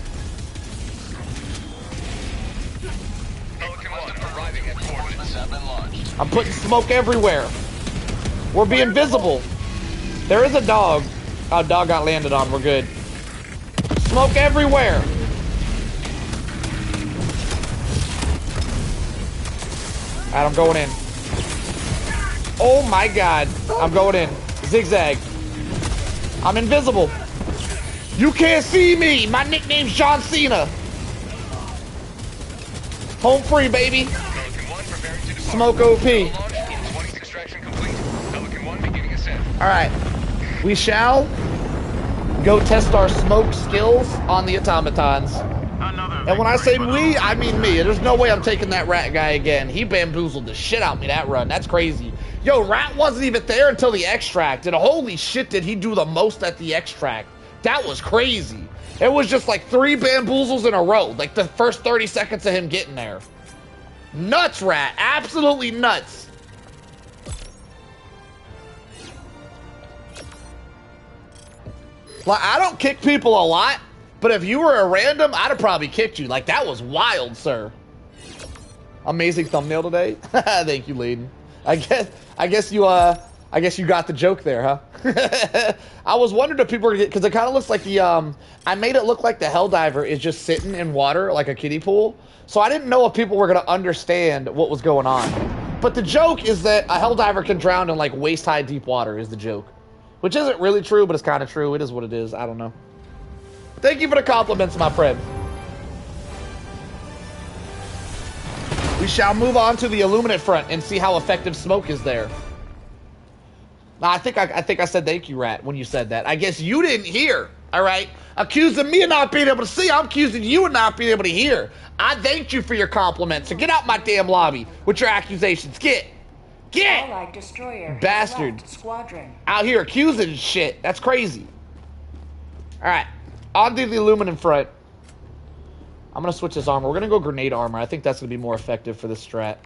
Pelican 1 arriving at coordinates have been launched. I'm putting smoke everywhere. We're being visible. There is a dog. Oh, dog got landed on. We're good. Smoke everywhere. Alright, I'm going in. Oh my god. I'm going in. Zigzag. I'm invisible. You can't see me. My nickname's John Cena. Home free, baby. Pelican 1 preparing to depart. Smoke OP. Launch in 20 extraction complete. Pelican 1 beginning ascent. Alright. We shall go test our smoke skills on the automatons. And when I say we, I mean me. There's no way I'm taking that Rat guy again. He bamboozled the shit out of me that run. That's crazy. Yo, Rat wasn't even there until the extract. And holy shit, did he do the most at the extract. That was crazy. It was just like 3 bamboozles in a row. Like the first 30 seconds of him getting there. Nuts, Rat. Absolutely nuts. Like, I don't kick people a lot. But if you were a random, I'd have probably kicked you. Like, that was wild, sir. Amazing thumbnail today. Thank you, Layden. I guess you got the joke there, huh? I was wondering if people were gonna get, because it kind of looks like the I made it look like the Helldiver is just sitting in water like a kiddie pool. So I didn't know if people were gonna understand what was going on. But the joke is that a Helldiver can drown in like waist-high deep water is the joke. Which isn't really true, but it's kind of true. It is what it is. I don't know. Thank you for the compliments, my friend. We shall move on to the Illuminate front and see how effective smoke is there. Now, I think I said thank you, Rat, when you said that. I guess you didn't hear, all right? Accusing me of not being able to see, I'm accusing you of not being able to hear. I thanked you for your compliments, so get out my damn lobby with your accusations. Get! Allied destroyer has Bastard. left squadron. Out here accusing shit. That's crazy. All right. On to the Illuminant front. I'm going to switch this armor. We're going to go grenade armor. I think that's going to be more effective for this strat.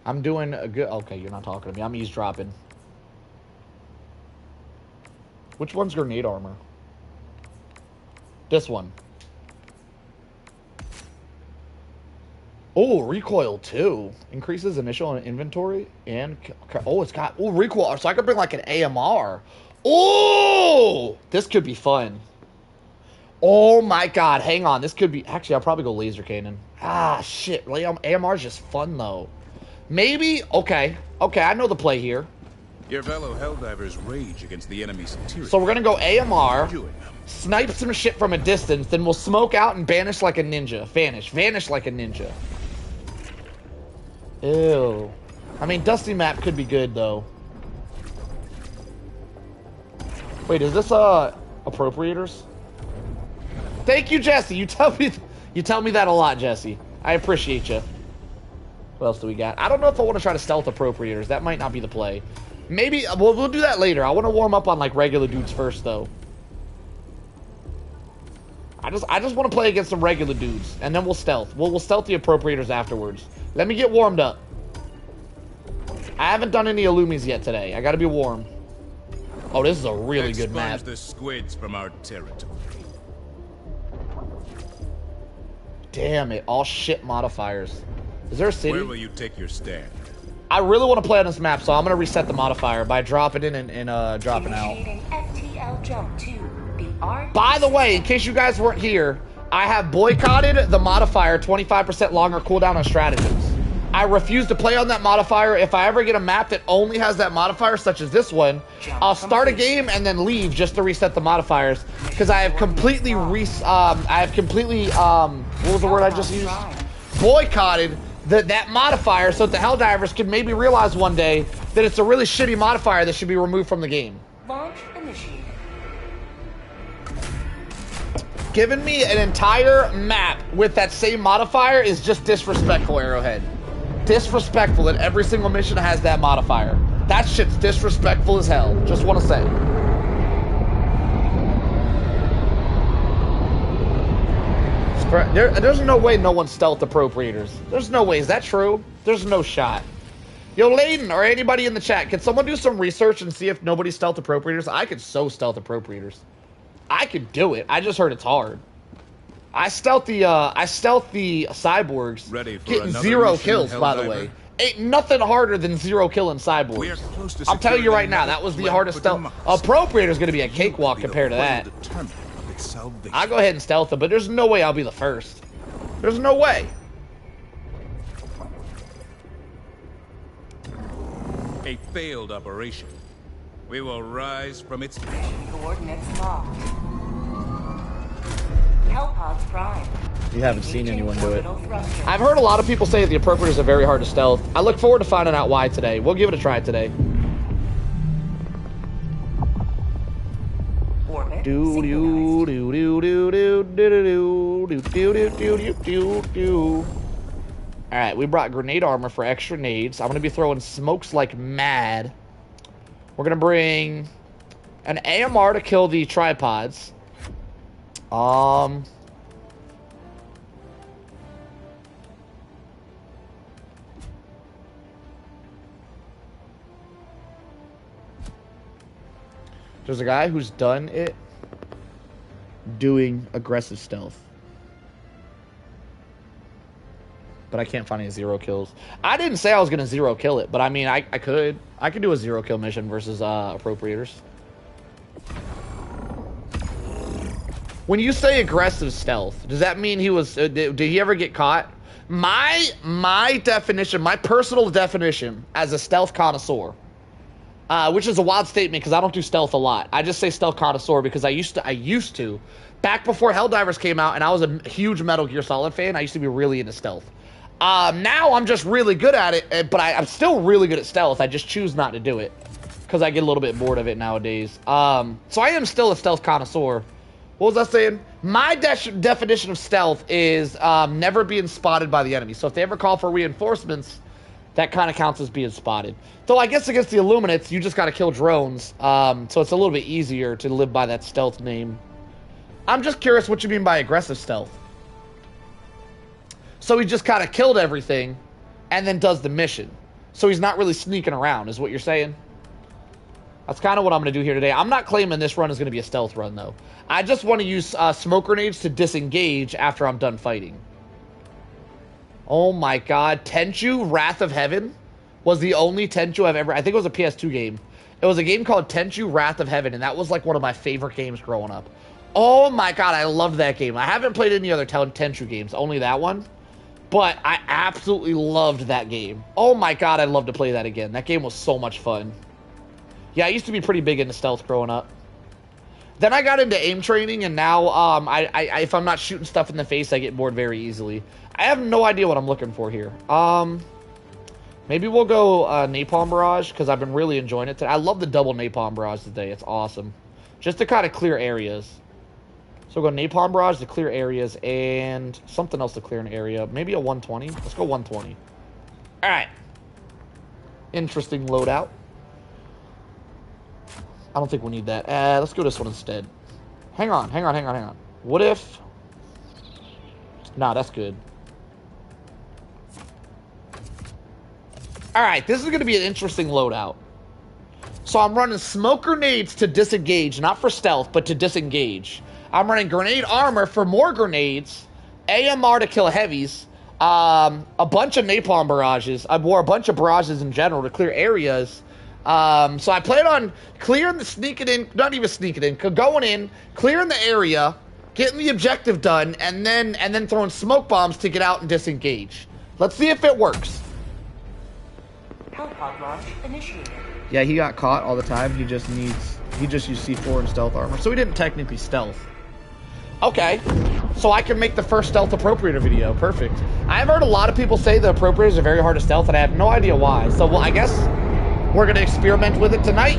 I'm doing a good... Okay, you're not talking to me. I'm eavesdropping. Which one's grenade armor? This one. Oh, recoil too. Increases initial inventory and... Oh, it's got... Oh, recoil. So I could bring like an AMR. Oh! This could be fun. Oh my god. Hang on. This could be... Actually, I'll probably go laser cannon. Ah, shit. AMR is just fun though. Maybe... Okay. Okay, I know the play here. Your fellow Helldivers rage against the enemy's tyranny. So we're gonna go AMR, snipe some shit from a distance, then we'll smoke out and banish like a ninja. Vanish. Vanish like a ninja. Ew. I mean, Dusty Map could be good, though. Wait, is this, Appropriators? Thank you, Jesse. You tell me that a lot, Jesse. I appreciate you. What else do we got? I don't know if I want to try to stealth Appropriators. That might not be the play. Maybe, we'll do that later. I want to warm up on, like, regular dudes first, though. I just want to play against some regular dudes, and then we'll stealth. We'll stealth the Appropriators afterwards. Let me get warmed up. I haven't done any Illumis yet today. I gotta be warm. Oh, this is a really good map. Expunge the squids from our territory. Damn it. All shit modifiers. Is there a city? Where will you take your stand? I really want to play on this map, so I'm going to reset the modifier by dropping in and dropping out. FTL jump to the RD. By the way, in case you guys weren't here, I have boycotted the modifier 25% longer cooldown on stratagems. I refuse to play on that modifier. If I ever get a map that only has that modifier, such as this one, I'll start a game and then leave just to reset the modifiers, because I have completely what was the word I just used? Boycotted that modifier so that the Helldivers could maybe realize one day that it's a really shitty modifier that should be removed from the game. Launch initiated. Giving me an entire map with that same modifier is just disrespectful, Arrowhead. Disrespectful that every single mission has that modifier. That shit's disrespectful as hell. Just want to say. There's no way no one stealth Appropriators. There's no way. Is that true? There's no shot. Yo, Layden, or anybody in the chat, can someone do some research and see if nobody stealth Appropriators? I could so stealth Appropriators. I could do it. I just heard it's hard. I stealth the cyborgs. Ready for getting another 0 mission, kills, by the Helldiver? way. Ain't nothing harder than 0 killing cyborgs. We are close to I'm telling you right securing now, another that was the flank hardest with the stealth. Mars. Appropriator's gonna be a cakewalk Be the compared to final that. determinant of its salvation. I'll go ahead and stealth it, but there's no way I'll be the first. There's no way. A failed operation. We will rise from its... Coordinates locked. Hellpods prime. You haven't seen anyone do it. Orbital thrusters. I've heard a lot of people say the Appropriators are very hard to stealth. I look forward to finding out why today. We'll give it a try today. Orbit Do do synchronized. do do do do do do do do do do do do. All right, we brought grenade armor for extra nades. I'm gonna be throwing smokes like mad. We're gonna bring an AMR to kill the tripods. There's a guy who's done it doing aggressive stealth. But I can't find any 0 kills. I didn't say I was going to 0 kill it, but I mean, I could. I could do a 0 kill mission versus Appropriators. When you say aggressive stealth, does that mean he was... did he ever get caught? My definition, my personal definition as a stealth connoisseur, which is a wild statement because I don't do stealth a lot. I just say stealth connoisseur because I used to. Back before Helldivers came out and I was a huge Metal Gear Solid fan, I used to be really into stealth. Now I'm just really good at it, but I'm still really good at stealth. I just choose not to do it because I get a little bit bored of it nowadays. So I am still a stealth connoisseur. What was I saying? My definition of stealth is never being spotted by the enemy. So if they ever call for reinforcements, that kind of counts as being spotted. Though I guess against the Illuminates, you just got to kill drones, so it's a little bit easier to live by that stealth name. I'm just curious what you mean by aggressive stealth. So he just kind of killed everything, and then does the mission. So he's not really sneaking around, is what you're saying? That's kind of what I'm going to do here today. I'm not claiming this run is going to be a stealth run, though. I just want to use smoke grenades to disengage after I'm done fighting. Oh my god. Tenchu Wrath of Heaven was the only Tenchu I've ever... I think it was a PS2 game. It was a game called Tenchu Wrath of Heaven, and that was like one of my favorite games growing up. Oh my god, I loved that game. I haven't played any other Tenchu games, only that one. But I absolutely loved that game. Oh my god, I'd love to play that again. That game was so much fun. Yeah, I used to be pretty big into stealth growing up. Then I got into aim training, and now if I'm not shooting stuff in the face, I get bored very easily. I have no idea what I'm looking for here. Maybe we'll go Napalm Barrage, because I've been really enjoying it today. I love the double Napalm Barrage today. It's awesome. Just to kind of clear areas. So we'll go Napalm Barrage to clear areas, and something else to clear an area. Maybe a 120. Let's go 120. Alright. Interesting loadout. I don't think we need that. Let's go this one instead. Hang on. What if... Nah, that's good. Alright, this is going to be an interesting loadout. So I'm running smoke grenades to disengage, not for stealth, but to disengage. I'm running grenade armor for more grenades, AMR to kill heavies, a bunch of napalm barrages. I wore a bunch of barrages in general to clear areas. So I plan on clearing sneaking in, not even sneaking in, going in, clearing the area, getting the objective done, and then throwing smoke bombs to get out and disengage. Let's see if it works. Hellpod launch initiated. Yeah, he got caught all the time. He just used C4 and stealth armor, so he didn't technically stealth. Okay, so I can make the first stealth appropriator video. Perfect. I've heard a lot of people say the appropriators are very hard to stealth, and I have no idea why. So, well, I guess we're going to experiment with it tonight.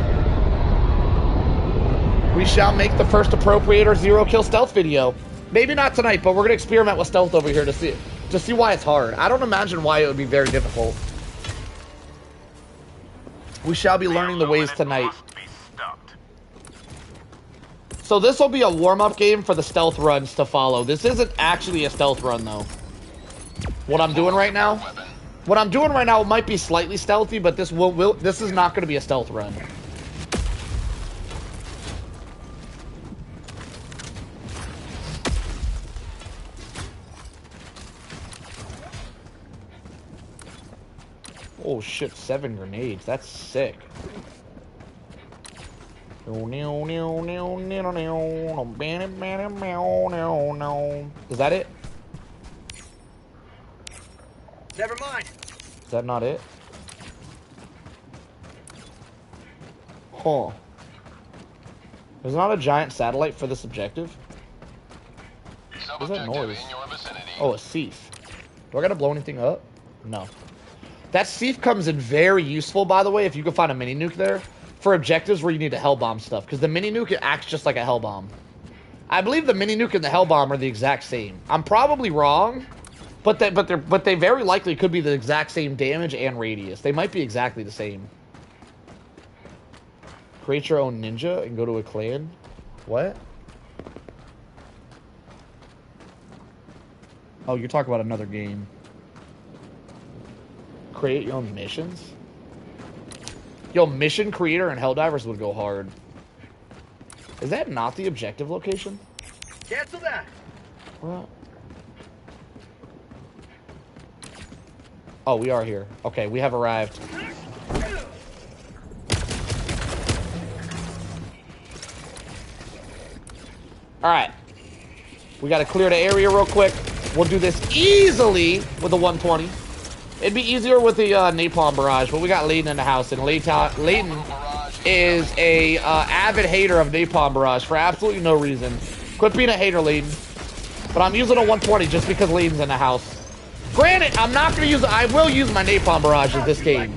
We shall make the first appropriator 0-kill stealth video. Maybe not tonight, but we're going to experiment with stealth over here to see why it's hard. I don't imagine why it would be very difficult. We shall be learning the ways tonight. So this will be a warm-up game for the stealth runs to follow. This isn't actually a stealth run, though. What I'm doing right now? What I'm doing right now might be slightly stealthy, but this is not going to be a stealth run. Oh shit, 7 grenades. That's sick. Is that it? Never mind. Is that not it? Huh. There's not a giant satellite for this objective? What's that noise? Oh, a Thief. Do I gotta blow anything up? No. That Thief comes in very useful, by the way, if you can find a mini nuke there, for objectives where you need to hell bomb stuff, because the mini nuke acts just like a hell bomb. I believe the mini nuke and the hell bomb are the exact same. I'm probably wrong, but they very likely could be the exact same damage and radius. They might be exactly the same. Create your own ninja and go to a clan. What? Oh, you're talking about another game. Create your own missions? Yo, mission creator and Helldivers would go hard. Is that not the objective location? Cancel that. What? Oh, we are here. Okay, we have arrived. Alright. We gotta clear the area real quick. We'll do this easily with the 120. It'd be easier with the napalm barrage, but we got Layton in the house, and Layton is a avid hater of napalm barrage for absolutely no reason. Quit being a hater, Layton. But I'm using a 120 just because Layton's in the house. Granted, I'm not gonna use it. I will use my napalm barrage in this game.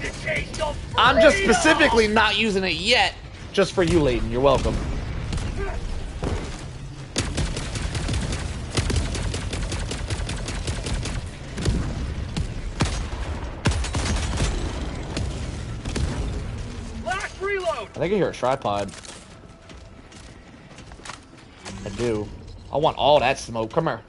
I'm just specifically not using it yet, just for you, Layton. You're welcome. I think I hear a tripod. I do. I want all that smoke. Come here.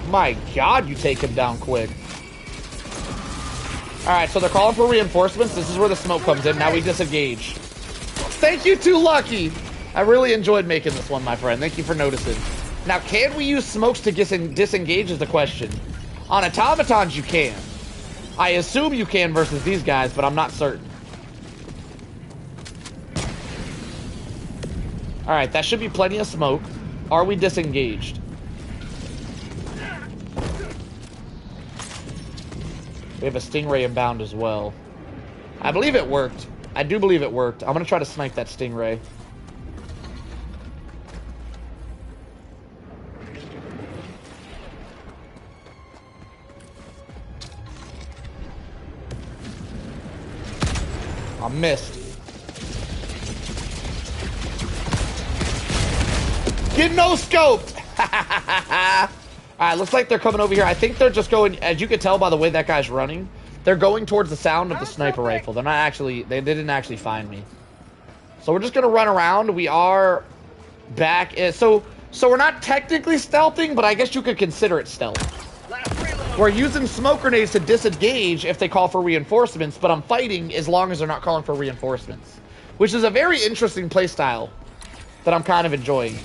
My God, you take him down quick. Alright, so they're calling for reinforcements. This is where the smoke comes in. Now we disengage. Thank you, Too Lucky. I really enjoyed making this one, my friend. Thank you for noticing. Now, can we use smokes to disengage is the question. On automatons, you can. I assume you can versus these guys, but I'm not certain. Alright, that should be plenty of smoke. Are we disengaged? We have a Stingray inbound as well. I believe it worked. I do believe it worked. I'm going to try to snipe that Stingray. I missed. Get no scoped! Alright, looks like they're coming over here. I think they're just going, as you can tell by the way that guy's running, they're going towards the sound of the sniper rifle. They're not actually, they didn't actually find me. So we're just going to run around. We are back. So we're not technically stealthing, but I guess you could consider it stealth. We're using smoke grenades to disengage if they call for reinforcements, but I'm fighting as long as they're not calling for reinforcements. Which is a very interesting playstyle that I'm kind of enjoying.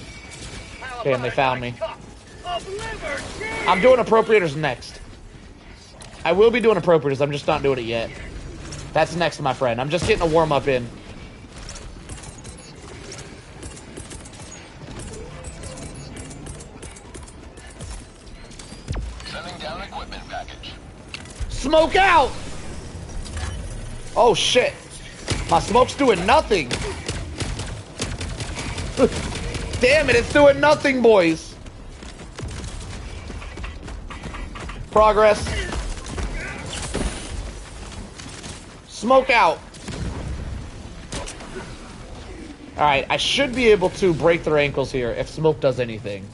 Damn, they found me. I'm doing appropriators next. I will be doing appropriators, I'm just not doing it yet. That's next, my friend. I'm just getting a warm-up in. Sending down equipment package. Smoke out! Oh, shit. My smoke's doing nothing. Damn it, it's doing nothing, boys. Progress. Smoke out. Alright, I should be able to break their ankles here if smoke does anything.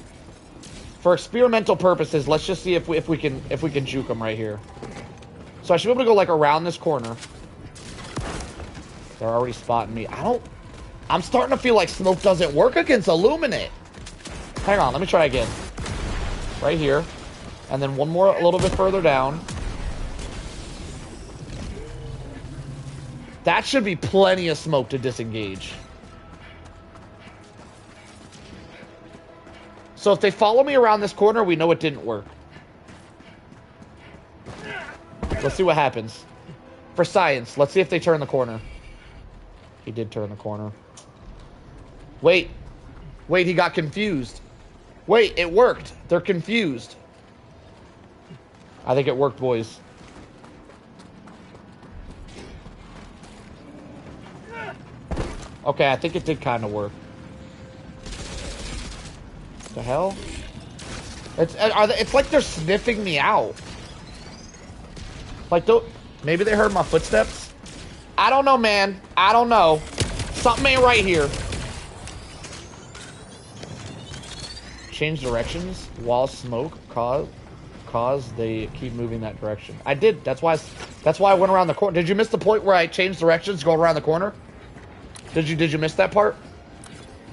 For experimental purposes, let's just see if we can juke them right here. So I should be able to go like around this corner. They're already spotting me. I'm starting to feel like smoke doesn't work against Illuminate. Hang on, let me try again. Right here. And then one more a little bit further down. That should be plenty of smoke to disengage. So if they follow me around this corner, we know it didn't work. Let's see what happens. For science, let's see if they turn the corner. He did turn the corner. Wait. Wait, he got confused. Wait, it worked. They're confused. I think it worked, boys. Okay, I think it did kind of work. The hell? It's like they're sniffing me out. Like, maybe they heard my footsteps? I don't know, man. I don't know. Something ain't right here. Change directions while smoke cause they keep moving that direction. I did. That's why I went around the corner. Did you miss the point where I changed directions going around the corner? Did you miss that part?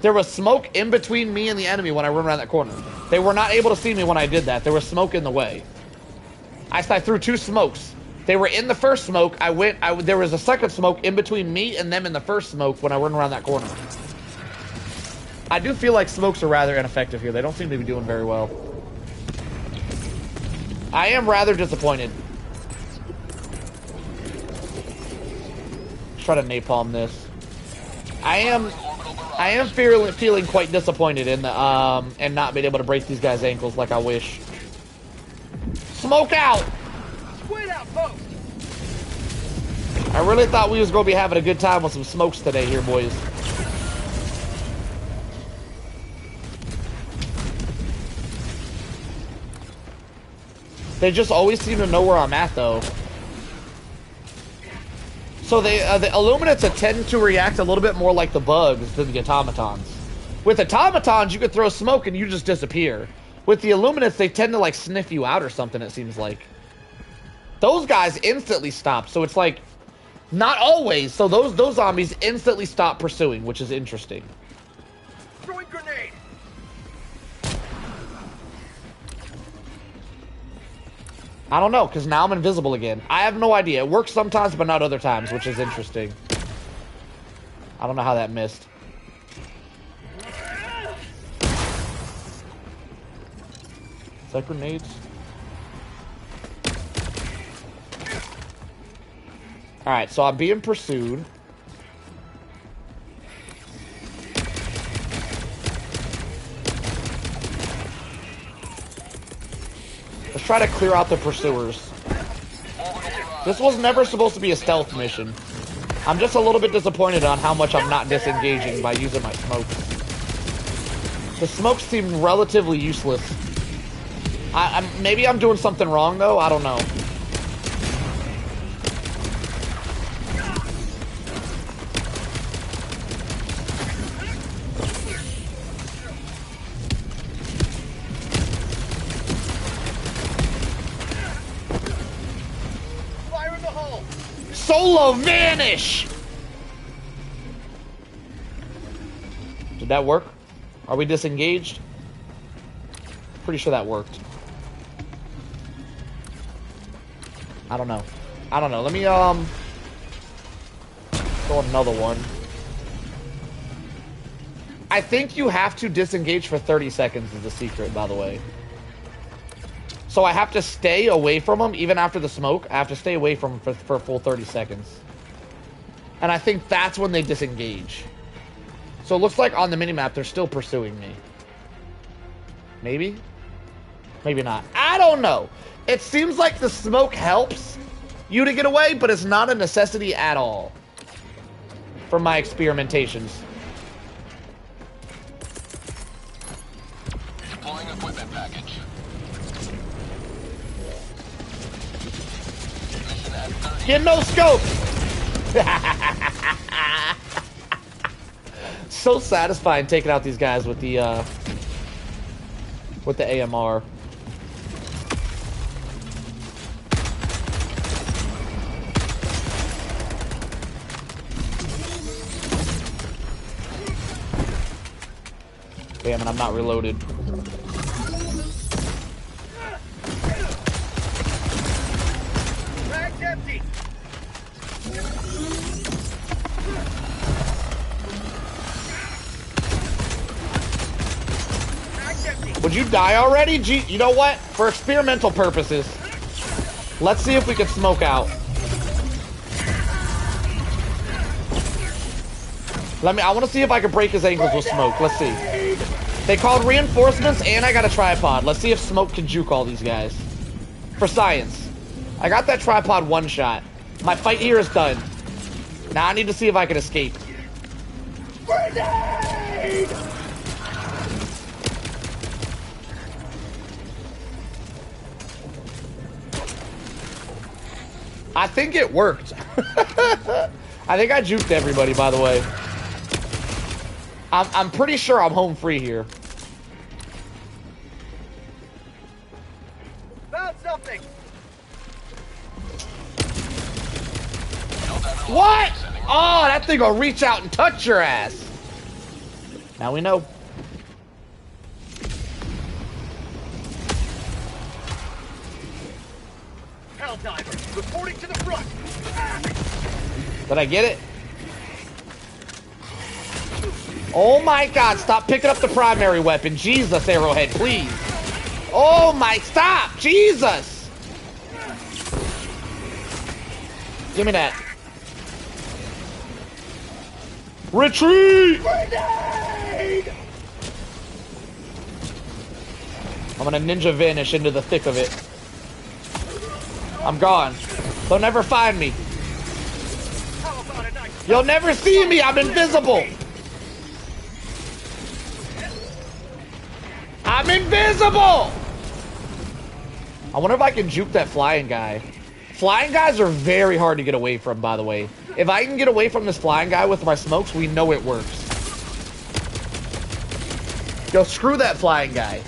There was smoke in between me and the enemy when I went around that corner. They were not able to see me when I did that. There was smoke in the way. I threw two smokes. They were in the first smoke. There was a second smoke in between me and them in the first smoke when I went around that corner. I do feel like smokes are rather ineffective here. They don't seem to be doing very well. I am rather disappointed. Let's try to napalm this. I am feeling quite disappointed in the and not being able to break these guys' ankles like I wish. Smoke out! Squid out, folks! I really thought we was gonna be having a good time with some smokes today here, boys. They just always seem to know where I'm at, though. So the Illuminates tend to react a little bit more like the bugs than the automatons. With automatons, you could throw smoke and you just disappear. With the Illuminates, they tend to like sniff you out or something, it seems like. Those guys instantly stop, so it's like, not always. So those zombies instantly stop pursuing, which is interesting. Throwing grenade. I don't know, because now I'm invisible again. I have no idea. It works sometimes, but not other times, which is interesting. I don't know how that missed. Is that grenades? Alright, so I'm being pursued. Let's try to clear out the pursuers. This was never supposed to be a stealth mission. I'm just a little bit disappointed on how much I'm not disengaging by using my smokes. The smokes seem relatively useless. Maybe I'm doing something wrong, though. I don't know. Fire in the hole. Solo vanish! Did that work? Are we disengaged? Pretty sure that worked. I don't know. I don't know. Let me, throw another one. I think you have to disengage for 30 seconds is the secret, by the way. So I have to stay away from them, even after the smoke. I have to stay away from them for a full 30 seconds. And I think that's when they disengage. So it looks like on the minimap, they're still pursuing me. Maybe? Maybe not. I don't know. It seems like the smoke helps you to get away, but it's not a necessity at all. From my experimentations. Deploying equipment package. Mission at 30. Get no scope! So satisfying taking out these guys with the AMR. Damn it, I'm not reloaded. Bag's empty. Bag's empty. Would you die already? Gee, you know what? For experimental purposes, let's see if we can smoke out. I want to see if I can break his ankles with smoke. Let's see. They called reinforcements and I got a tripod. Let's see if smoke can juke all these guys. For science. I got that tripod one shot. My fight here is done. Now I need to see if I can escape. Grenade! I think it worked. I think I juked everybody, by the way. I'm pretty sure I'm home free here. Found something. What? Oh, that thing will reach out and touch your ass. Now we know. Helldivers, reporting to the front. Did I get it? Oh my god, stop picking up the primary weapon. Jesus, Arrowhead, please. Oh my, stop! Jesus! Give me that. Retreat! Grenade! I'm gonna ninja vanish into the thick of it. I'm gone. They'll never find me. How about a nice You'll never see me, I'm invisible! I'm invisible! I wonder if I can juke that flying guy. Flying guys are very hard to get away from, by the way. If I can get away from this flying guy with my smokes, we know it works. Yo, screw that flying guy.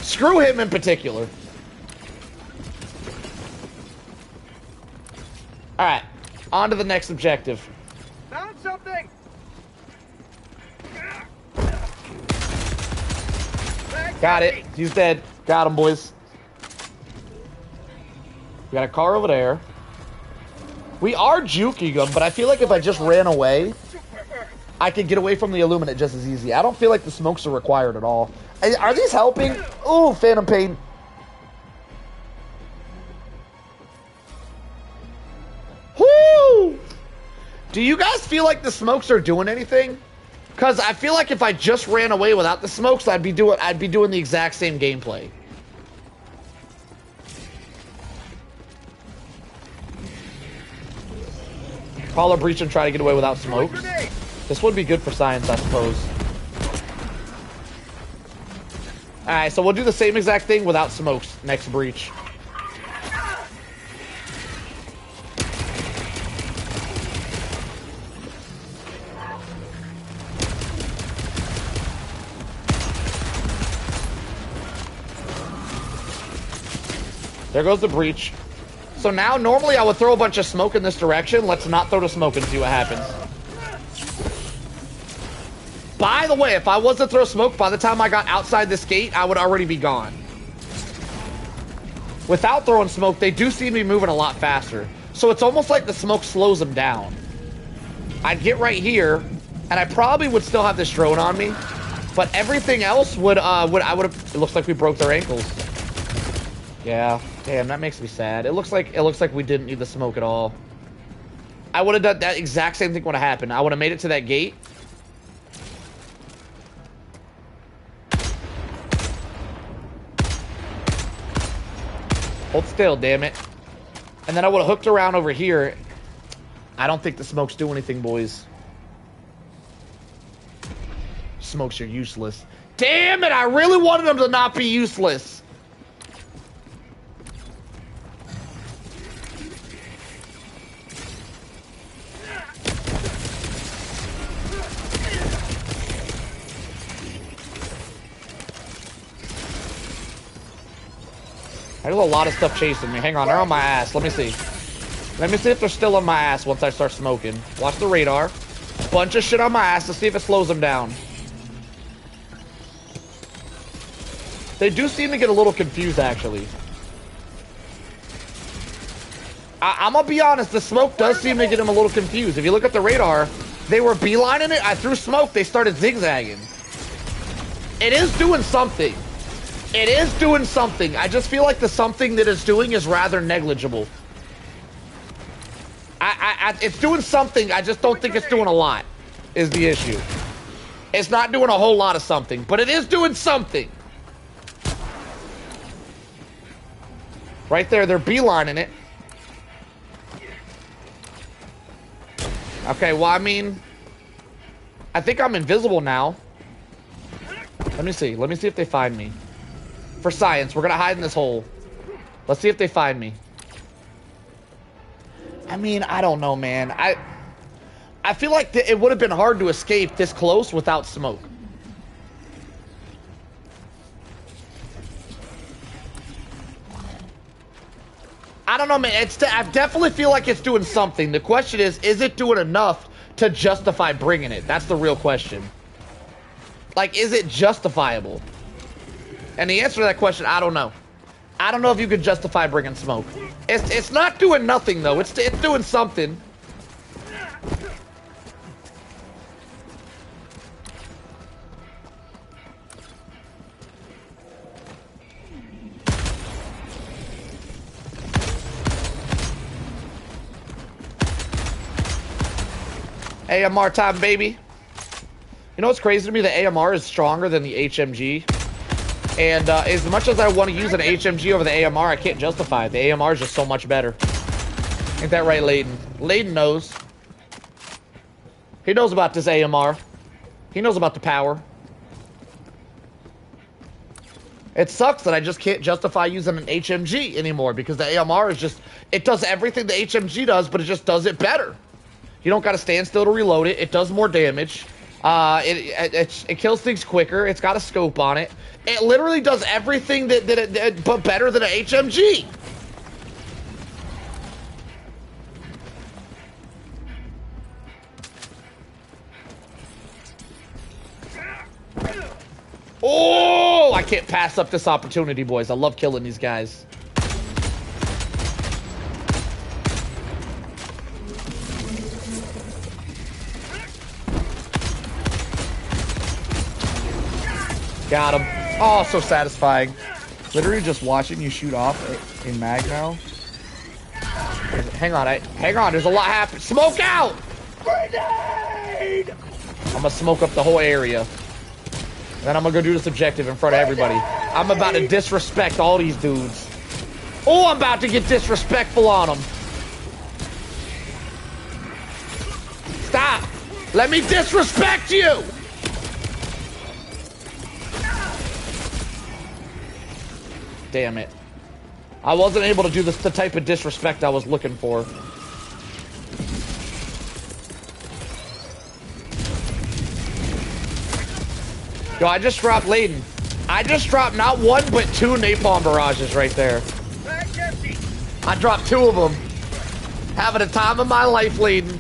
Screw him in particular. Alright, on to the next objective. Found something! Got it. He's dead. Got him, boys. We got a car over there. We are juking them, but I feel like if I just ran away, I could get away from the Illuminate just as easy. I don't feel like the smokes are required at all. Are these helping? Ooh, Phantom Pain. Woo! Do you guys feel like the smokes are doing anything? Because I feel like if I just ran away without the smokes, I'd be doing the exact same gameplay. Follow breach and try to get away without smokes. This would be good for science, I suppose. Alright, so we'll do the same exact thing without smokes next breach. There goes the breach. So now, normally I would throw a bunch of smoke in this direction. Let's not throw the smoke and see what happens. By the way, if I was to throw smoke, by the time I got outside this gate, I would already be gone. Without throwing smoke, they do seem to be moving a lot faster. So it's almost like the smoke slows them down. I'd get right here, and I probably would still have this drone on me. But everything else would it looks like we broke their ankles. Yeah, damn, that makes me sad. It looks like we didn't need the smoke at all. I would have done that exact same thing would have happened. I would have made it to that gate. Hold still, damn it. And then I would have hooked around over here. I don't think the smokes do anything, boys. Smokes are useless. Damn it, I really wanted them to not be useless. There's a lot of stuff chasing me. Hang on, they're on my ass. Let me see. Let me see if they're still on my ass once I start smoking. Watch the radar. Bunch of shit on my ass to see if it slows them down. They do seem to get a little confused, actually. I'm gonna be honest, the smoke does seem to get them a little confused. If you look at the radar, they were beelining it. I threw smoke, they started zigzagging. It is doing something. It is doing something. I just feel like the something that it's doing is rather negligible. It's doing something. I just don't think it's doing a lot, is the issue. It's not doing a whole lot of something, but it is doing something. Right there, they're beelining it. Okay, well, I mean, I think I'm invisible now. Let me see. Let me see if they find me. For science, we're gonna hide in this hole. Let's see if they find me. I mean, I don't know, man. I feel like it would have been hard to escape this close without smoke. I don't know, man. I definitely feel like it's doing something. The question is it doing enough to justify bringing it? That's the real question. Like, is it justifiable? And the answer to that question, I don't know. I don't know if you could justify bringing smoke. It's not doing nothing, though. It's doing something. AMR time, baby. You know what's crazy to me? The AMR is stronger than the HMG. And as much as I want to use an HMG over the AMR, I can't justify it. The AMR is just so much better. Ain't that right, Layden? Layden knows. He knows about this AMR. He knows about the power. It sucks that I just can't justify using an HMG anymore because the AMR is just... It does everything the HMG does, but it just does it better. You don't got to stand still to reload it. It does more damage. It kills things quicker. It's got a scope on it. It literally does everything but better than an HMG. Oh, I can't pass up this opportunity, boys. I love killing these guys. Got him. Oh, so satisfying. Literally just watching you shoot off a mag now. Hang on, hang on. There's a lot happening. Smoke out! Grenade! I'm gonna smoke up the whole area. Then I'm gonna go do this objective in front of everybody. I'm about to disrespect all these dudes. Oh, I'm about to get disrespectful on them. Stop! Let me disrespect you! Damn it. I wasn't able to do the type of disrespect I was looking for. Yo, I just dropped Layden. I just dropped not one, but 2 napalm barrages right there. I dropped 2 of them. Having the time of my life, Layden.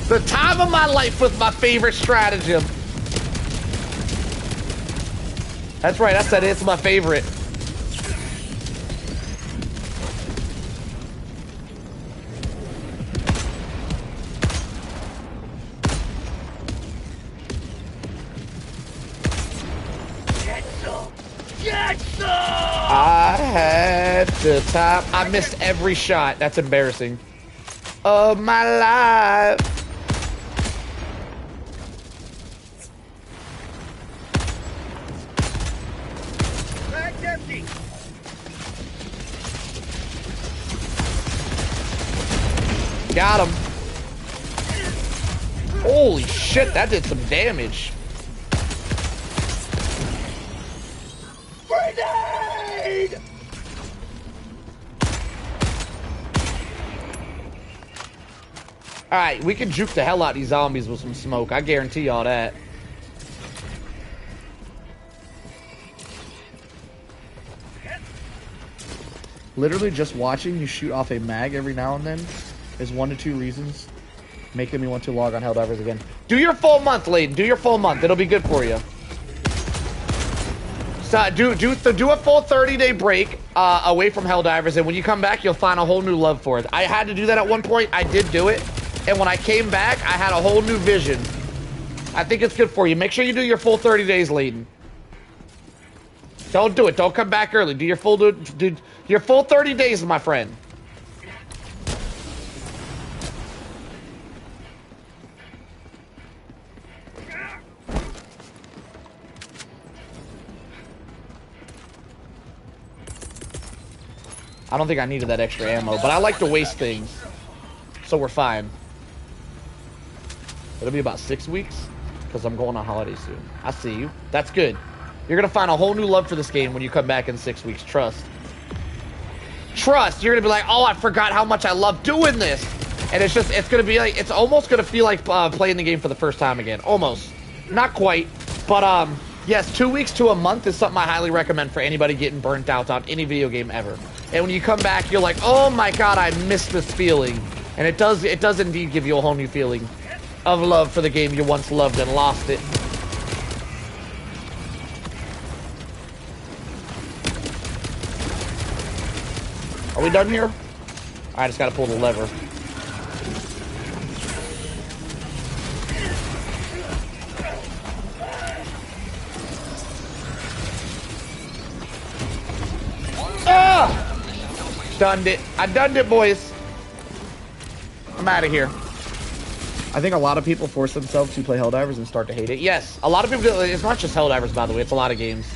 The time of my life with my favorite stratagem. That's right, I said it's my favorite. I had the time. I missed every shot. That's embarrassing. Of my life. Bag's empty. Got him. Holy shit, that did some damage. Grenade! Alright, we can juke the hell out of these zombies with some smoke. I guarantee y'all that. Literally just watching you shoot off a mag every now and then is 1 to 2 reasons making me want to log on Helldivers again. Do your full month, Layden. Do your full month. It'll be good for you. So do a full 30-day break away from Helldivers, and when you come back, you'll find a whole new love for it. I had to do that at one point. I did do it, and when I came back, I had a whole new vision. I think it's good for you. Make sure you do your full 30 days, Layden. Don't do it. Don't come back early. Do your full 30 days, my friend. I don't think I needed that extra ammo, but I like to waste things, so we're fine. It'll be about 6 weeks, because I'm going on holiday soon. I see you. That's good. You're going to find a whole new love for this game when you come back in 6 weeks. Trust. Trust. You're going to be like, oh, I forgot how much I love doing this. And it's going to be like, it's almost going to feel like playing the game for the first time again. Almost. Not quite. But, yes, 2 weeks to a month is something I highly recommend for anybody getting burnt out on any video game ever. And when you come back, you're like, oh my god, I miss this feeling. And it does indeed give you a whole new feeling of love for the game you once loved and lost it. Are we done here? I just gotta pull the lever. Ah! Done it. I done it, boys. I'm out of here. I think a lot of people force themselves to play Helldivers and start to hate it. Yes, a lot of people do. It's not just Helldivers, by the way. It's a lot of games.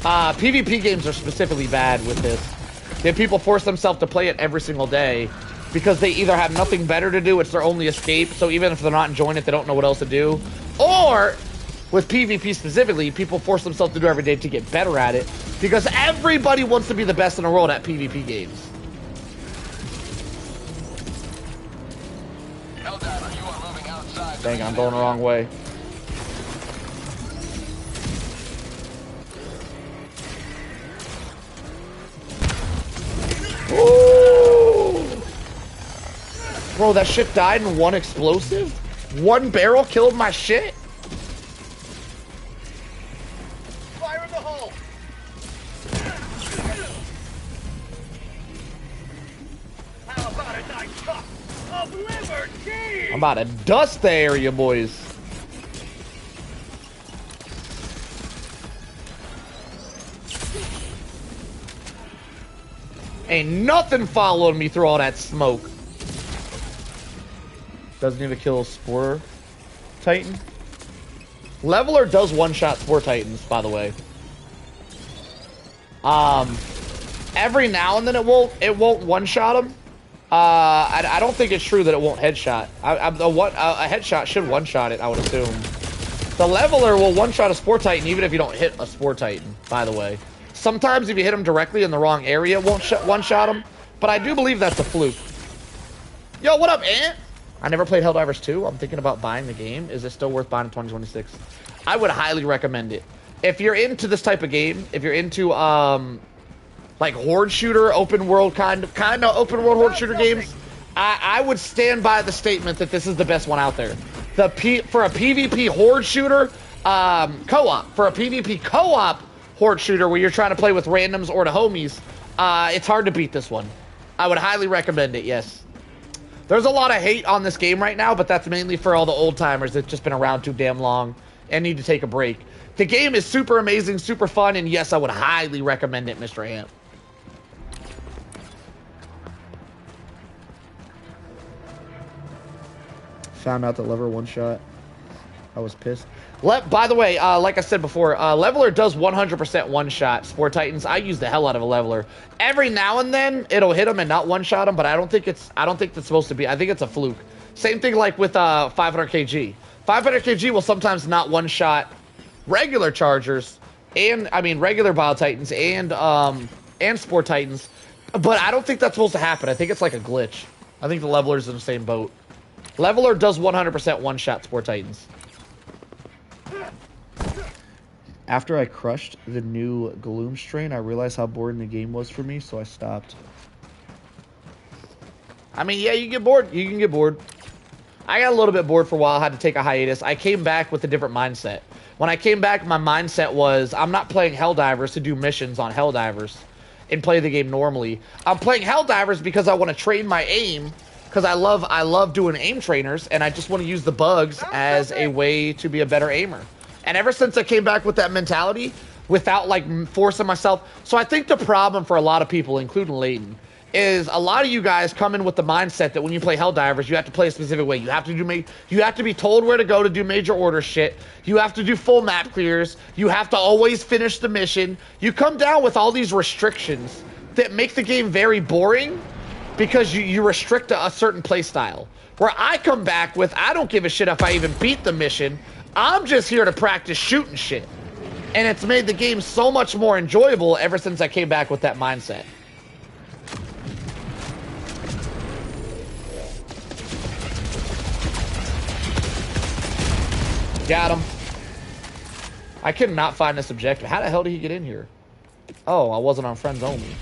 PvP games are specifically bad with this. If people force themselves to play it every single day because they either have nothing better to do, it's their only escape, so even if they're not enjoying it, they don't know what else to do. Or, with PvP specifically, people force themselves to do every day to get better at it because everybody wants to be the best in the world at PvP games. Helldiver, you are moving outside. Dang, I'm going the wrong way. Bro, that shit died in one explosive? One barrel killed my shit? Fire in the hole! How about a nice cup of liberty? I'm about to dust the area, boys. Ain't nothing following me through all that smoke. Doesn't even kill Spore Titan. Leveler does one-shot Spore Titans, by the way. Every now and then it won't one-shot them. I don't think it's true that it won't headshot. A headshot should one-shot it, I would assume. The Leveler will one-shot a Spore Titan even if you don't hit a Spore Titan, by the way. Sometimes if you hit him directly in the wrong area, it won't one-shot him. But I do believe that's a fluke. Yo, what up, Ant? I never played Helldivers 2. I'm thinking about buying the game. Is it still worth buying in 2026? I would highly recommend it. If you're into this type of game, if you're into like horde shooter, open world kind of open world horde shooter games, I would stand by the statement that this is the best one out there. For a PvP horde shooter, co-op. For a PvP co-op horde shooter where you're trying to play with randoms or the homies, it's hard to beat this one. I would highly recommend it, yes. There's a lot of hate on this game right now, but that's mainly for all the old timers that's just been around too damn long and need to take a break. The game is super amazing, super fun, and yes, I would highly recommend it, Mr. Ant. Found out that Leveler one-shot. I was pissed. By the way, like I said before, Leveler does 100% one-shot Spore Titans. I use the hell out of a Leveler. Every now and then, it'll hit them and not one-shot them, but I don't think that's supposed to be. I think it's a fluke. Same thing like with 500 kg. 500 kg will sometimes not one-shot regular Chargers, and I mean regular Bile Titans and Spore Titans, but I don't think that's supposed to happen. I think it's like a glitch. I think the Leveler's in the same boat. Leveler does 100% one-shot Spore Titans. After I crushed the new Gloom strain, I realized how boring the game was for me, so I stopped. I mean, yeah, you can get bored. You can get bored. I got a little bit bored for a while. I had to take a hiatus. I came back with a different mindset. When I came back, my mindset was, I'm not playing Helldivers to do missions on Helldivers and play the game normally. I'm playing Helldivers because I want to train my aim, because I love doing aim trainers, and I just want to use the bugs as a way to be a better aimer. And ever since I came back with that mentality, without like forcing myself, so I think the problem for a lot of people, including Layton, is a lot of you guys come in with the mindset that when you play Helldivers, you have to play a specific way. You have to be told where to go to do major order shit. You have to do full map clears. You have to always finish the mission. You come down with all these restrictions that make the game very boring because you restrict a certain play style. Where I come back with, I don't give a shit if I even beat the mission. I'm just here to practice shooting shit. And it's made the game so much more enjoyable ever since I came back with that mindset. Got him. I could not find this objective. How the hell did he get in here? Oh, I wasn't on friends only.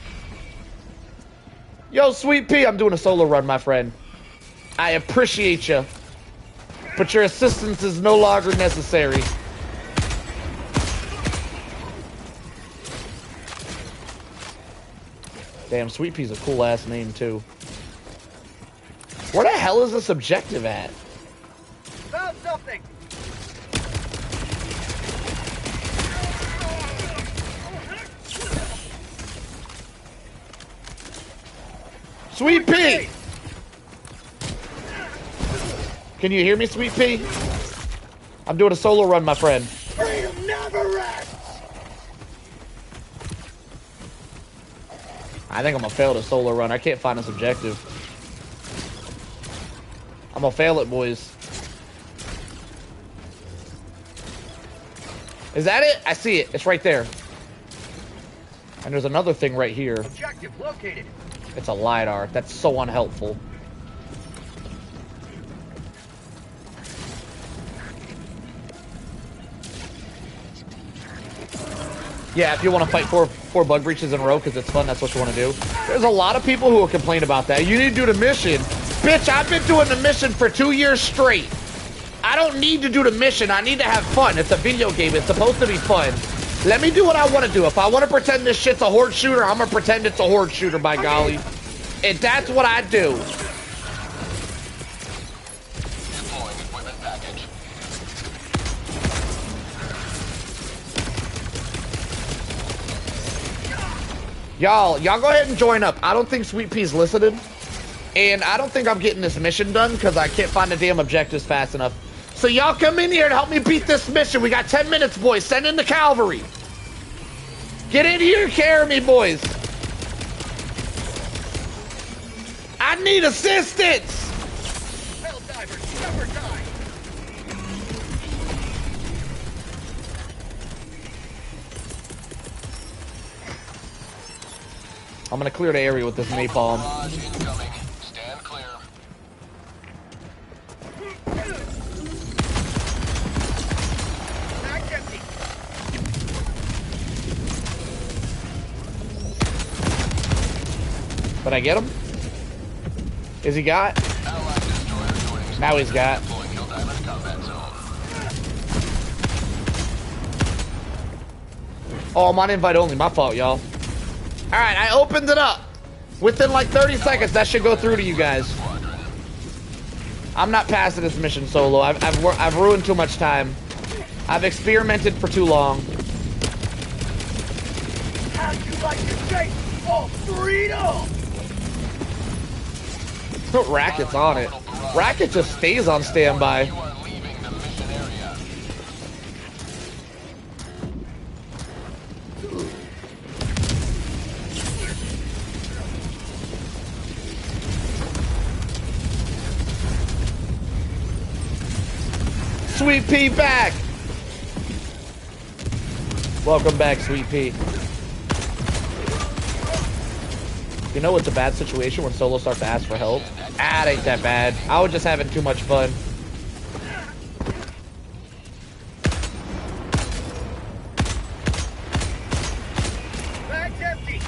Yo, Sweet Pea, I'm doing a solo run, my friend. I appreciate you, but your assistance is no longer necessary. Damn, Sweet Pea's a cool-ass name, too. Where the hell is this objective at? Found something! Sweet Pea! Can you hear me, Sweet Pea? I'm doing a solo run, my friend. Freedom never rests! I think I'm gonna fail the solo run. I can't find this objective. I'm gonna fail it, boys. Is that it? I see it. It's right there. And there's another thing right here. Objective located. It's a LiDAR. That's so unhelpful. Yeah, if you want to fight four bug breaches in a row because it's fun, that's what you want to do. There's a lot of people who will complain about that. You need to do the mission Bitch, I've been doing the mission for 2 years straight. I don't need to do the mission. I need to have fun. It's a video game. It's supposed to be fun. Let me do what I want to do. If I want to pretend this shit's a horde shooter, I'm going to pretend it's a horde shooter, by golly. And that's what I do. Deploying equipment package. Y'all go ahead and join up. I don't think Sweet Pea's listening. And I don't think I'm getting this mission done because I can't find the damn objectives fast enough. So y'all come in here and help me beat this mission. We got 10 minutes, boys. Send in the cavalry. Get in here and carry me, boys. I need assistance. Helldivers, never die. I'm gonna clear the area with this napalm. Barrage incoming. Stand clear. Mag's empty. Did I get him? Is he got? Allied destroyer joining. Now he's got. Deploying Helldivers combat zone. Oh, I'm on invite only. My fault, y'all. Alright, I opened it up. Within like 30 seconds, that should go through to you guys. I'm not passing this mission solo. I've ruined too much time. I've experimented for too long. How'd you like to take all freedom? Racket's on it. Racket just stays on standby. You are leaving the mission area. Sweet Pea back! Welcome back, Sweet Pea. You know it's a bad situation when solo starts to ask for help? Ah, it ain't that bad. I was just having too much fun. Mag's empty.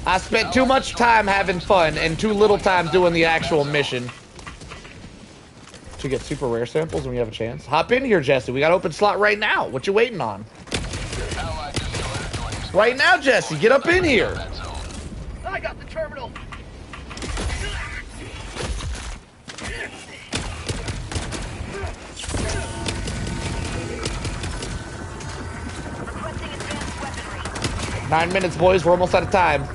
I spent too much time having fun and too little time doing the actual mission. To get super rare samples when we have a chance. Hop in here, Jesse. We got open slot right now. What you waiting on? Allied destroyer joining. Right now, Jesse. Get up in here. Combat zone. I got the terminal. Requesting advanced weaponry. 9 minutes, boys. We're almost out of time.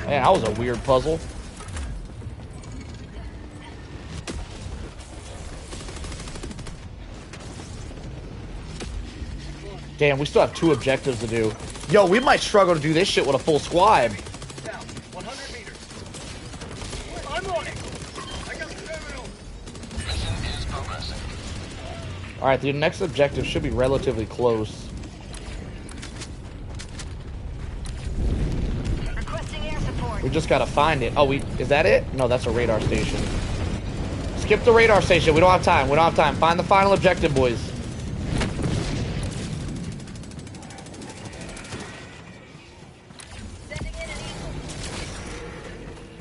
Man, that was a weird puzzle. Damn, we still have 2 objectives to do. Yo, we might struggle to do this shit with a full squad. Down, 100 meters. I'm on it. I got the terminal. Mission is progressing. Alright, the next objective should be relatively close. Requesting air support. We just gotta find it. Oh, is that it? No, that's a radar station. Skip the radar station. We don't have time. We don't have time. Find the final objective, boys. Sending in an eagle.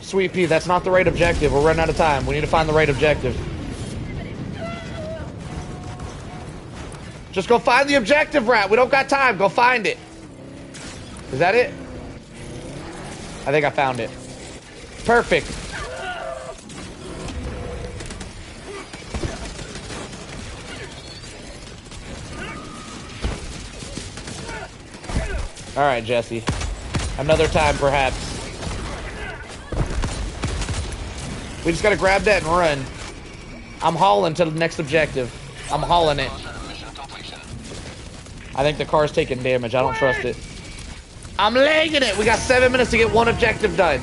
Sweet Pea, that's not the right objective. We're running out of time. We need to find the right objective. Just go find the objective, Rat. We don't got time. Go find it. Is that it? I think I found it. Perfect. All right, Jesse. Another time, perhaps. We just gotta grab that and run. I'm hauling to the next objective. I'm hauling it. Closer to mission completion. I think the car's taking damage. I don't trust it. I'm lagging it. We got 7 minutes to get one objective done.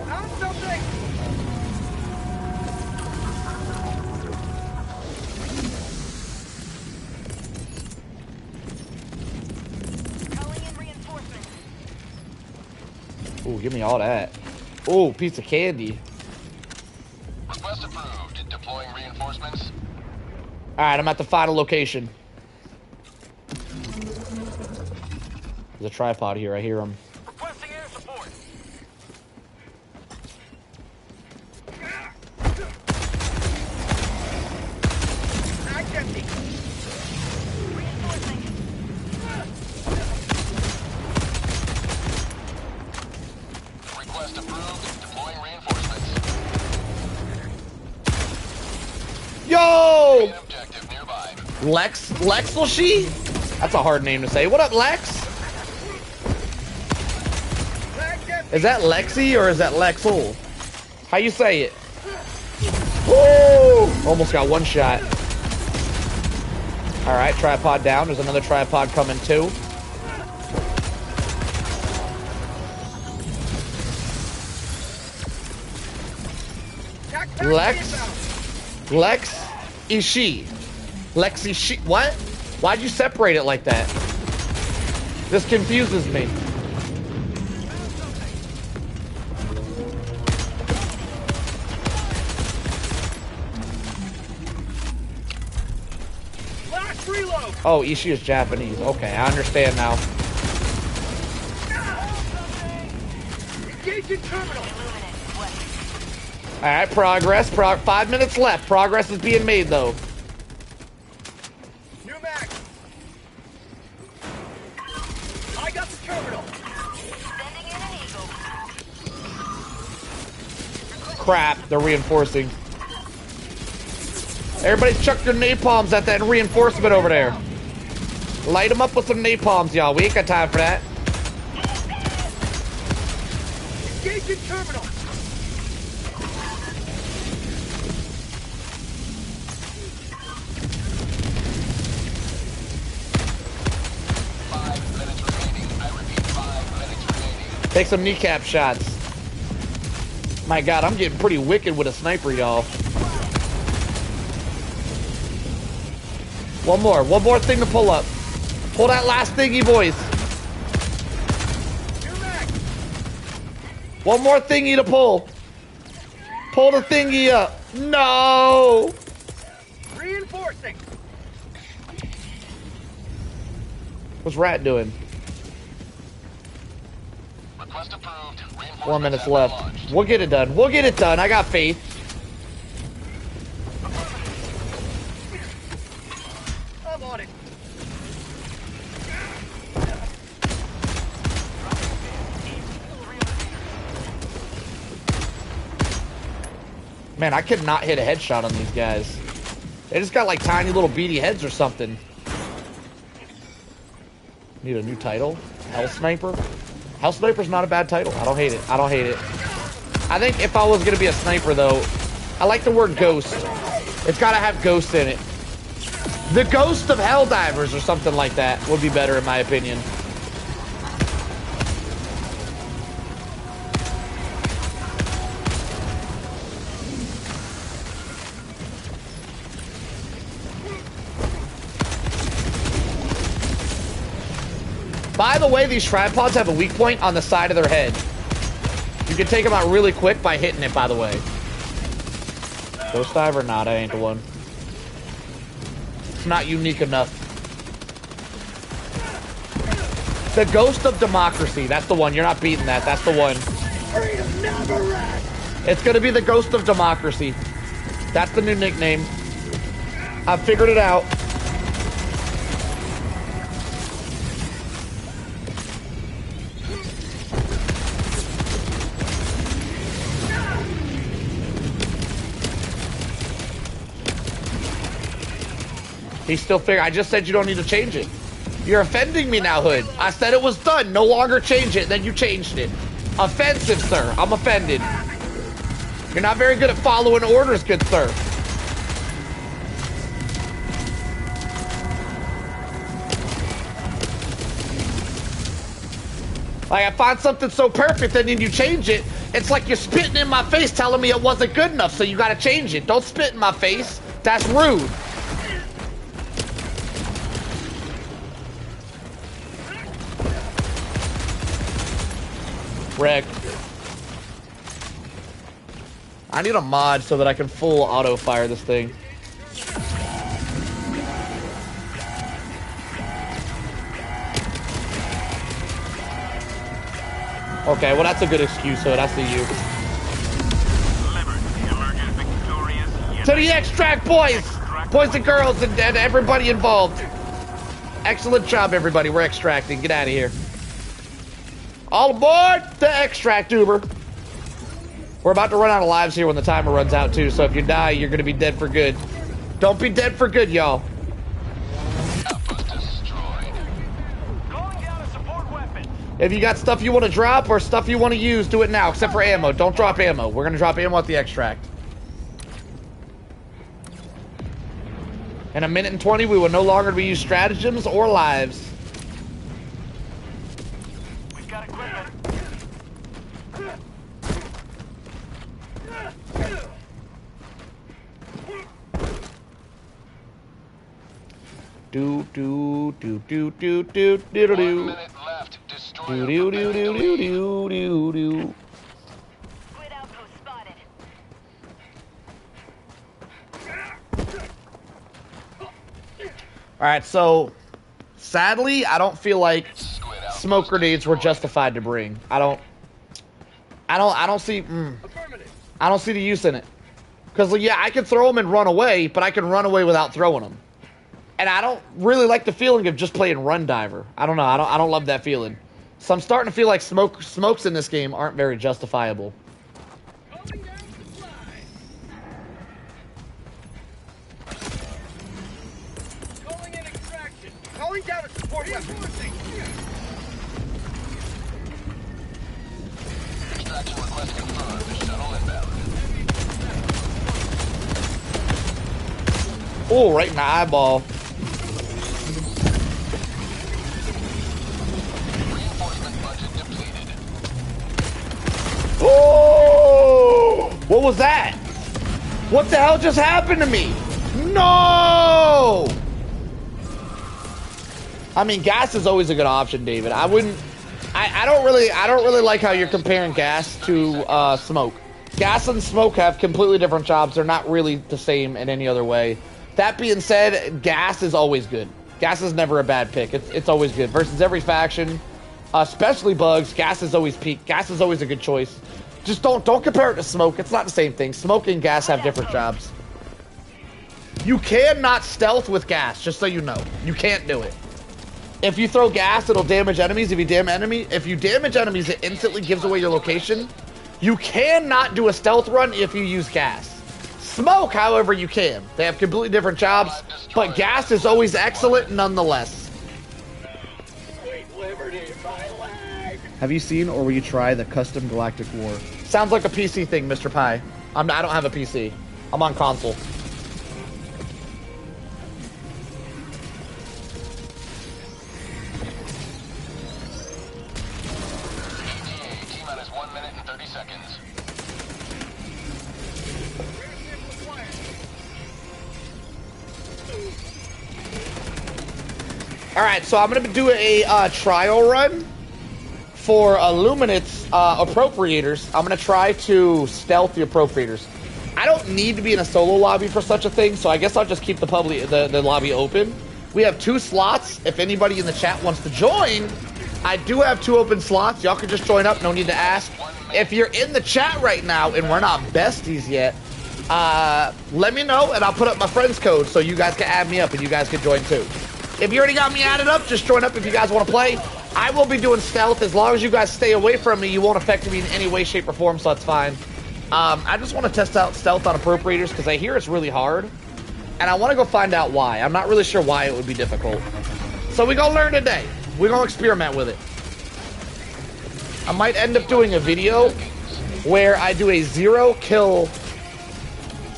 Found something. Calling Ooh, give me all that. Ooh, piece of candy. Request approved. Deploying reinforcements. Alright, I'm at the final location. There's a tripod here, I hear him. Requesting air support. Mag's empty. Request approved. Deploying reinforcements. Yo! Main objective nearby. Lexelshi? That's a hard name to say. What up, Lex? Mag's empty. Is that Lexi or is that Lexel? How you say it? Woo! Almost got one shot. Alright, tripod down. There's another tripod coming too. Lex Ishi. Lexi she. What? Why'd you separate it like that? This confuses me. Last reload. Oh, Ishi is Japanese. Okay, I understand now. Engaging terminal. Alright, progress. 5 minutes left. Progress is being made, though. New mag. I got the terminal. Sending in an eagle. Crap, they're reinforcing. Everybody's chucked their napalms at that reinforcement over there. Light them up with some napalms, y'all. We ain't got time for that. Engaging terminal. Take some kneecap shots. My God, I'm getting pretty wicked with a sniper, y'all. One more thing to pull up. Pull that last thingy, boys. New mag. One more thingy to pull. Pull the thingy up. No! Reinforcing. What's Rat doing? Request approved. 4 minutes left. We'll get it done. We'll get it done. I got faith. I'm on it. Man, I could not hit a headshot on these guys. They just got like tiny little beady heads or something. Need a new title? Hell Sniper? Hell Sniper's not a bad title. I don't hate it. I don't hate it. I think if I was gonna be a sniper though, I like the word ghost. It's gotta have ghost in it. The Ghost of Helldivers or something like that would be better in my opinion. By the way, these tripods have a weak point on the side of their head. You can take them out really quick by hitting it, by the way. Ghost diver? Nah, that ain't the one. It's not unique enough. The Ghost of Democracy. That's the one. You're not beating that. That's the one. Freedom never rests. It's gonna be the Ghost of Democracy. That's the new nickname. I figured it out. He's still figuring. I just said you don't need to change it. You're offending me now, Hood. I said it was done. No longer change it. Then you changed it. Offensive, sir. I'm offended. You're not very good at following orders, good sir. Like, I find something so perfect and then you change it. It's like you're spitting in my face telling me it wasn't good enough, so you gotta change it. Don't spit in my face. That's rude. Wrecked. I need a mod so that I can full auto fire this thing. Okay, well that's a good excuse, so I see you. To the extract, boys! Boys and girls and everybody involved. Excellent job, everybody. We're extracting. Get out of here. All aboard the extract Uber. We're about to run out of lives here when the timer runs out, too, so if you die, you're going to be dead for good. Don't be dead for good, y'all. If you got stuff you want to drop or stuff you want to use, do it now, except for ammo. Don't drop ammo. We're going to drop ammo at the extract. In a minute and 20, we will no longer be using stratagems or lives. We've got equipment. Do do do do do do do do 1 minute left. do Destroy do do do do do do do. Squid outpost spotted. All right, so sadly, I don't feel like smoke grenades were justified to bring. I don't see the use in it. Because yeah, I can throw them and run away, but I can run away without throwing them. And I don't really like the feeling of just playing Run Diver. I don't know. I don't love that feeling. So I'm starting to feel like smokes in this game aren't very justifiable. Calling down supply. Calling in extraction. Calling down a support weapon. Extraction request confirmed. Shuttle inbound. Oh, right in the eyeball. Reinforcement budget depleted. Oh! What was that? What the hell just happened to me? No! I mean, gas is always a good option, David. I don't really like how you're comparing gas to smoke. Gas and smoke have completely different jobs. They're not really the same in any other way. That being said, gas is always good. Gas is never a bad pick. It's always good. Versus every faction, especially bugs, gas is always peak. Gas is always a good choice. Just don't compare it to smoke. It's not the same thing. Smoke and gas have different jobs. You cannot stealth with gas, just so you know. You can't do it. If you throw gas, it'll damage enemies. If you damage enemies, it instantly gives away your location. You cannot do a stealth run if you use gas. Smoke, however, you can. They have completely different jobs, but gas is always excellent nonetheless. Sweet liberty, my leg. Have you seen or will you try the Custom Galactic War? Sounds like a PC thing, Mr. Pie. I don't have a PC. I'm on console. ETA, T-minus 1 minute and 30 seconds. Alright, so I'm going to do a trial run for Illuminate's Appropriators. I'm going to try to stealth the Appropriators. I don't need to be in a solo lobby for such a thing, so I guess I'll just keep the lobby open. We have 2 slots. If anybody in the chat wants to join, I do have 2 open slots. Y'all can just join up, no need to ask. If you're in the chat right now and we're not besties yet, let me know and I'll put up my friend's code so you guys can add me up and you guys can join too. If you already got me added up, just join up if you guys want to play. I will be doing stealth. As long as you guys stay away from me, you won't affect me in any way, shape, or form, so that's fine. I just want to test out stealth on Appropriators because I hear it's really hard. And I want to go find out why. I'm not really sure why it would be difficult. So we're going to learn today. We're going to experiment with it. I might end up doing a video where I do a zero kill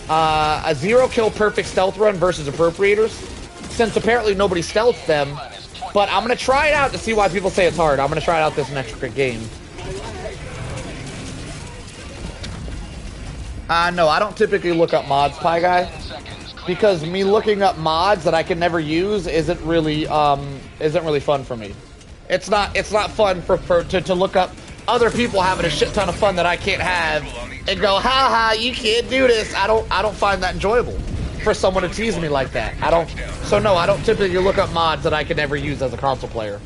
perfect stealth run versus Appropriators. Since apparently nobody stealths them, but I'm going to try it out to see why people say it's hard. I'm going to try it out this next game. No, I don't typically look up mods, Pie Guy, because me looking up mods that I can never use isn't really fun for me. It's not fun to look up other people having a shit ton of fun that I can't have and go, ha ha, you can't do this. I don't find that enjoyable for someone to tease me like that. I don't typically look up mods that I could never use as a console player.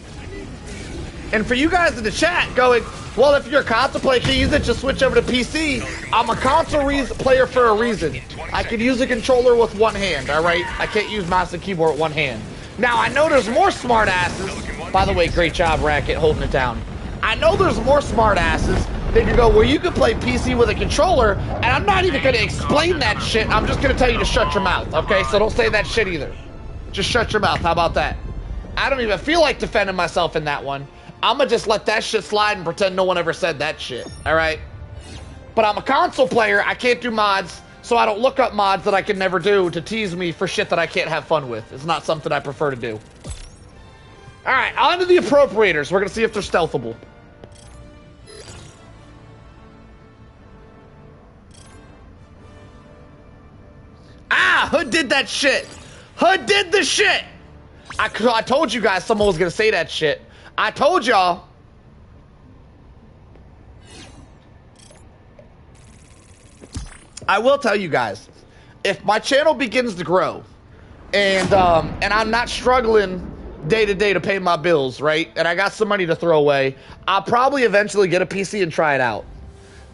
And for you guys in the chat going, well, if you're a console player, you can use it, just switch over to PC. I'm a console player for a reason. I can use a controller with one hand, all right? I can't use mouse and keyboard with one hand. Now, I know there's more smart asses. By the way, great job, Racket, holding it down. I know there's more smart asses that can go, well, you can play PC with a controller, and I'm not even going to explain that shit. I'm just going to tell you to shut your mouth, okay? So don't say that shit either. Just shut your mouth. How about that? I don't even feel like defending myself in that one. I'm gonna just let that shit slide and pretend no one ever said that shit, alright? But I'm a console player, I can't do mods, so I don't look up mods that I can never do to tease me for shit that I can't have fun with. It's not something I prefer to do. Alright, on to the appropriators. We're gonna see if they're stealthable. Ah! Hood did that shit! Hood did the shit! I told you guys someone was gonna say that shit. I told y'all. I will tell you guys, if my channel begins to grow, and I'm not struggling day to day to pay my bills, right? And I got some money to throw away, I'll probably eventually get a PC and try it out.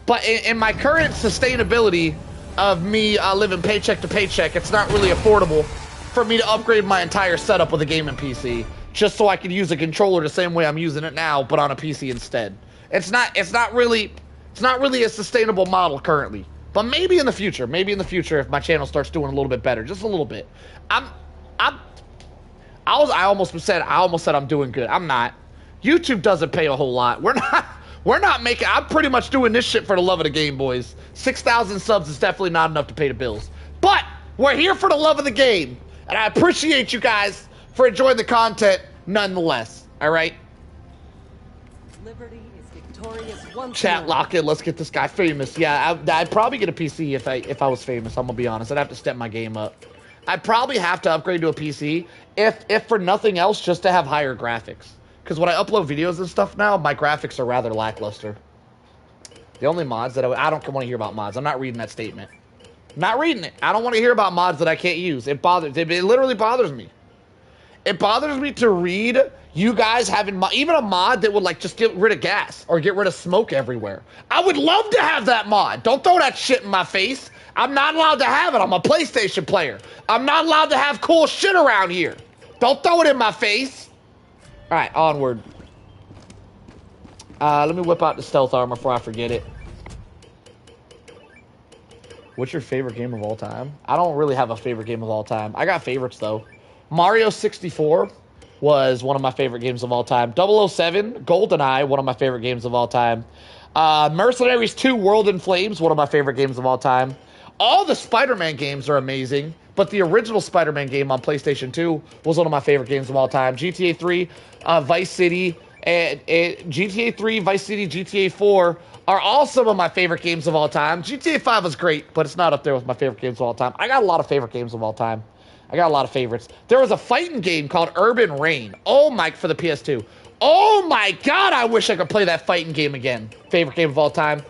But in my current sustainability of me living paycheck to paycheck, it's not really affordable for me to upgrade my entire setup with a gaming PC. Just so I can use a controller the same way I'm using it now, but on a PC instead. It's not really a sustainable model currently. But maybe in the future, if my channel starts doing a little bit better, just a little bit. I almost said I'm doing good. I'm not. YouTube doesn't pay a whole lot. We're not making, I'm pretty much doing this shit for the love of the game, boys. 6,000 subs is definitely not enough to pay the bills. But we're here for the love of the game. And I appreciate you guys for enjoying the content nonetheless, all right? Liberty is victorious once Chat lock in, let's get this guy famous. Yeah, I'd probably get a PC if I was famous, I'm gonna be honest. I'd have to step my game up. I'd probably have to upgrade to a PC, if for nothing else, just to have higher graphics. Because when I upload videos and stuff now, my graphics are rather lackluster. The only mods that I don't want to hear about mods. I'm not reading that statement. I'm not reading it. I don't want to hear about mods that I can't use. It literally bothers me. It bothers me to read you guys having even a mod that would like just get rid of gas or get rid of smoke everywhere. I would love to have that mod. Don't throw that shit in my face. I'm not allowed to have it. I'm a PlayStation player. I'm not allowed to have cool shit around here. Don't throw it in my face. All right, onward. Let me whip out the stealth armor before I forget it. What's your favorite game of all time? I don't really have a favorite game of all time. I got favorites though. Mario 64 was one of my favorite games of all time. 007, GoldenEye, one of my favorite games of all time. Mercenaries 2, World in Flames, one of my favorite games of all time. All the Spider-Man games are amazing, but the original Spider-Man game on PlayStation 2 was one of my favorite games of all time. GTA 3, Vice City, and GTA 3, Vice City, GTA 4 are all some of my favorite games of all time. GTA 5 was great, but it's not up there with my favorite games of all time. I got a lot of favorite games of all time. I got a lot of favorites. There was a fighting game called Urban Reign. Oh my, for the PS2. Oh my God, I wish I could play that fighting game again. Favorite game of all time.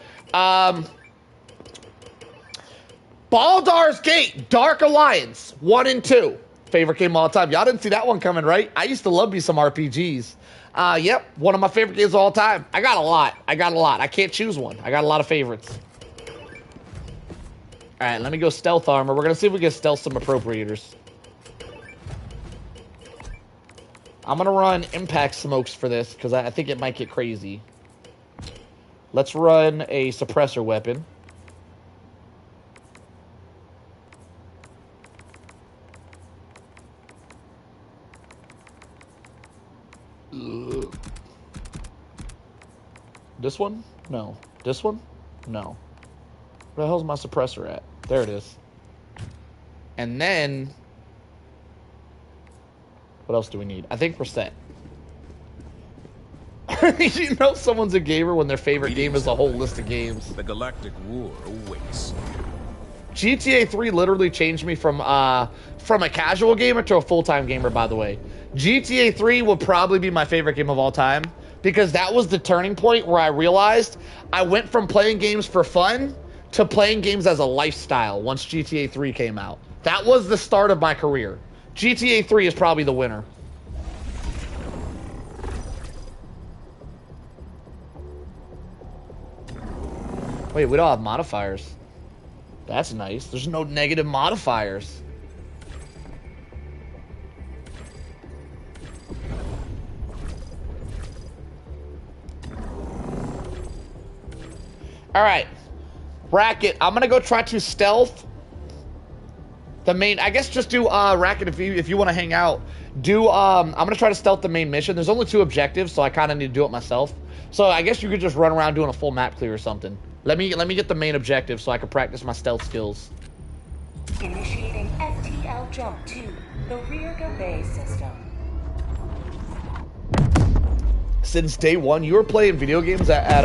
Baldur's Gate, Dark Alliance, 1 and 2. Favorite game of all time. Y'all didn't see that one coming, right? I used to love me some RPGs. Yep, one of my favorite games of all time. I got a lot. I can't choose one. I got a lot of favorites. All right, let me go stealth armor. We're going to see if we can stealth some appropriators. I'm going to run impact smokes for this because I think it might get crazy. Let's run a suppressor weapon. Ugh. This one? No. This one? No. Where the hell's my suppressor at? There it is. And then... what else do we need? I think we're set. You know someone's a gamer when their favorite game is a whole list of games. The Galactic War awaits. GTA 3 literally changed me from a casual gamer to a full-time gamer, by the way. GTA 3 will probably be my favorite game of all time, because that was the turning point where I realized I went from playing games for fun to playing games as a lifestyle once GTA 3 came out. That was the start of my career. GTA 3 is probably the winner. Wait, we don't have modifiers. That's nice. There's no negative modifiers. All right, Racket. I'm gonna go try to stealth the main. I guess just do Racket if you want to hang out. Do I'm gonna try to stealth the main mission. There's only 2 objectives, so I kind of need to do it myself. So I guess you could just run around doing a full map clear or something. Let me get the main objective so I can practice my stealth skills. Initiating FTL jump to the rear gabay system. Since day one, you were playing video games at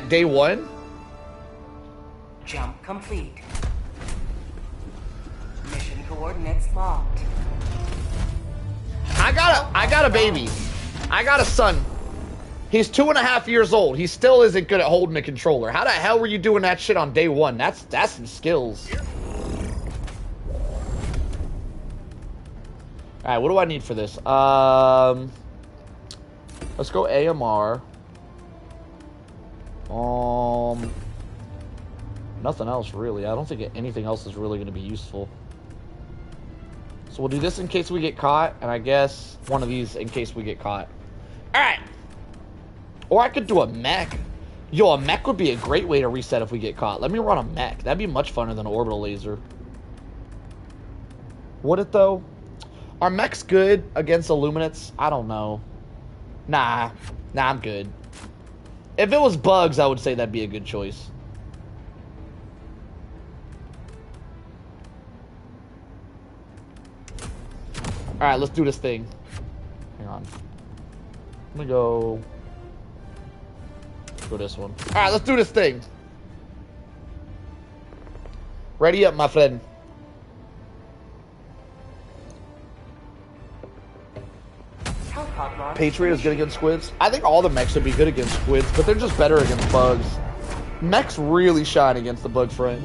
day one? Jump complete. Mission coordinates locked. I got a baby. I got a son. He's 2.5 years old. He still isn't good at holding a controller. How the hell were you doing that shit on day one? That's some skills. Alright, what do I need for this? Let's go AMR. Nothing else really. I don't think anything else is really going to be useful. So we'll do this in case we get caught, and I guess one of these in case we get caught. Alright. Or I could do a mech. Yo, a mech would be a great way to reset if we get caught. Let me run a mech. That'd be much funner than an orbital laser. Would it though? Are mechs good against Illuminates? I don't know. Nah, I'm good. If it was bugs, I would say that'd be a good choice. Alright, let's do this thing. Hang on. Let me go this one. Alright, let's do this thing. Ready up, my friend. Patriot is good against squids. I think all the mechs would be good against squids, but they're just better against bugs. Mechs really shine against the bug front.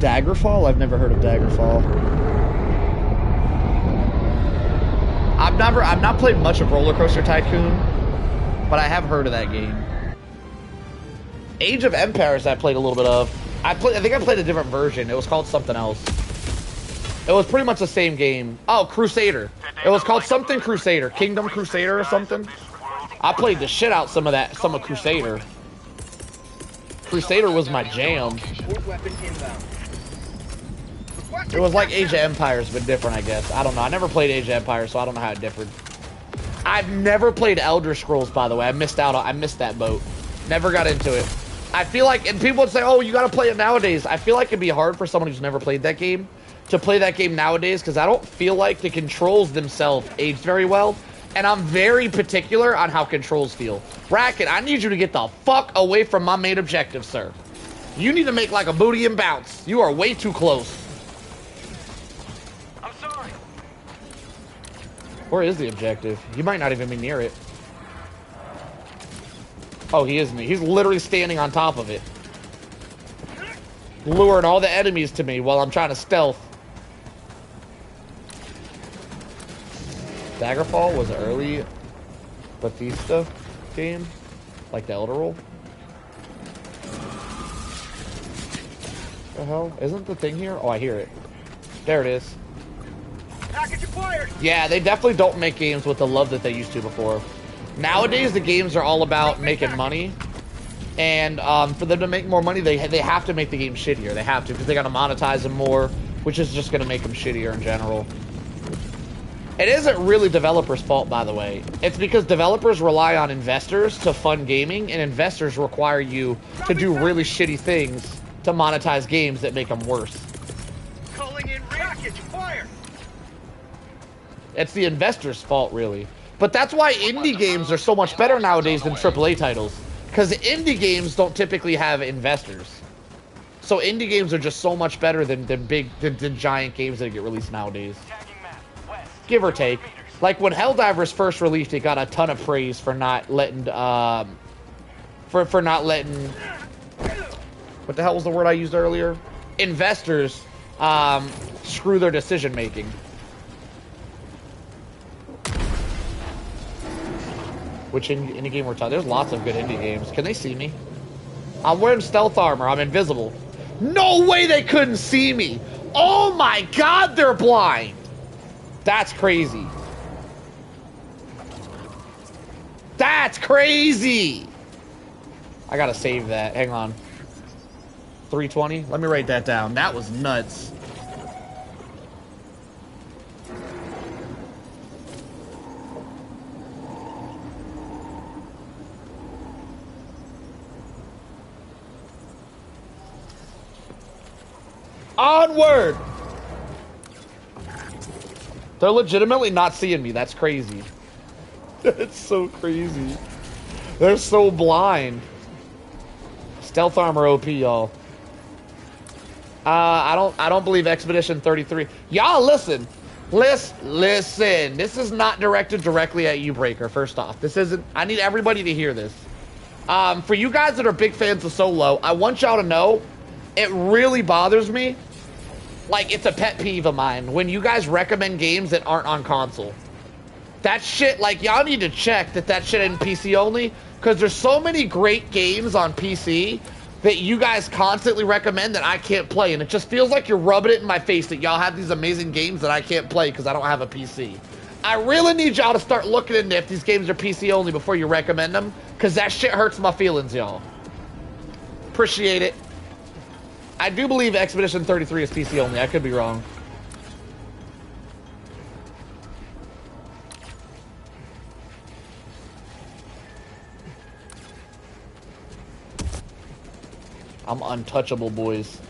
Daggerfall? I've never heard of Daggerfall. I've not played much of Roller Coaster Tycoon, but I have heard of that game. Age of Empires I played a little bit of. I think I played a different version. It was called something else. It was pretty much the same game. Oh, Crusader. It was called something Crusader. Kingdom Crusader or something. I played the shit out some of Crusader. Crusader was my jam. It was like Age of Empires, but different, I guess. I don't know. I never played Age of Empires, so I don't know how it differed. I've never played Elder Scrolls, by the way. I missed that boat. Never got into it. I feel like, and people would say, oh, you gotta play it nowadays. I feel like it'd be hard for someone who's never played that game to play that game nowadays, because I don't feel like the controls themselves aged very well, and I'm very particular on how controls feel. Racket, I need you to get the fuck away from my main objective, sir. You need to make like a booty and bounce. You are way too close. I'm sorry. Where is the objective? You might not even be near it. Oh, he isn't. He's literally standing on top of it, luring all the enemies to me while I'm trying to stealth. Daggerfall was an early Bethesda game, like the Elder Roll. The hell? Isn't the thing here? Oh, I hear it. There it is. Package acquired. Yeah, they definitely don't make games with the love that they used to before. Nowadays, the games are all about making money. And for them to make more money, they have to make the game shittier. They have to, because they got to monetize them more, which is just going to make them shittier in general. It isn't really developers' fault, by the way. It's because developers rely on investors to fund gaming, and investors require you to do really shitty things to monetize games that make them worse. Calling in package fire. It's the investors' fault, really. But that's why indie games are so much better nowadays than AAA titles. Because indie games don't typically have investors. So indie games are just so much better than giant games that get released nowadays. Give or take. Like when Helldivers first released, it got a ton of praise for not letting for not letting, what the hell was the word I used earlier? Investors screw their decision making. Which indie game we're talking? There's lots of good indie games. Can they see me? I'm wearing stealth armor. I'm invisible. No way they couldn't see me. Oh my god, they're blind. That's crazy. That's crazy. I gotta save that. Hang on. 320? Let me write that down. That was nuts. Onward! They're legitimately not seeing me. That's crazy. That's so crazy. They're so blind. Stealth armor OP, y'all. I don't believe Expedition 33. Y'all listen. Listen. This is not directed directly at you, Breaker, first off. This isn't. I need everybody to hear this. For you guys that are big fans of Solo, I want y'all to know it really bothers me. Like, it's a pet peeve of mine when you guys recommend games that aren't on console. That shit, like, y'all need to check that shit in PC only, because there's so many great games on PC that you guys constantly recommend that I can't play, and it just feels like you're rubbing it in my face that y'all have these amazing games that I can't play because I don't have a PC. I really need y'all to start looking into if these games are PC only before you recommend them, because that shit hurts my feelings, y'all. Appreciate it. I do believe Expedition 33 is PC only. I could be wrong. I'm untouchable, boys.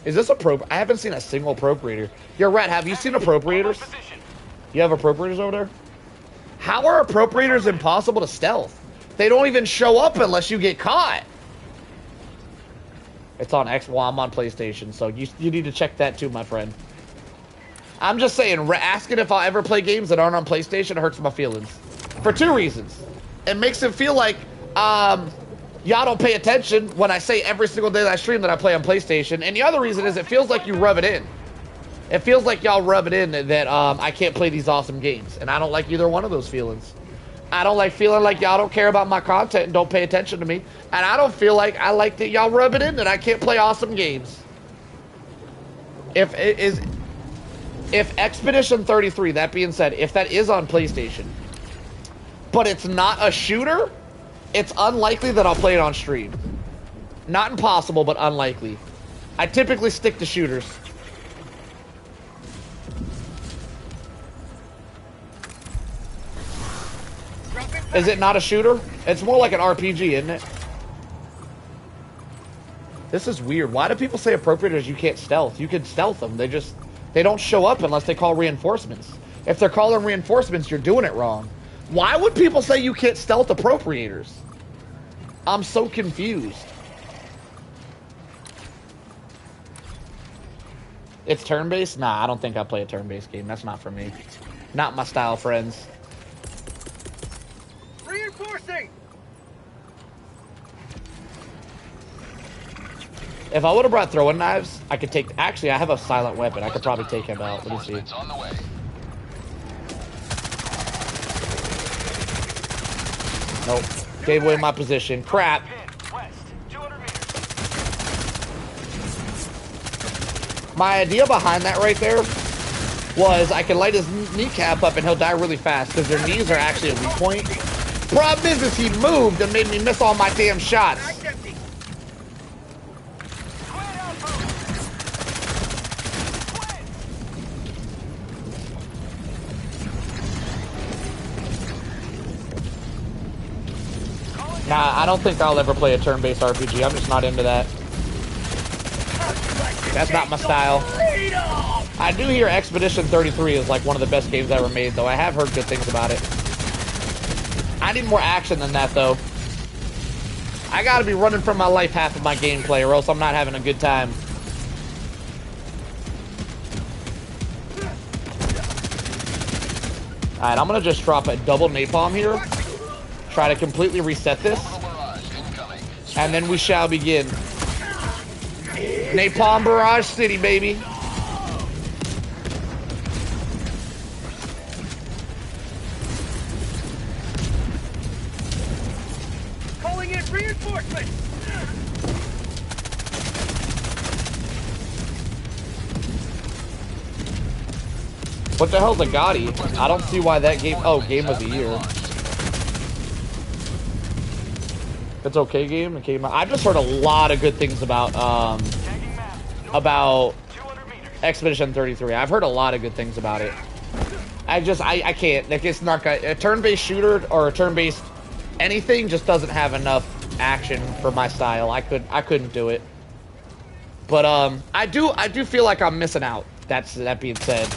Is this I haven't seen a single appropriator. Yo, Rat, have you seen appropriators? You have appropriators over there? How are appropriators impossible to stealth? They don't even show up unless you get caught. It's on X. Well, I'm on PlayStation, so you need to check that too, my friend. I'm just saying, asking if I'll ever play games that aren't on PlayStation hurts my feelings. For two reasons. It makes it feel like, y'all don't pay attention when I say every single day that I stream that I play on PlayStation. And the other reason is it feels like you rub it in. It feels like y'all rub it in that I can't play these awesome games. And I don't like either one of those feelings. I don't like feeling like y'all don't care about my content and don't pay attention to me. And I don't feel like I like that y'all rub it in that I can't play awesome games. If Expedition 33, that being said, if that is on PlayStation, but it's not a shooter, it's unlikely that I'll play it on stream. Not impossible, but unlikely. I typically stick to shooters. Is it not a shooter? It's more like an RPG, isn't it? This is weird. Why do people say appropriators you can't stealth? You can stealth them. They don't show up unless they call reinforcements. If they're calling reinforcements, you're doing it wrong. Why would people say you can't stealth appropriators? I'm so confused. It's turn-based? Nah, I don't think I play a turn-based game. That's not for me. Not my style, friends. Reinforcing! If I would have brought throwing knives, I could take... Actually, I have a silent weapon. I could probably take him out. Let me see. On the way. Nope. Gave away my position. Crap. My idea behind that right there was I could light his kneecap up and he'll die really fast because their knees are actually a weak point. Problem is he moved and made me miss all my damn shots. Nah, I don't think I'll ever play a turn-based RPG. I'm just not into that. That's not my style. I do hear Expedition 33 is like one of the best games ever made, though. I have heard good things about it. I need more action than that, though. I gotta be running from my life half of my gameplay, or else I'm not having a good time. Alright, I'm gonna just drop a double napalm here. Try to completely reset this. And then we shall begin. Napalm Barrage City, baby. Calling in reinforcements! What the hell's a Gotti? I don't see why that game... Oh, Game of the Year. It's okay, game. It came out. I've just heard a lot of good things about Expedition 33. I've heard a lot of good things about it. I can't. Like, it's not a turn-based shooter or a turn-based anything just doesn't have enough action for my style. I couldn't do it. But I do feel like I'm missing out. That being said.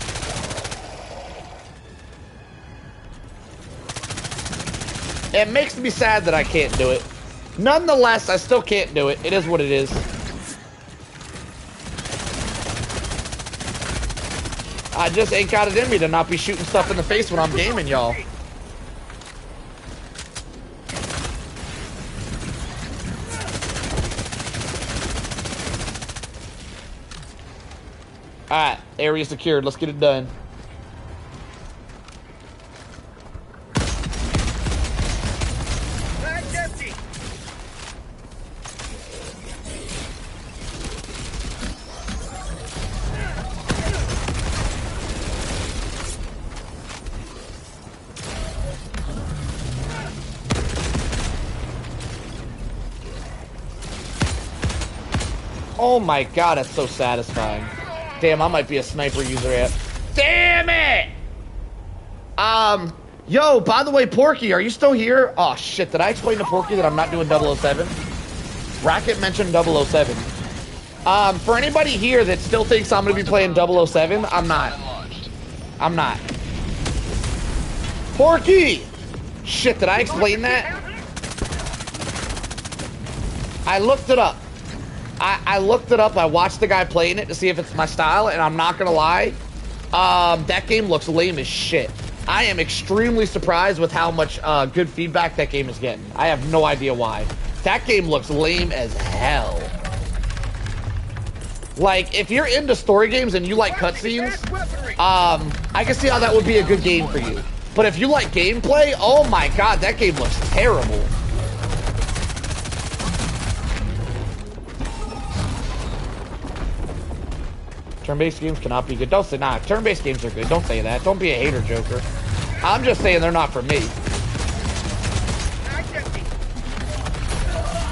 It makes me sad that I can't do it. Nonetheless, I still can't do it. It is what it is. I just ain't got it in me to not be shooting stuff in the face when I'm gaming, y'all. Alright, area secured. Let's get it done. Oh my god, that's so satisfying. Damn, I might be a sniper user yet. Damn it! Yo, by the way, Porky, are you still here? Oh shit, did I explain to Porky that I'm not doing 007? Racket mentioned 007. For anybody here that still thinks I'm gonna be playing 007, I'm not. I'm not. Porky! Shit, did I explain that? I looked it up. I looked it up. I watched the guy playing it to see if it's my style, and I'm not gonna lie. That game looks lame as shit. I am extremely surprised with how much good feedback that game is getting. I have no idea why. That game looks lame as hell. Like, if you're into story games and you like cutscenes, I can see how that would be a good game for you. But if you like gameplay, oh my god, that game looks terrible. Turn-based games cannot be good. Don't say, nah, turn-based games are good. Don't say that. Don't be a hater, Joker. I'm just saying they're not for me.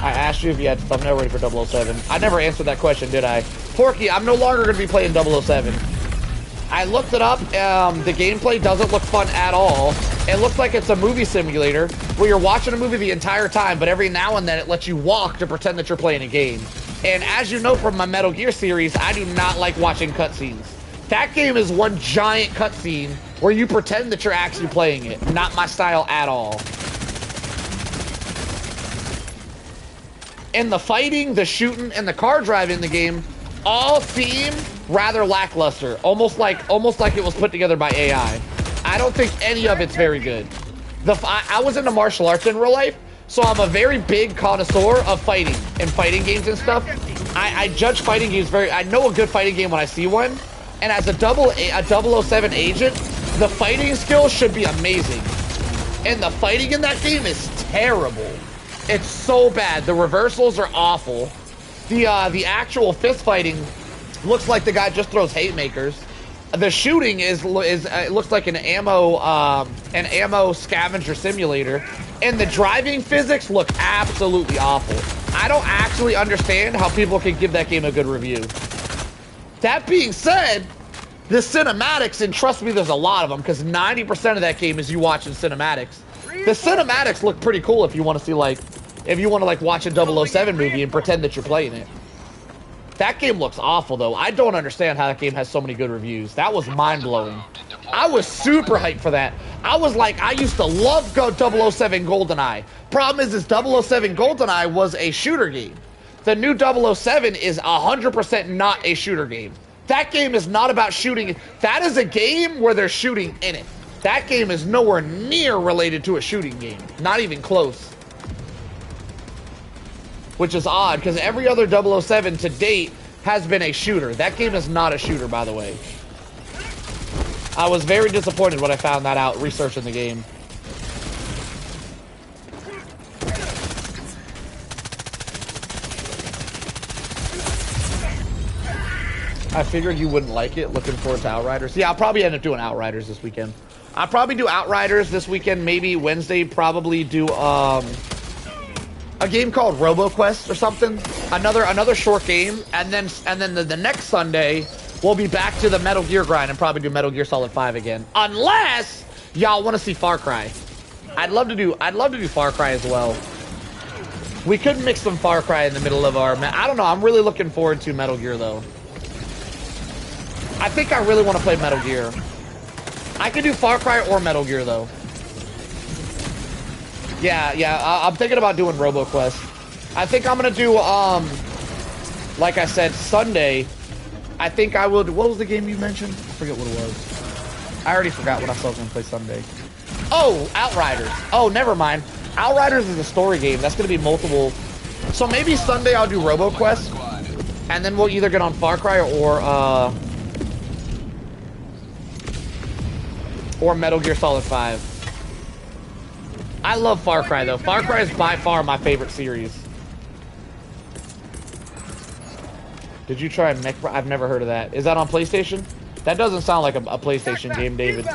I asked you if you had thumbnail ready for 007. I never answered that question, did I? Porky, I'm no longer going to be playing 007. I looked it up. The gameplay doesn't look fun at all. It looks like it's a movie simulator where you're watching a movie the entire time, but every now and then it lets you walk to pretend that you're playing a game. And as you know from my Metal Gear series, I do not like watching cutscenes. That game is one giant cutscene where you pretend that you're actually playing it. Not my style at all. And the fighting, the shooting, and the car driving in the game all seem rather lackluster. Almost like it was put together by AI. I don't think any of it's very good. I was into martial arts in real life, so I'm a very big connoisseur of fighting and fighting games and stuff. I judge fighting games I know a good fighting game when I see one. And as a 007 agent, the fighting skills should be amazing. And the fighting in that game is terrible. It's so bad. The reversals are awful. The actual fist fighting looks like the guy just throws haymakers. The shooting it looks like an ammo scavenger simulator, and the driving physics look absolutely awful. I don't actually understand how people can give that game a good review. That being said, the cinematics, and trust me, there's a lot of them, because 90% of that game is you watching cinematics. The cinematics look pretty cool if you want to see, like, watch a 007 movie and pretend that you're playing it. That game looks awful, though. I don't understand how that game has so many good reviews. That was mind-blowing. I was super hyped for that. I was like, I used to love 007 GoldenEye. Problem is 007 GoldenEye was a shooter game. The new 007 is 100% not a shooter game. That game is not about shooting. That is a game where there's shooting in it. That game is nowhere near related to a shooting game. Not even close. Which is odd, because every other 007 to date has been a shooter. That game is not a shooter, by the way. I was very disappointed when I found that out researching the game. I figured you wouldn't like it, looking forward to Outriders. Yeah, I'll probably end up doing Outriders this weekend. I'll probably do Outriders this weekend, maybe Wednesday, probably do a game called RoboQuest or something. Another short game, and then the next Sunday we'll be back to the Metal Gear grind and probably do Metal Gear Solid 5 again. Unless y'all want to see Far Cry. I'd love to do Far Cry as well. We could mix some Far Cry in the middle of our I don't know, I'm really looking forward to Metal Gear though. I think I really want to play Metal Gear. I could do Far Cry or Metal Gear though. Yeah, I'm thinking about doing RoboQuest. I think I'm gonna do like I said, Sunday. I think I will do, what was the game you mentioned? I forget what it was. I already forgot what I was gonna play Sunday. Oh, Outriders. Oh, never mind. Outriders is a story game. That's gonna be multiple. So maybe Sunday I'll do RoboQuest, and then we'll either get on Far Cry or Metal Gear Solid 5. I love Far Cry though. Far Cry is by far my favorite series. Did you try Mech? I've never heard of that. Is that on PlayStation? That doesn't sound like a PlayStation game, David.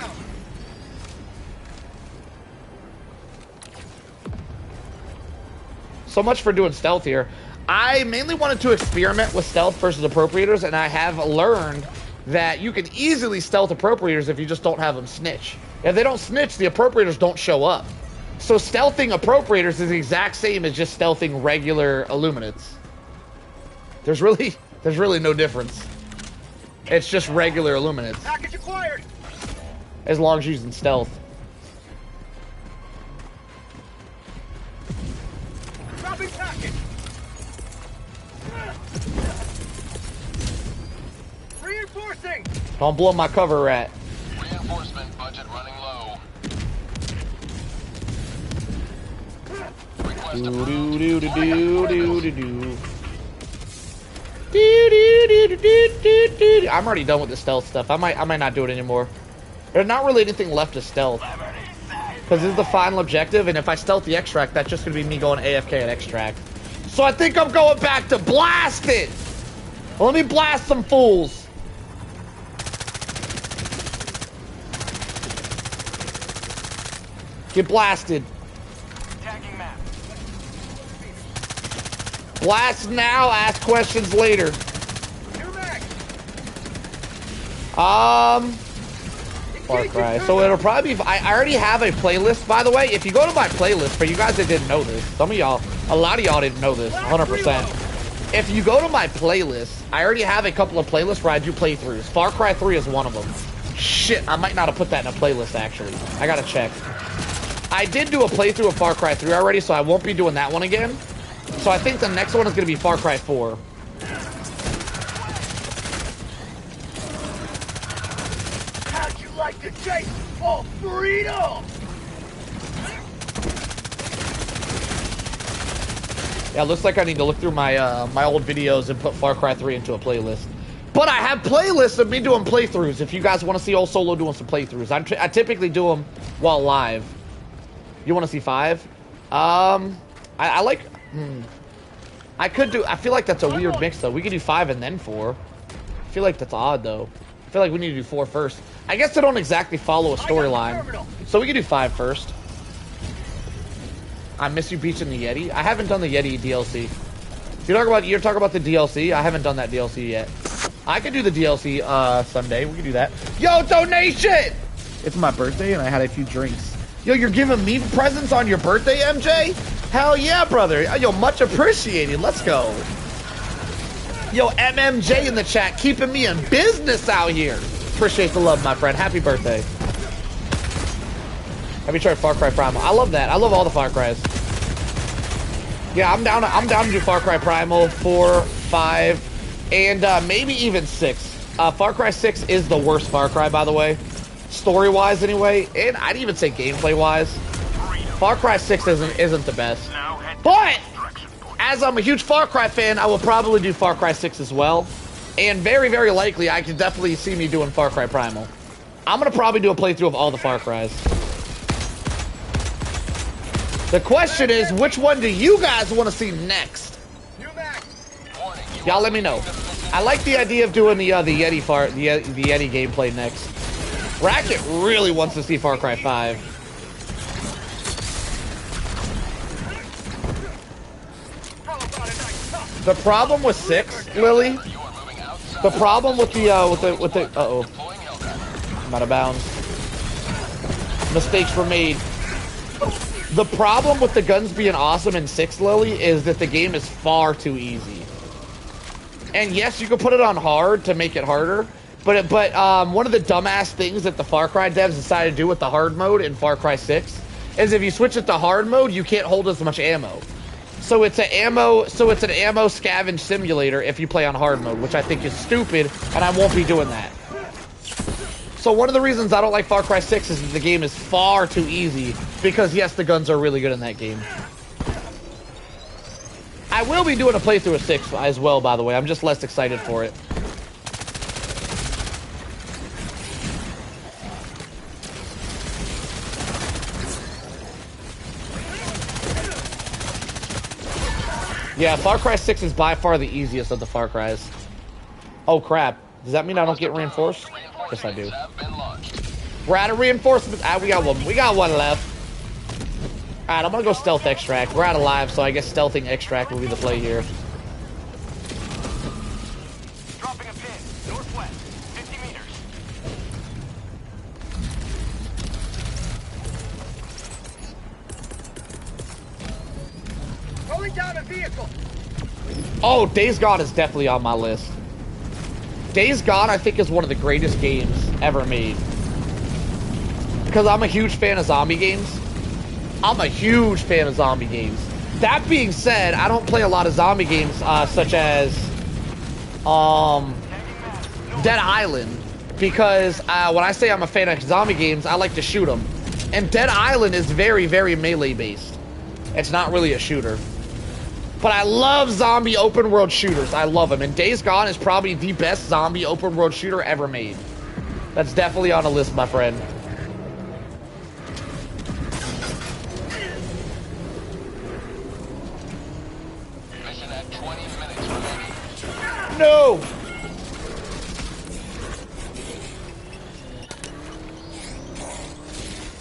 So much for doing stealth here. I mainly wanted to experiment with stealth versus appropriators, and I have learned that you can easily stealth appropriators if you just don't have them snitch. If they don't snitch, the appropriators don't show up. So stealthing appropriators is the exact same as just stealthing regular Illuminates. There's really no difference. It's just regular Illuminates. Package acquired. As long as you're using stealth. Dropping package. Reinforcing. Don't blow my cover, rat. Reinforcement budget running low. Request I'm already done with the stealth stuff. I might not do it anymore. There's not really anything left to stealth. Because this is the final objective, and if I stealth the extract, that's just going to be me going AFK at extract. So I think I'm going back to blast it! Let me blast some fools. Get blasted. Blast now, ask questions later. Far Cry. So it'll probably be, I already have a playlist, by the way. If you go to my playlist, for you guys that didn't know this, some of y'all, a lot of y'all didn't know this, 100%. If you go to my playlist, I already have a couple of playlists where I do playthroughs. Far Cry 3 is one of them. Shit, I might not have put that in a playlist, actually. I gotta check. I did do a playthrough of Far Cry 3 already, so I won't be doing that one again. So I think the next one is gonna be Far Cry 4. How'd you like to taste of freedom? Yeah, looks like I need to look through my my old videos and put Far Cry 3 into a playlist. But I have playlists of me doing playthroughs. If you guys want to see old Solo doing some playthroughs, I typically do them while live. You want to see 5? I like. I could do. I feel like that's a weird mix though. We could do 5 and then 4. I feel like that's odd though. I feel like we need to do 4 first. I guess they don't exactly follow a storyline, so we could do 5 first. I miss you beaching the Yeti. I haven't done the Yeti DLC. You're talking about the DLC. I haven't done that DLC yet. I could do the DLC Sunday. We could do that. Yo, donation! It's my birthday and I had a few drinks. Yo, you're giving me presents on your birthday, MJ? Hell yeah, brother. Yo, much appreciated. Let's go. Yo, MMJ in the chat, keeping me in business out here. Appreciate the love, my friend. Happy birthday. Have you tried Far Cry Primal? I love that. I love all the Far Cries. Yeah, I'm down to do Far Cry Primal 4, 5, and maybe even 6. Far Cry 6 is the worst Far Cry, by the way. Story-wise, anyway, and I'd even say gameplay-wise. Far Cry 6 isn't the best. But, as I'm a huge Far Cry fan, I will probably do Far Cry 6 as well. And very, very likely, I could definitely see me doing Far Cry Primal. I'm going to probably do a playthrough of all the Far Cries. The question is, which one do you guys want to see next? Y'all let me know. I like the idea of doing the Yeti gameplay next. Bracket really wants to see Far Cry 5. The problem with 6, Lily. The problem with the uh-oh. I'm out of bounds. Mistakes were made. The problem with the guns being awesome in 6, Lily, is that the game is far too easy. And yes, you can put it on hard to make it harder, but one of the dumbass things that the Far Cry devs decided to do with the hard mode in Far Cry 6 is if you switch it to hard mode, you can't hold as much ammo. So it's an ammo scavenge simulator if you play on hard mode, which I think is stupid, and I won't be doing that. So one of the reasons I don't like Far Cry 6 is that the game is far too easy, because yes, the guns are really good in that game. I will be doing a playthrough of 6 as well, by the way. I'm just less excited for it. Yeah, Far Cry 6 is by far the easiest of the Far Cries. Oh crap. Does that mean I don't get reinforced? Yes, I do. We're out of reinforcements. Ah, we got one left. Alright, I'm gonna go stealth extract. We're out of lives, so I guess stealthing extract will be the play here. Dropping a pin, northwest, 50 meters. Rolling down a vehicle. Oh, Days Gone is definitely on my list. Days Gone, I think, is one of the greatest games ever made. Because I'm a huge fan of zombie games. That being said, I don't play a lot of zombie games, such as Dead Island. Because when I say I'm a fan of zombie games, I like to shoot them. And Dead Island is very, very melee based. It's not really a shooter. But I love zombie open world shooters. I love them. And Days Gone is probably the best zombie open world shooter ever made. That's definitely on the list, my friend. Mission at 20 minutes remaining. No!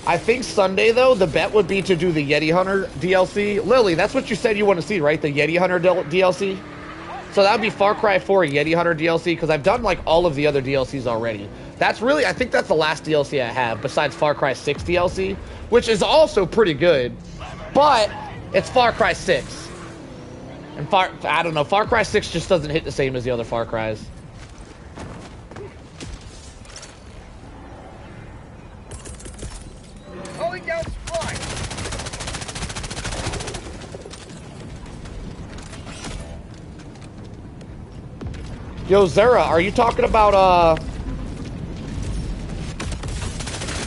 I think Sunday, though, the bet would be to do the Yeti Hunter DLC. Lily, that's what you said you want to see, right? The Yeti Hunter DLC? So that would be Far Cry 4 Yeti Hunter DLC, because I've done, like, all of the other DLCs already. That's really, I think that's the last DLC I have, besides Far Cry 6 DLC, which is also pretty good. But, it's Far Cry 6. And I don't know, Far Cry 6 just doesn't hit the same as the other Far Cries. Calling down supply. Yo, Zera, are you talking about,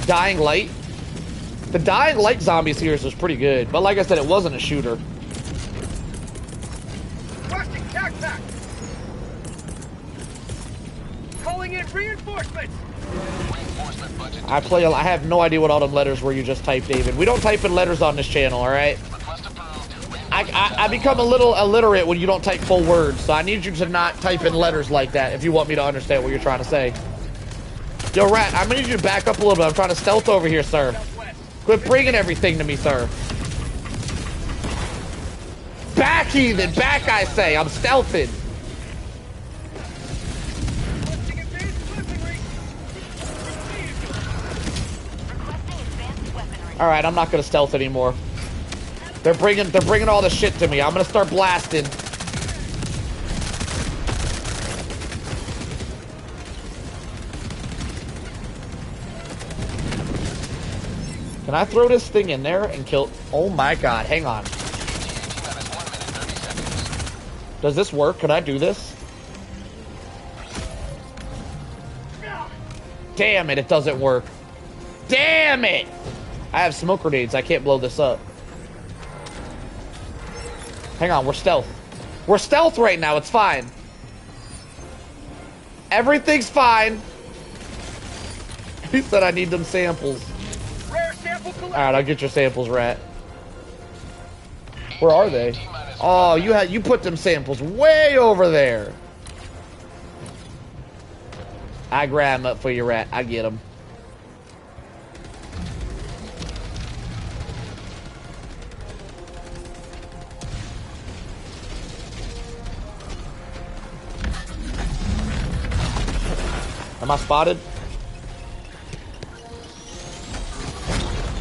Dying Light? The Dying Light zombie series was pretty good, but like I said, it wasn't a shooter. Requesting backpack. Calling in reinforcements. Reinforcement budget. I have no idea what all them letters were you just typed, David. We don't type in letters on this channel, alright? Request approved. I become a little illiterate when you don't type full words, so I need you to not type in letters like that if you want me to understand what you're trying to say. Yo, Rat, I'm gonna need you to back up a little bit. I'm trying to stealth over here, sir. Quit bringing everything to me, sir. Back, heathen! Back, I say! I'm stealthing! Requesting advanced weaponry. Alright, I'm not gonna stealth anymore. They're bringing all the shit to me. I'm gonna start blasting. Can I throw this thing in there and kill? Oh my god, hang on. Does this work? Can I do this? Damn it, it doesn't work. Damn it! I have smoke grenades. I can't blow this up. Hang on, we're stealth. We're stealth right now. It's fine. Everything's fine. He said I need them samples. Rare sample collected. Alright, I'll get your samples, Rat. Where are they? Oh, you put them samples way over there. I grab them up for you, Rat. I get them. Am I spotted?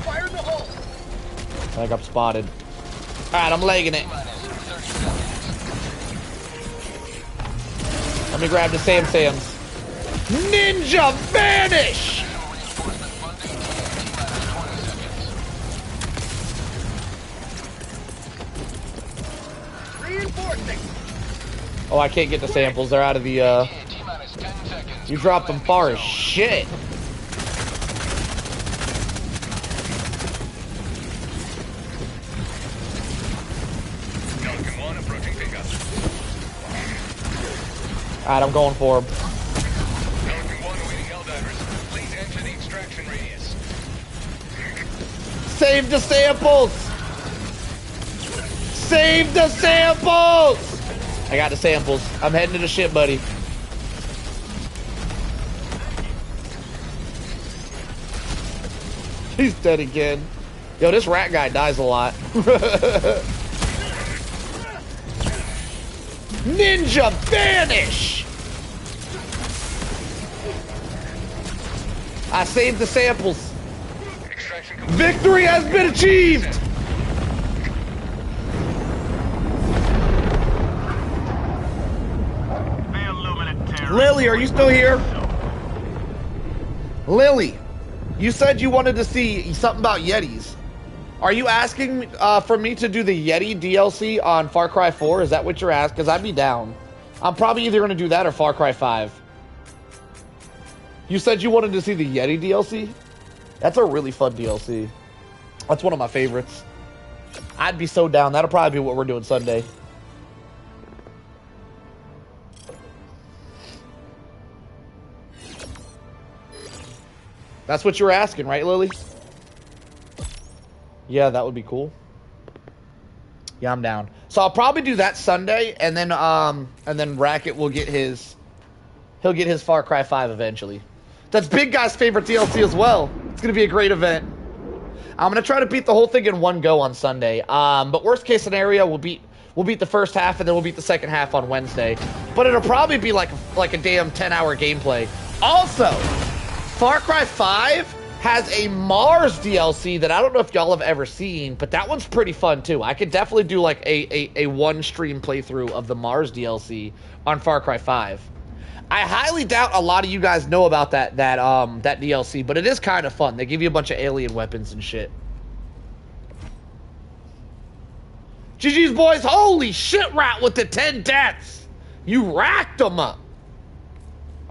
Fire in the hole. I think I'm spotted. Alright, I'm legging it. Let me grab the Sams. Ninja vanish! Reinforcing. Oh, I can't get the samples. They're out of the, You dropped them far as shit. Pelican 1 approaching pickup. Alright, I'm going for him. Pelican 1 awaiting Helldivers. Please enter the extraction radius. Save the samples! Save the samples! I got the samples. I'm heading to the ship, buddy. He's dead again. Yo, this rat guy dies a lot. Ninja vanish! I saved the samples. Victory has been achieved! Lily, are you still here? Lily, you said you wanted to see something about Yetis. Are you asking for me to do the Yeti DLC on Far Cry 4? Is that what you're asking? Because I'd be down. I'm probably either going to do that or Far Cry 5. You said you wanted to see the Yeti DLC? That's a really fun DLC. That's one of my favorites. I'd be so down. That'll probably be what we're doing Sunday. That's what you were asking, right, Lily? Yeah, that would be cool. Yeah, I'm down. So I'll probably do that Sunday, and then Racket will get his... He'll get his Far Cry 5 eventually. That's Big Guy's favorite DLC as well. It's going to be a great event. I'm going to try to beat the whole thing in one go on Sunday. But worst case scenario, we'll beat the first half, and then we'll beat the second half on Wednesday. But it'll probably be like a damn 10-hour gameplay. Also, Far Cry 5 has a Mars DLC that I don't know if y'all have ever seen, but that one's pretty fun too. I could definitely do like a one-stream playthrough of the Mars DLC on Far Cry 5. I highly doubt a lot of you guys know about that DLC, but it is kind of fun. They give you a bunch of alien weapons and shit. GG's boys, holy shit, Rat with the 10 deaths. You racked them up.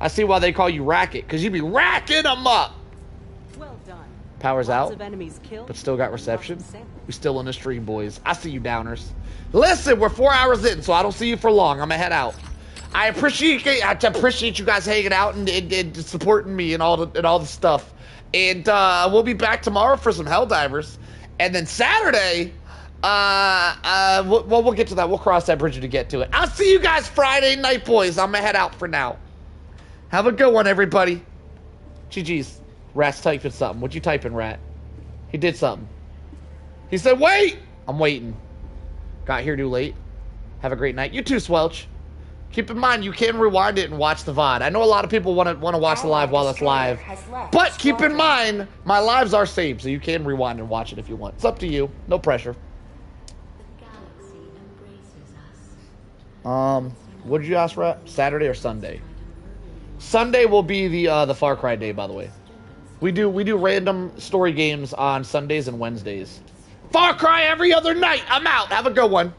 I see why they call you Racket, because you be racking them up. Well done. Power's Lots out, of enemies killed, but still got reception. We still in the stream, boys. I see you downers. Listen, we're 4 hours in, so I don't see you for long. I'm gonna head out. I appreciate you guys hanging out and supporting me and all the stuff. And we'll be back tomorrow for some Helldivers, and then Saturday, we'll get to that. We'll cross that bridge to get to it. I'll see you guys Friday night, boys. I'm gonna head out for now. Have a good one, everybody. GG's. Rat's typing something. What you typing, Rat? He did something. He said, wait! I'm waiting. Got here too late. Have a great night. You too, Swelch. Keep in mind, you can rewind it and watch the VOD. I know a lot of people want to watch the live while it's live. But keep in mind, my lives are saved, so you can rewind and watch it if you want. It's up to you. No pressure. What did you ask, Rat? Saturday or Sunday? Sunday will be the Far Cry day, by the way. We do random story games on Sundays and Wednesdays. Far Cry every other night. I'm out. Have a good one.